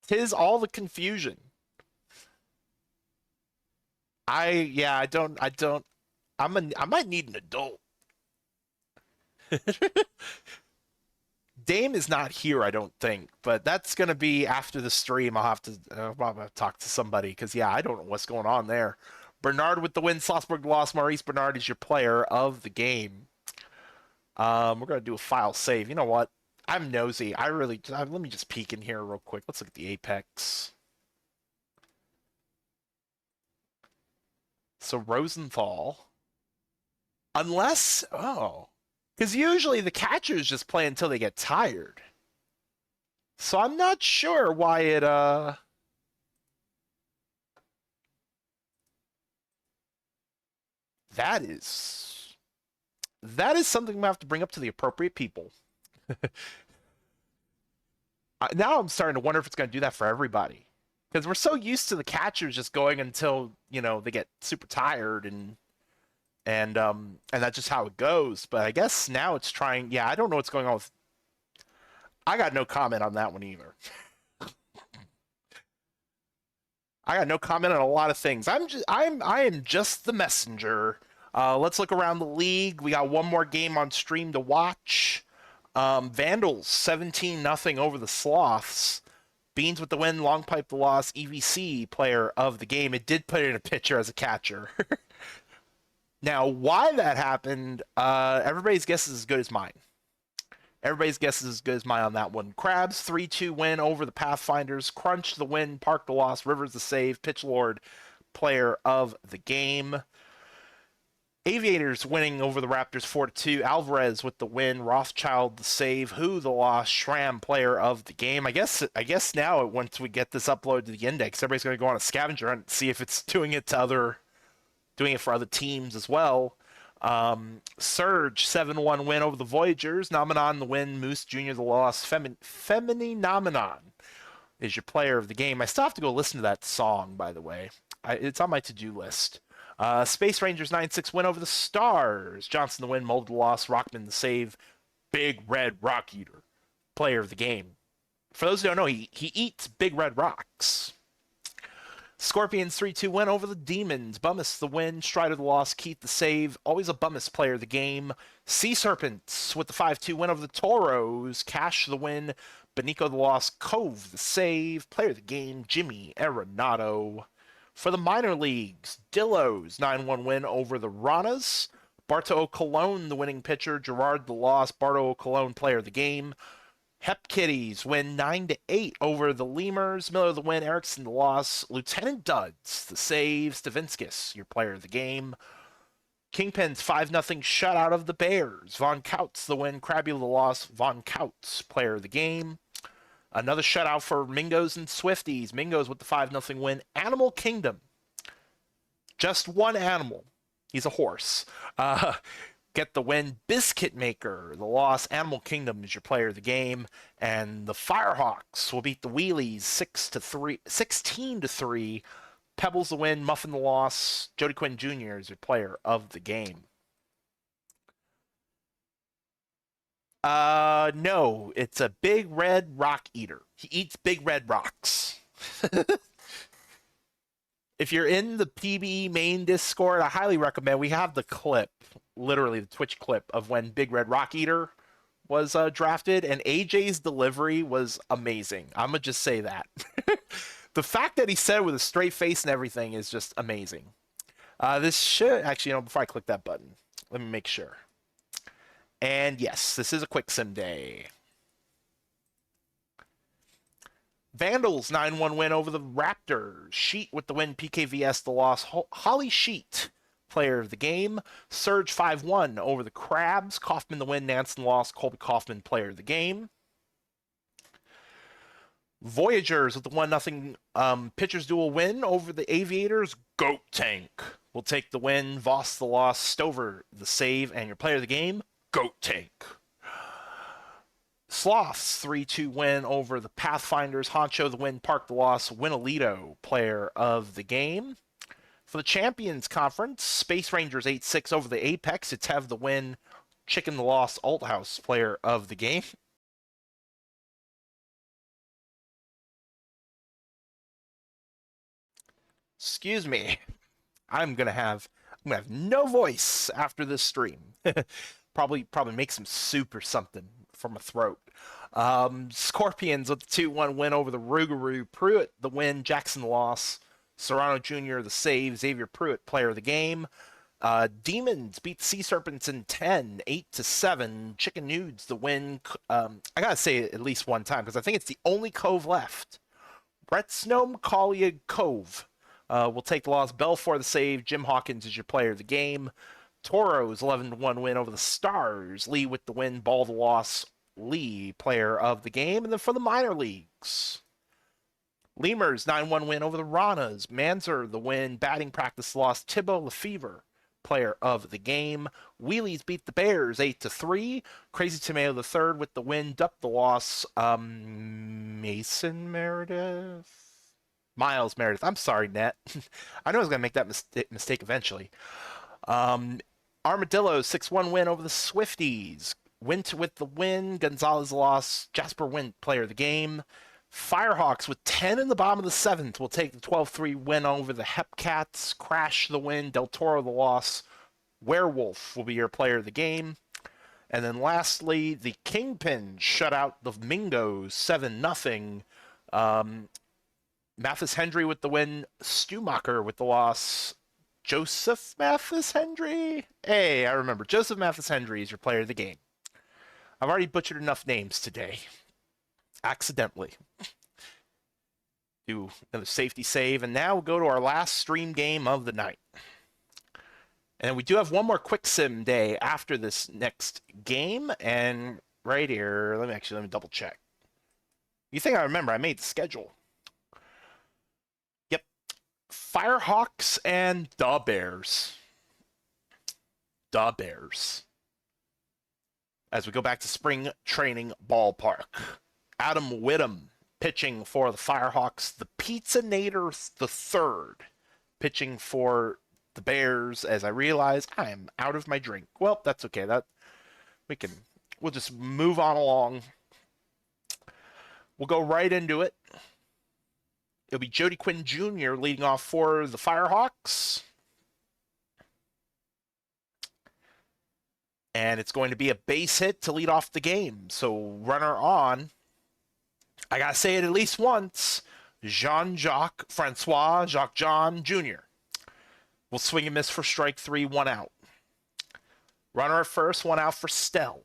'Tis all the confusion. I might need an adult. Dame is not here, I don't think, but that's going to be after the stream. I'll have to talk to somebody because, yeah, I don't know what's going on there. Bernard with the win, Slossberg loss. Maurice Bernard is your player of the game. We're going to do a file save. You know what? I'm nosy. Let me just peek in here real quick. Let's look at the Apex. So Rosenthal, because usually the catchers just play until they get tired. So I'm not sure why it, that is something I'm gonna have to bring up to the appropriate people. Now I'm starting to wonder if it's going to do that for everybody. Because we're so used to the catchers just going until, they get super tired and that's just how it goes. But I guess now it's trying. Yeah, I don't know what's going on with. I got no comment on that one either. I got no comment on a lot of things. I am just the messenger. Let's look around the league. We got one more game on stream to watch. Vandals 17-0 over the Sloths. Beans with the win, long pipe the loss, EVC player of the game. It did put in a pitcher as a catcher. Now, why that happened, everybody's guess is as good as mine. Everybody's guess is as good as mine on that one. Crabs, 3-2 win over the Pathfinders. Crunch the win, Park the loss, Rivers the save, Pitch Lord player of the game. Aviators winning over the Raptors 4-2. Alvarez with the win. Rothschild the save. Who the loss. Schramm player of the game. I guess now once we get this uploaded to the index, everybody's going to go on a scavenger hunt and see if it's doing it for other teams as well. Surge 7-1 win over the Voyagers. Nomenon the win. Moose Jr. the loss. Femini Nomenon is your player of the game. I still have to go listen to that song, by the way. It's on my to-do list. Space Rangers 9-6 win over the Stars. Johnson the win, Mold the loss, Rockman the save. Big Red Rock Eater, player of the game. For those who don't know, he eats big red rocks. Scorpions 3-2 win over the Demons. Bummus the win, Strider the loss, Keith the save. Always a Bummus player of the game. Sea Serpents with the 5-2 win over the Toros. Cash the win, Benico the loss, Cove the save. Player of the game, Jimmy Arenado. For the minor leagues, Dillos 9-1 win over the Ranas. Barto Colon, the winning pitcher. Gerard the loss. Barto Colon, player of the game. Hep Kitties win 9-8 over the Lemurs. Miller the win. Erickson the loss. Lieutenant Duds the save. Stavinskis, your player of the game. Kingpins 5-0 shutout of the Bears. Von Kautz the win, Krabby the loss. Von Kautz player of the game. Another shutout for Mingos and Swifties. Mingos with the 5-0 win. Animal Kingdom. Just one animal. He's a horse. Get the win. Biscuit Maker, the loss. Animal Kingdom is your player of the game. And the Firehawks will beat the Wheelies 16-3. Pebbles the win. Muffin the loss. Jody Quinn Jr. is your player of the game. No, it's a big red rock eater. He eats big red rocks. If you're in the PB main Discord, I highly recommend. We have the clip, literally the Twitch clip of when Big Red Rock Eater was drafted, and AJ's delivery was amazing. I'm gonna just say that. The fact that he said it with a straight face and everything is just amazing. This should actually, before I click that button, let me make sure. And yes, this is a quick sim day. Vandals 9-1 win over the Raptors. Sheet with the win, PKVS the loss. Holly Sheet, player of the game. Surge 5-1 over the Crabs. Kaufman the win, Nansen loss. Colby Kaufman, player of the game. Voyagers with the 1-0 pitchers duel win over the Aviators. Goat Tank will take the win. Voss the loss. Stover the save, and your player of the game, Goat Tank. Sloths 3-2 win over the Pathfinders. Honcho the win, Park the loss. Winalito, player of the game. For the Champions Conference, Space Rangers 8-6 over the Apex. It's have the win, Chicken the loss. Althouse, player of the game. Excuse me. I'm gonna have no voice after this stream. probably make some soup or something for my throat. Scorpions with the 2-1 win over the Rougarou. Pruitt the win, Jackson the loss. Serrano Jr. the save. Xavier Pruitt, player of the game. Demons beat Sea Serpents in 10, 8-7. Chicken Nudes the win. I gotta say it at least one time because I think it's the only Cove left. Brett Snome, Collier Cove will take the loss. Belfour the save. Jim Hawkins is your player of the game. Toros 11-1 win over the Stars. Lee with the win. Ball the loss. Lee, player of the game. And then for the minor leagues, Lemurs 9-1 win over the Ranas. Manzer the win. Batting practice loss. Thibault Lefevre, player of the game. Wheelies beat the Bears 8-3. Crazy Tomato the third with the win. Dup the loss. Mason Meredith. Miles Meredith. I'm sorry, Net. I know I was going to make that mistake eventually. Armadillo 6-1 win over the Swifties. Wint with the win. Gonzalez loss. Jasper Wint, player of the game. Firehawks with 10 in the bottom of the 7th will take the 12-3 win over the Hepcats. Crash the win. Del Toro the loss. Werewolf will be your player of the game. And then lastly, the Kingpin shut out the Mingos 7-0. Mathis Hendry with the win. Stumacher with the loss. Joseph Mathis Hendry? Hey, I remember. Joseph Mathis Hendry is your player of the game. I've already butchered enough names today. Accidentally. Do another safety save, and now we'll go to our last stream game of the night. And we do have one more quick sim day after this next game, and right here, let me double check. You think I remember? I made the schedule. Yep. Firehawks and the Bears. The Bears. As we go back to spring training ballpark. Adam Whittam pitching for the Firehawks. The Pizza Nader the third pitching for the Bears. As I realize I am out of my drink. Well, that's okay. We'll just move on along. We'll go right into it. It'll be Jody Quinn Jr. leading off for the Firehawks. And it's going to be a base hit to lead off the game. So runner on. I got to say it at least once. Jean-Jacques Francois Jacques-Jean Jr. will swing and miss for strike 3, 1 out. Runner at first, 1 out for Stell.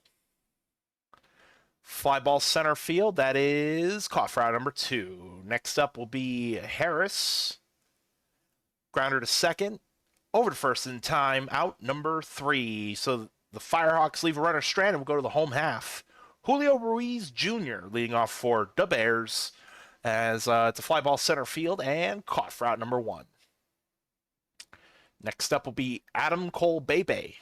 Fly ball center field, that is caught for out number 2. Next up will be Harris. Grounder to second. Over to first in time, out number 3. So the Firehawks leave a runner stranded. We'll go to the home half. Julio Ruiz Jr. leading off for the Bears as it's a fly ball center field and caught for out number 1. Next up will be Adam Cole Bebe.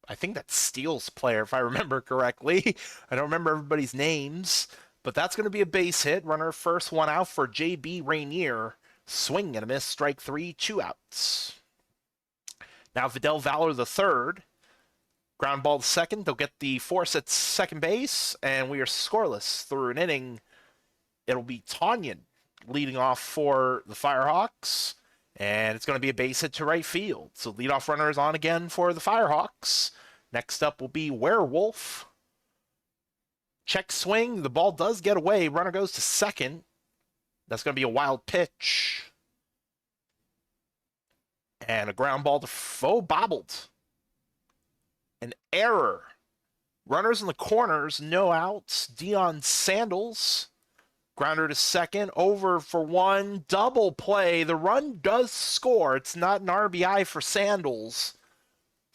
I think that's Steele's player, if I remember correctly. I don't remember everybody's names, but that's going to be a base hit. Runner first, 1 out for J.B. Rainier. Swing and a miss, strike 3, 2 outs. Now Vidal Valor the third. Ground ball to second. They'll get the force at second base, and we are scoreless through an inning. It'll be Tanyan leading off for the Firehawks, and it's going to be a base hit to right field. So leadoff runner is on again for the Firehawks. Next up will be Werewolf. Check swing. The ball does get away. Runner goes to second. That's going to be a wild pitch. And a ground ball to bobbled. An error. Runners in the corners, no outs. Deion Sandals. Grounder to second, over for 1, double play. The run does score. It's not an RBI for Sandals.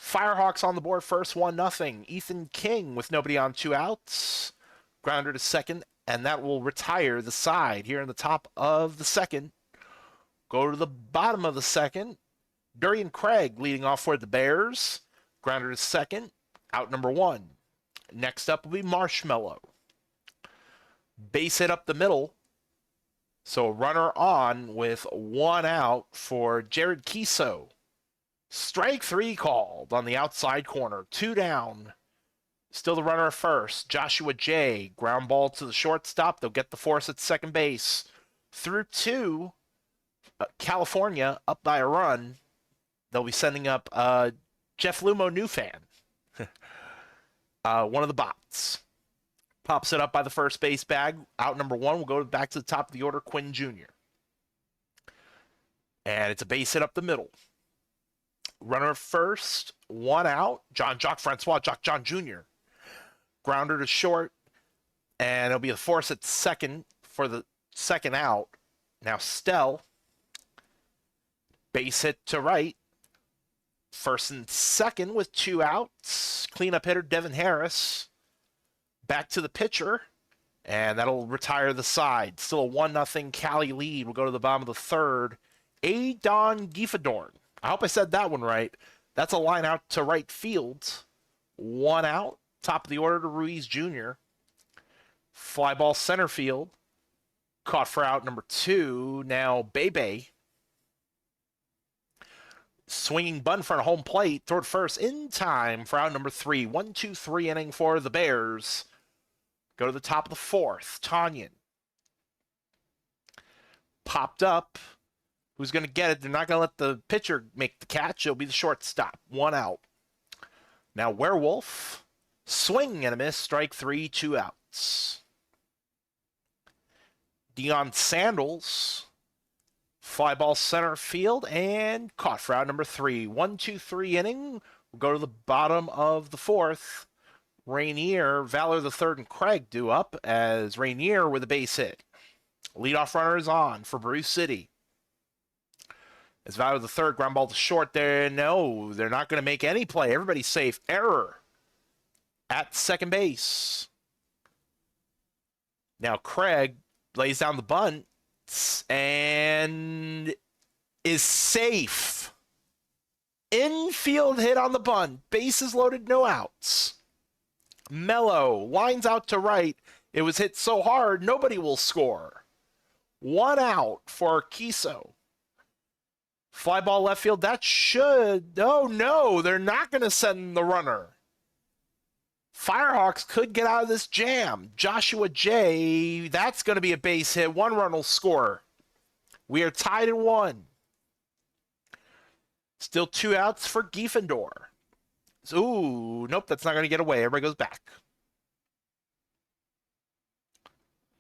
Firehawks on the board first, 1-0. Ethan King with nobody on 2 outs. Grounder to second, and that will retire the side here in the top of the second. Go to the bottom of the second. Durian Craig leading off for the Bears. Grounder to second, out number 1. Next up will be Marshmallow. Base hit up the middle. So a runner on with 1 out for Jared Kiso. Strike 3 called on the outside corner. 2 down. Still the runner at first. Joshua J. Ground ball to the shortstop. They'll get the force at second base. Through 2. California up by a run. They'll be sending up Jeff Lumo, new fan. One of the bots. Pops it up by the first base bag. Out number 1. We'll go back to the top of the order, Quinn Jr. And it's a base hit up the middle. Runner first, 1 out. Jock Francois John Jr. Grounder to short. And it'll be the force at second for the second out. Now Stell. Base hit to right. First and second with 2 outs. Cleanup hitter Devin Harris. Back to the pitcher, and that'll retire the side. Still a 1-0 Cali lead. We'll go to the bottom of the third. Adon Giefadorn. I hope I said that one right. That's a line out to right field. 1 out. Top of the order to Ruiz Jr. Fly ball center field. Caught for out number 2. Now Bebe. Swinging bunt front of home plate. Toward first in time for out number 3. 1-2-3 inning for the Bears. Go to the top of the 4th. Tanyan. Popped up. Who's going to get it? They're not going to let the pitcher make the catch. It'll be the shortstop. 1 out. Now Werewolf. Swing and a miss. Strike 3. 2 outs. Deion Sandals. Fly ball center field and caught for out number 3. 1-2-3 inning. We'll go to the bottom of the 4th. Rainier, Valor the third, and Craig due up as Rainier with a base hit. Leadoff runner is on for Bruce City. As Valor the third, ground ball to short there. No, they're not going to make any play. Everybody's safe. Error at second base. Now Craig lays down the bunt and is safe. Infield hit on the bunt. Bases loaded, no outs. Mello lines out to right. It was hit so hard, nobody will score. 1 out for Kiso. Fly ball left field. That should... Oh, no. They're not going to send the runner. Firehawks could get out of this jam. Joshua J. That's going to be a base hit. 1 run will score. We are tied at 1. Still 2 outs for Giefendor. Ooh, nope, that's not going to get away. Everybody goes back.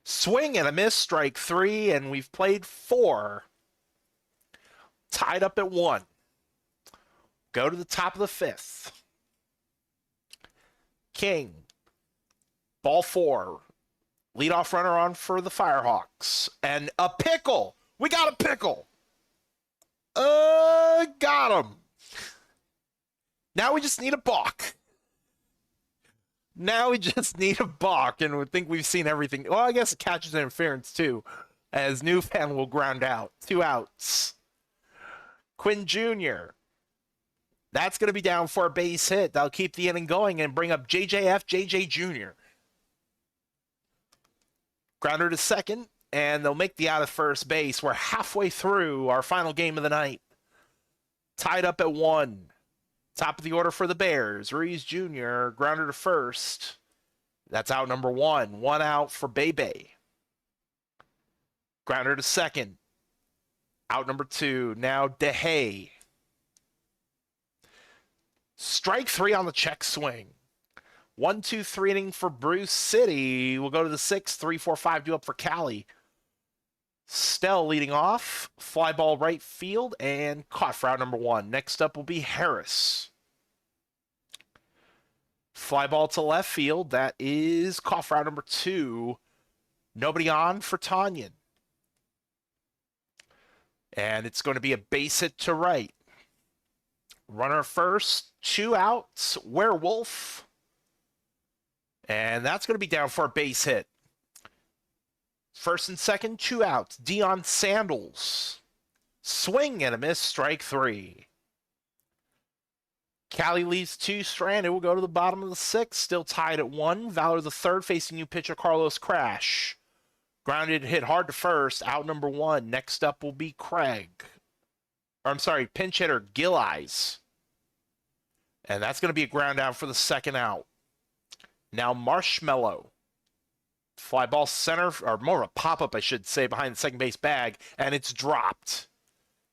Swing and a miss, strike 3, and we've played 4. Tied up at 1. Go to the top of the 5th. King. Ball 4. Leadoff runner on for the Firehawks. And a pickle. We got a pickle. Got him. Now we just need a balk. Now we just need a balk, and we think we've seen everything. Well, I guess it catches interference too, as Newfan will ground out. 2 outs. Quinn Jr. That's going to be down for a base hit. That'll keep the inning going and bring up JJ Jr. Grounder to second, and they'll make the out of first base. We're halfway through our final game of the night. Tied up at 1. Top of the order for the Bears. Ruiz Jr., grounder to first. That's out number 1. 1 out for Bebe. Grounder to second. Out number 2. Now DeHay. Strike 3 on the check swing. 1-2-3 inning for Bruce City. We'll go to the 6th. 3-4-5 due up for Cali. Stell leading off. Fly ball right field and caught for out number 1. Next up will be Harris. Fly ball to left field. That is caught for out number 2. Nobody on for Tanyan. And it's going to be a base hit to right. Runner first, 2 outs, Werewolf. And that's going to be down for a base hit. First and second, 2 outs. Deion Sandals. Swing and a miss, strike 3. Cali leaves 2 stranded. We'll go to the bottom of the 6th. Still tied at 1. Valor the third facing new pitcher Carlos Crash. Grounded, hit hard to first. Out number 1. Next up will be Craig. Or I'm sorry, pinch hitter Gill Eyes. And that's going to be a ground out for the second out. Now Marshmallow. Fly ball center, or more of a pop-up, I should say, behind the second base bag, and it's dropped.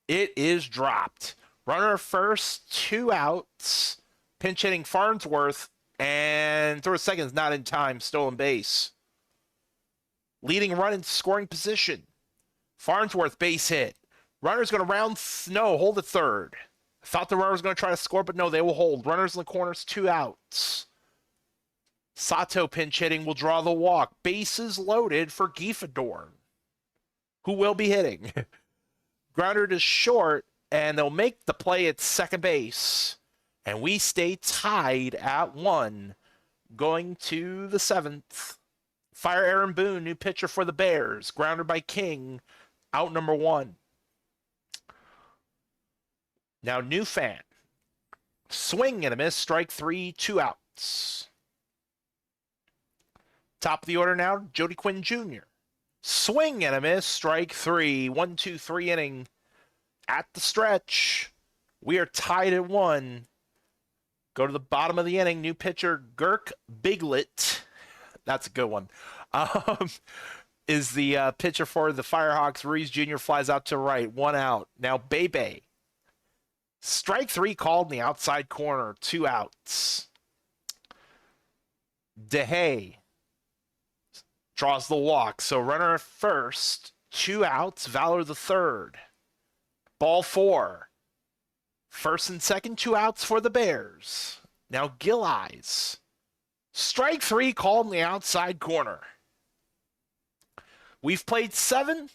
It is dropped. Runner first, 2 outs. Pinch hitting Farnsworth, and throw a second is not in time. Stolen base. Leading run in scoring position. Farnsworth base hit. Runner's going to round no, hold at third. I thought the runner was going to try to score, but no, they will hold. Runners in the corners, 2 outs. Sato pinch hitting will draw the walk. Bases loaded for Giefadorn, who will be hitting. Grounder to short, and they'll make the play at second base. And we stay tied at 1, going to the 7th. Fire Aaron Boone, new pitcher for the Bears. Grounded by King, out number 1. Now Newfan. Swing and a miss, strike 3, 2 outs. Top of the order now, Jody Quinn Jr. Swing and a miss, strike 3, 1-2-3 inning. At the stretch, we are tied at 1. Go to the bottom of the inning, new pitcher Girk Biglet. That's a good one. Is the pitcher for the Firehawks. Ruiz Jr. flies out to right, 1 out. Now Bebe. Strike 3 called in the outside corner, 2 outs. DeHay draws the walk. So runner at first, 2 outs. Valor the third. Ball 4. First and second, 2 outs for the Bears. Now Gill Eyes. Strike 3 called in the outside corner. We've played 7,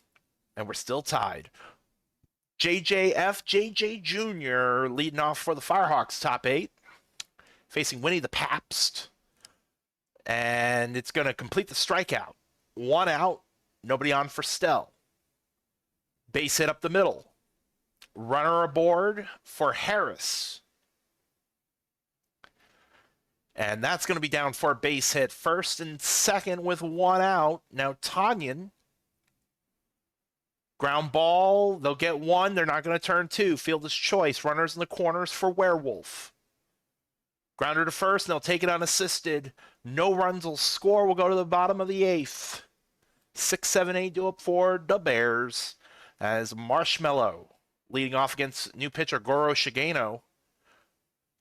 and we're still tied. JJ Jr. leading off for the Firehawks, top 8. Facing Winnie the Pabst. And it's going to complete the strikeout. 1 out, nobody on for Stell. Base hit up the middle. Runner aboard for Harris. And that's going to be down for a base hit. First and second with 1 out. Now Tanyan. Ground ball. They'll get 1. They're not going to turn 2. Fielder's choice. Runners in the corners for Werewolf. Grounder to first, and they'll take it unassisted. No runs will score. We'll go to the bottom of the 8th. 6-7-8 due up for the Bears as Marshmallow leading off against new pitcher Goro Shigeno.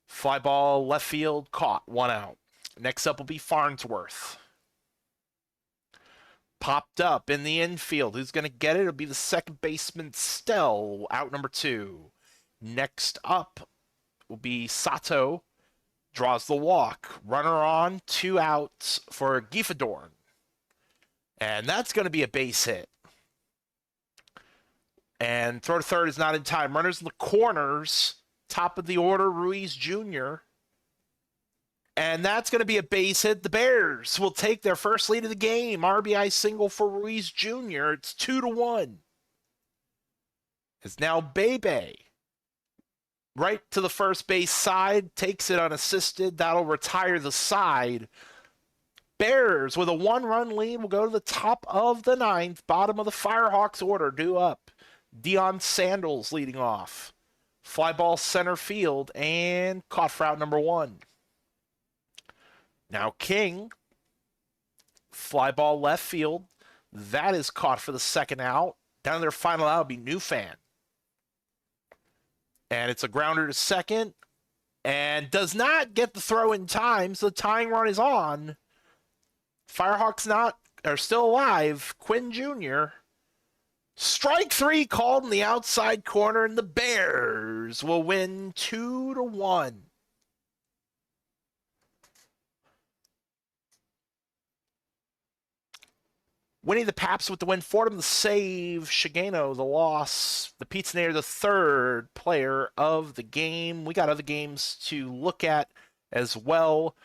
Fly ball left field caught, 1 out. Next up will be Farnsworth. Popped up in the infield. Who's going to get it? It'll be the second baseman Stell, out number 2. Next up will be Sato. Draws the walk. Runner on, 2 outs for Giefadorn. And that's going to be a base hit. And throw to third is not in time. Runners in the corners Top of the order, Ruiz Jr. And that's going to be a base hit. The Bears will take their first lead of the game. RBI single for Ruiz Jr. It's 2-1. It's now Bebe. Right to the first base side. Takes it unassisted. That'll retire the side. Bears with a 1-run lead will go to the top of the ninth. Bottom of the Firehawks order due up. Deion Sandals leading off. Fly ball center field and caught for out number 1. Now King, fly ball left field. That is caught for the second out. Down to their final out will be New Fan. And it's a grounder to second. And does not get the throw in time, so the tying run is on. Firehawks are still alive. Quinn Jr. Strike 3 called in the outside corner, and the Bears will win 2-1. Winnie the Paps with the win. Fordham the save. Shigano the loss. The Pizzainator the third player of the game. We got other games to look at as well.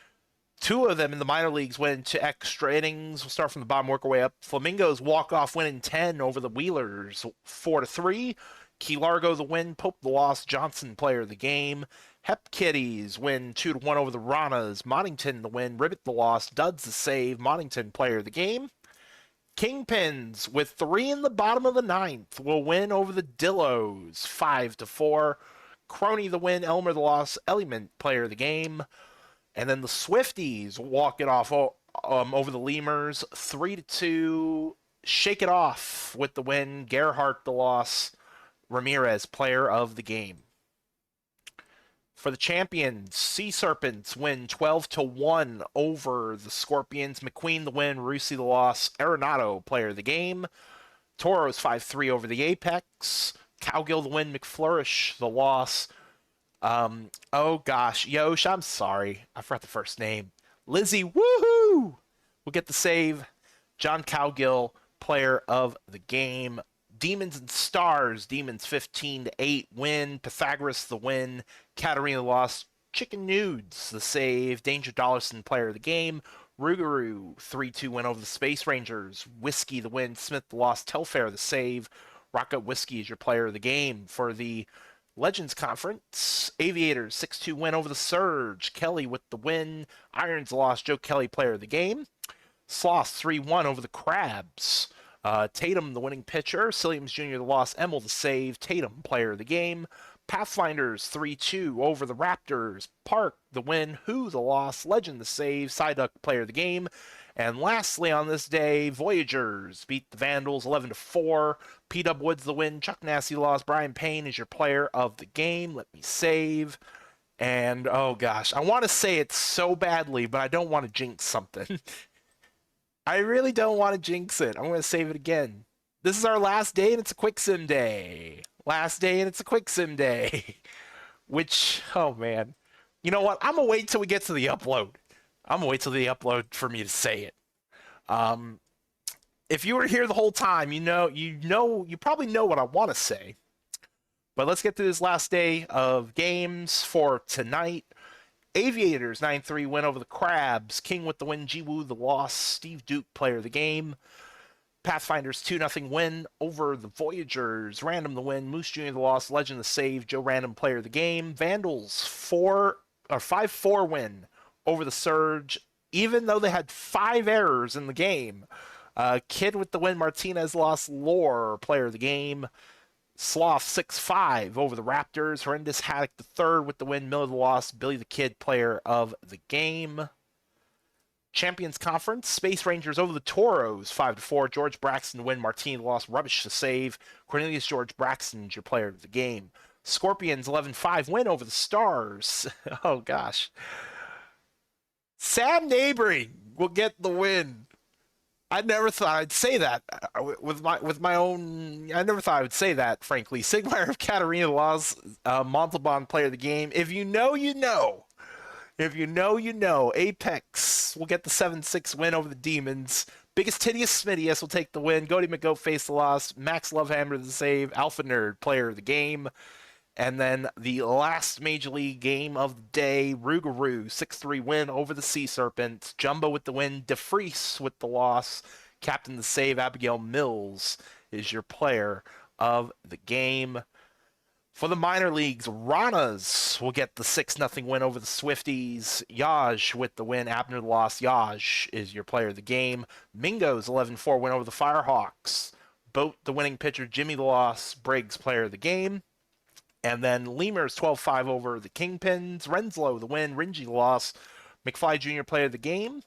2 of them in the minor leagues went to extra innings. We'll start from the bottom, work our way up. Flamingos walk-off win in 10 over the Wheelers, 4-3. Key Largo the win. Pope the loss. Johnson player of the game. Hep Kitties win 2-1 over the Ranas. Monington the win. Ribbit the loss. Duds the save. Monington player of the game. Kingpins with 3 in the bottom of the ninth will win over the Dillos, 5-4. Crony the win. Elmer the loss. Element player of the game. And then the Swifties walk it off over the Lemurs, 3-2. Shake it off with the win. Gerhardt the loss. Ramirez player of the game. For the champions, Sea Serpents win 12-1 over the Scorpions. McQueen the win. Rusi the loss. Arenado player of the game. Toros 5-3 over the Apex. Cowgill the win. McFlourish the loss. Oh gosh, Yosh, I'm sorry. I forgot the first name. Lizzie, woohoo! Will get the save. John Cowgill, player of the game. Demons and Stars, Demons 15-8 win. Pythagoras the win. Katarina the loss. Chicken Nudes the save. Danger Dollarson, player of the game. Rougarou 3-2 win over the Space Rangers. Whiskey the win. Smith the loss. Telfair the save. Rocket Whiskey is your player of the game. For the Legends Conference, Aviators 6-2 win over the Surge. Kelly with the win. Irons the loss. Joe Kelly player of the game. Sloth 3-1 over the Crabs. Tatum the winning pitcher. Silliams Jr. the loss. Emmel the save. Tatum player of the game. Pathfinders 3-2 over the Raptors. Park the win. Who the loss. Legend the save. Psyduck player of the game. And lastly on this day, Voyagers beat the Vandals 11-4. P-Dub Woods the win. Chuck Nasty lost. Brian Payne is your player of the game. Let me save. And oh gosh, I want to say it so badly, but I don't want to jinx something. I really don't want to jinx it. I'm going to save it again. This is our last day and it's a quick sim day. Last day and it's a quick sim day. Which, oh man. You know what? I'm going to wait till we get to the upload. I'm going to wait till the upload for me to say it. If you were here the whole time, you probably know what I want to say. But let's get to this last day of games for tonight. Aviators 9-3 win over the Crabs. King with the win. Jiwoo the loss. Steve Duke player of the game. Pathfinders 2-0 win over the Voyagers. Random the win. Moose Jr. the loss. Legend the save. Joe Random player of the game. Vandals 5-4 win over the Surge, even though they had 5 errors in the game. Kid with the win. Martinez lost. Lore player of the game. Sloth 6-5 over the Raptors. Horrendous Haddock the third with the win. Miller the loss. Billy the Kid player of the game. Champions Conference, Space Rangers over the Toros 5-4. George Braxton to win. Martini the loss. Rubbish to save. Cornelius George Braxton is your player of the game. Scorpions 11-5 win over the Stars. Oh gosh. Sam Neighboring will get the win. I never thought I'd say that with my own. I never thought I would say that, frankly. Sigmar of Katarina lost. Montalban player of the game. If you know, you know. If you know, you know. Apex will get the 7-6 win over the Demons. Biggest Tittiest Smittiest will take the win. Goaty McGoat face the loss. Max Lovehammer the save. Alpha Nerd player of the game. And then the last Major League game of the day, Rougarou, 6-3 win over the Sea Serpents. Jumbo with the win. DeFreeze with the loss. Captain the save, Abigail Mills is your player of the game. For the minor leagues, Ranas will get the 6-0 win over the Swifties. Yaj with the win. Abner the loss. Yaj is your player of the game. Mingo's 11-4 win over the Firehawks. Boat the winning pitcher. Jimmy the loss. Briggs player of the game. And then Lemurs 12-5 over the Kingpins. Renslow the win. Ringy the loss. McFly Jr. player of the game.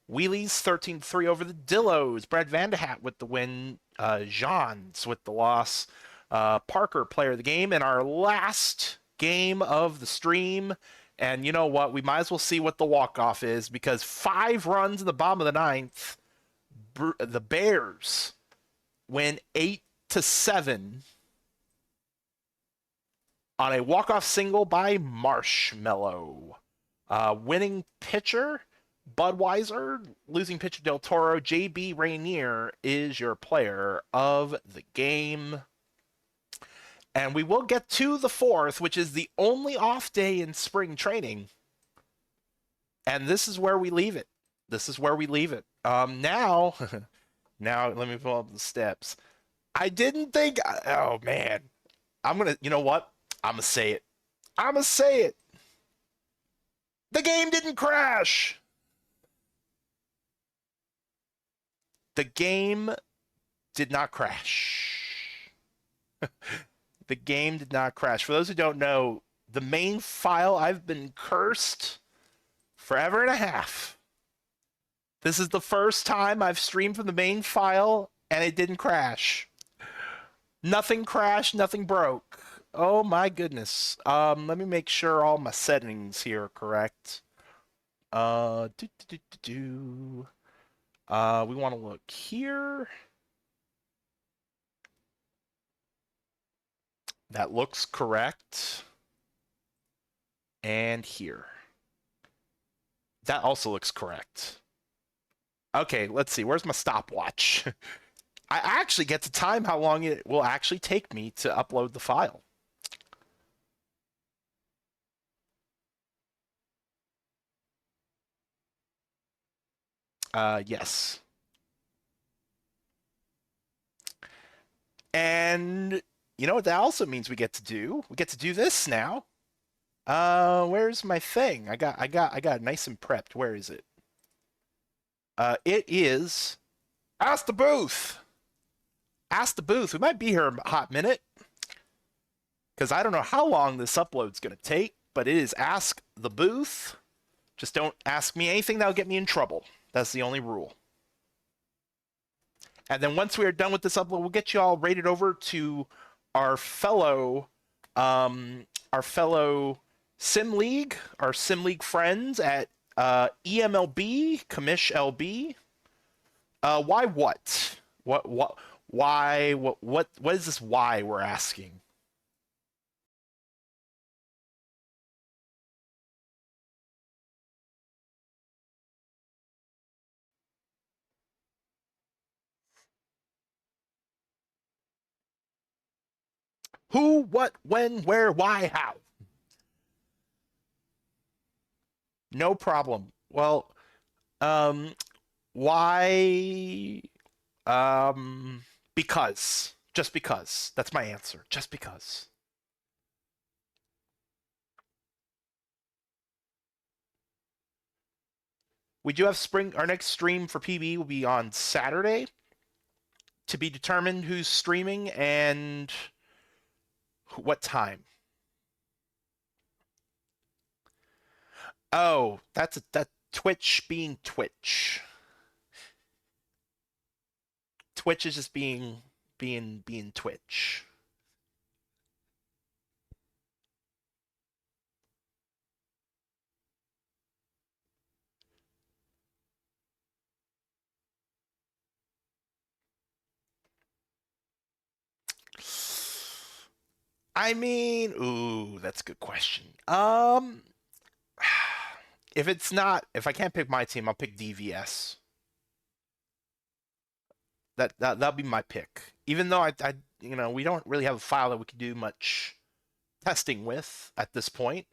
Wheelies 13-3 over the Dillos. Brad Vanderhat with the win. Johns with the loss. Parker player of the game. And our last game of the stream. And you know what? We might as well see what the walk-off is, because 5 runs in the bottom of the 9th. The Bears win 8-7 on a walk-off single by Marshmello. Winning pitcher, Budweiser. Losing pitcher, Del Toro. JB Rainier is your player of the game. And we will get to the 4th, which is the only off day in spring training. And this is where we leave it. Now, now let me pull up the steps. I didn't think, oh man. You know what? I'm going to say it. The game didn't crash. The game did not crash. The game did not crash. For those who don't know, the main file, I've been cursed forever and a half. This is the first time I've streamed from the main file and it didn't crash. Nothing crashed, nothing broke. Oh my goodness. Let me make sure all my settings here are correct. We want to look here. That looks correct. And here. That also looks correct. Okay, let's see. Where's my stopwatch? I actually get to time how long it will actually take me to upload the file. Yes. And you know what that also means we get to do? We get to do this now. Where's my thing? I got it nice and prepped. Where is it? It is Ask the Booth. Ask the Booth. We might be here a hot minute, because I don't know how long this upload's going to take, but it is Ask the Booth. Just don't ask me anything that'll get me in trouble. That's the only rule. And then once we are done with this upload, we'll get you all rated over to our fellow Sim League, our Sim League friends at EMLB, Commish LB. Why what? Why what is this why we're asking? Who, what, when, where, why, how? No problem. Well, why? Because. Just because. That's my answer. Just because. We do have our next stream for PB will be on Saturday. To be determined who's streaming and what time. Oh, that Twitch being Twitch. Twitch is just being Twitch. I mean, ooh, that's a good question. If I can't pick my team, I'll pick DVS. That'll be my pick. Even though I we don't really have a file that we can do much testing with at this point.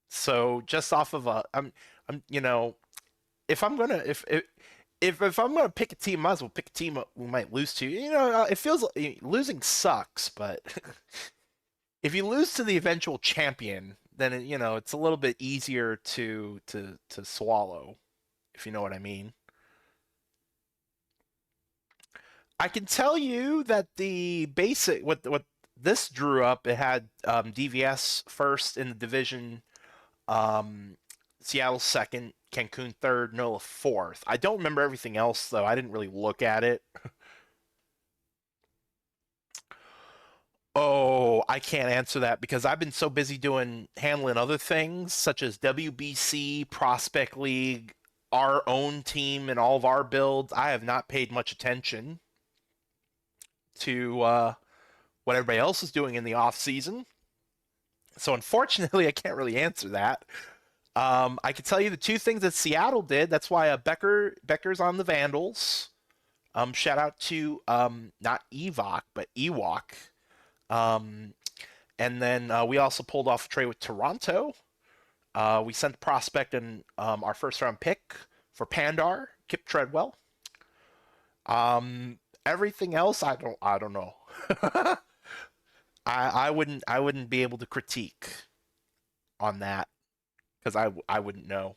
So just off of I'm, if I'm gonna, if I'm gonna pick a team, I might as well pick a team we might lose to. It feels like losing sucks, but if you lose to the eventual champion, then it's a little bit easier to swallow, if you know what I mean. I can tell you that the basic what this drew up, it had DVS first in the division, um, Seattle second, Cancun third, NOLA fourth. I don't remember everything else though. I didn't really look at it. Oh, I can't answer that because I've been so busy doing handling other things such as WBC, Prospect League, our own team, and all of our builds. I have not paid much attention to what everybody else is doing in the off season. So unfortunately, I can't really answer that. I can tell you the two things that Seattle did. That's why Becker's on the Vandals. Shout out to not Evok but Ewok. Um, and then we also pulled off a trade with Toronto. We sent the prospect and our first round pick for Pandar, Kip Treadwell. Everything else, I don't know. I wouldn't be able to critique on that because I wouldn't know.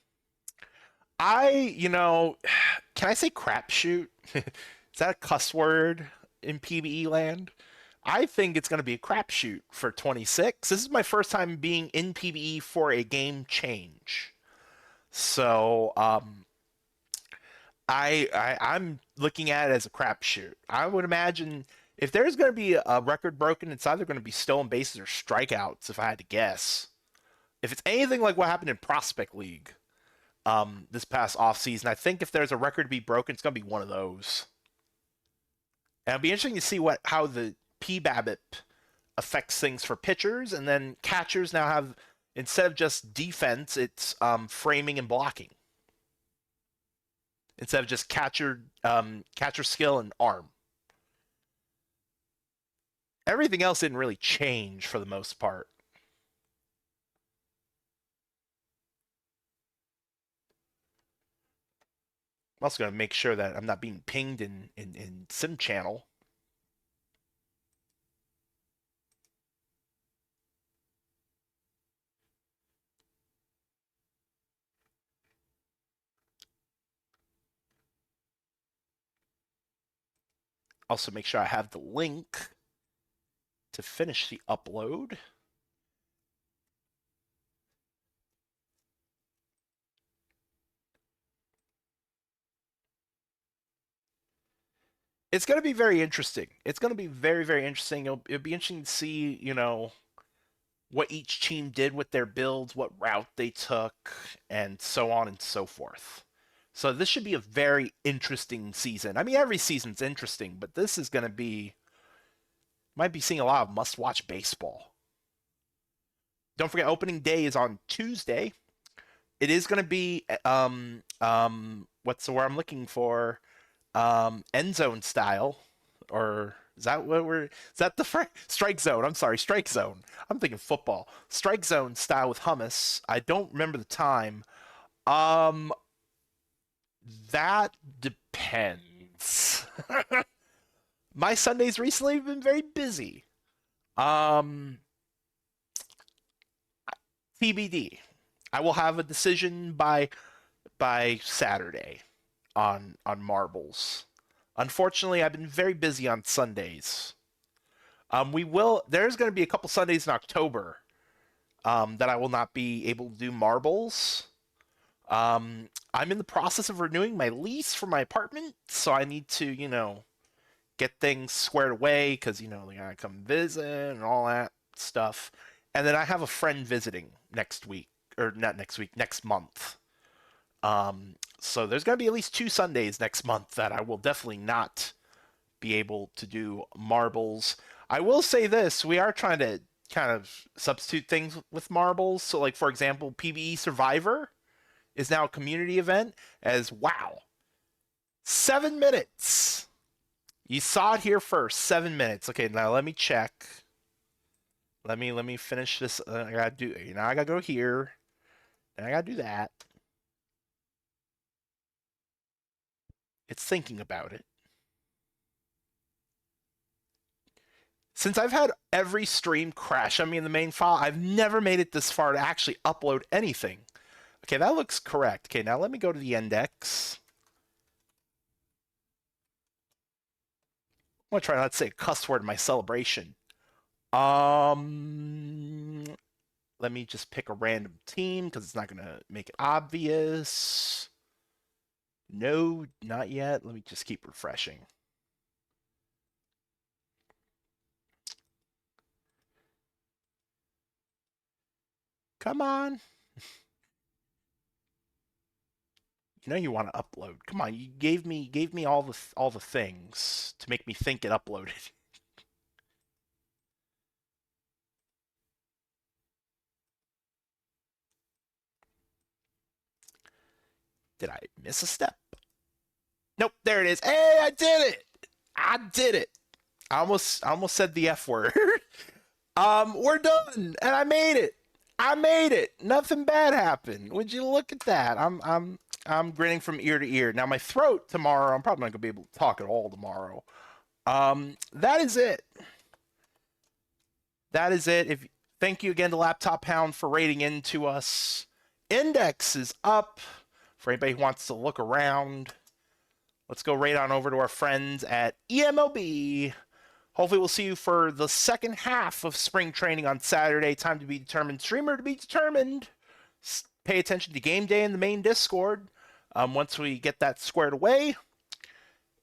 Can I say crapshoot? Is that a cuss word in PBE land? I think it's going to be a crapshoot for 26. This is my first time being in PBE for a game change. So, I'm looking at it as a crapshoot. I would imagine if there's going to be a record broken, it's either going to be stolen bases or strikeouts, if I had to guess. If it's anything like what happened in Prospect League this past offseason, I think if there's a record to be broken, it's going to be one of those. And it'll be interesting to see how the PBABIP affects things for pitchers, and then catchers now have, instead of just defense, it's framing and blocking instead of just catcher skill and arm. Everything else didn't really change for the most part. I'm also going to make sure that I'm not being pinged in Sim channel. Also make sure I have the link to finish the upload. It's going to be very interesting. It's going to be very, very interesting. It'll be interesting to see, what each team did with their builds, what route they took, and so on and so forth. So this should be a very interesting season. I mean, every season's interesting, but this is going to be, might be seeing a lot of must-watch baseball. Don't forget, opening day is on Tuesday. It is going to be what's the word I'm looking for? End zone style, or is that what we're? Is that the strike zone? I'm sorry, strike zone. I'm thinking football. Strike zone style with hummus. I don't remember the time. Um, that depends. My Sundays recently have been very busy. Um, TBD. I will have a decision by Saturday on marbles. Unfortunately, I've been very busy on Sundays. We will. There's going to be a couple Sundays in October that I will not be able to do marbles. I'm in the process of renewing my lease for my apartment, so I need to, get things squared away because they gotta come visit and all that stuff. And then I have a friend visiting next week, or not next week, next month. So there's gonna be at least two Sundays next month that I will definitely not be able to do marbles. I will say this: we are trying to kind of substitute things with marbles. So, like for example, PBE Survivor is now a community event. As wow, 7 minutes. You saw it here first. 7 minutes. Okay, now let me check. Let me finish this. I gotta do. I gotta go here, and I gotta do that. It's thinking about it. Since I've had every stream crash on me in the main file, I've never made it this far to actually upload anything. Okay, that looks correct. Okay, now let me go to the index. I'm gonna try not to say a cuss word in my celebration. Um, Let me just pick a random team because it's not gonna make it obvious. No, not yet. Let me just keep refreshing. Come on. You know you want to upload. Come on, you gave me all the things to make me think it uploaded. Did I miss a step? Nope, there it is. Hey, I did it. I did it. I almost said the F word. We're done, and I made it. I made it. Nothing bad happened. Would you look at that? I'm grinning from ear to ear. Now my throat tomorrow, I'm probably not gonna be able to talk at all tomorrow. That is it. That is it. If Thank you again to Laptop Hound for rating into us. Index is up for anybody who wants to look around. Let's go right on over to our friends at EMLB. Hopefully, we'll see you for the second half of spring training on Saturday. Time to be determined. Streamer to be determined. Pay attention to game day in the main Discord once we get that squared away.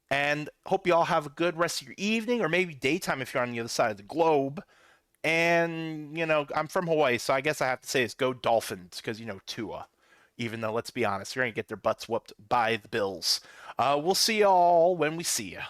And hope you all have a good rest of your evening or maybe daytime if you're on the other side of the globe. And, I'm from Hawaii, so I guess I have to say it's go Dolphins because, Tua. Even though, let's be honest, they're going to get their butts whooped by the Bills. We'll see y'all when we see you.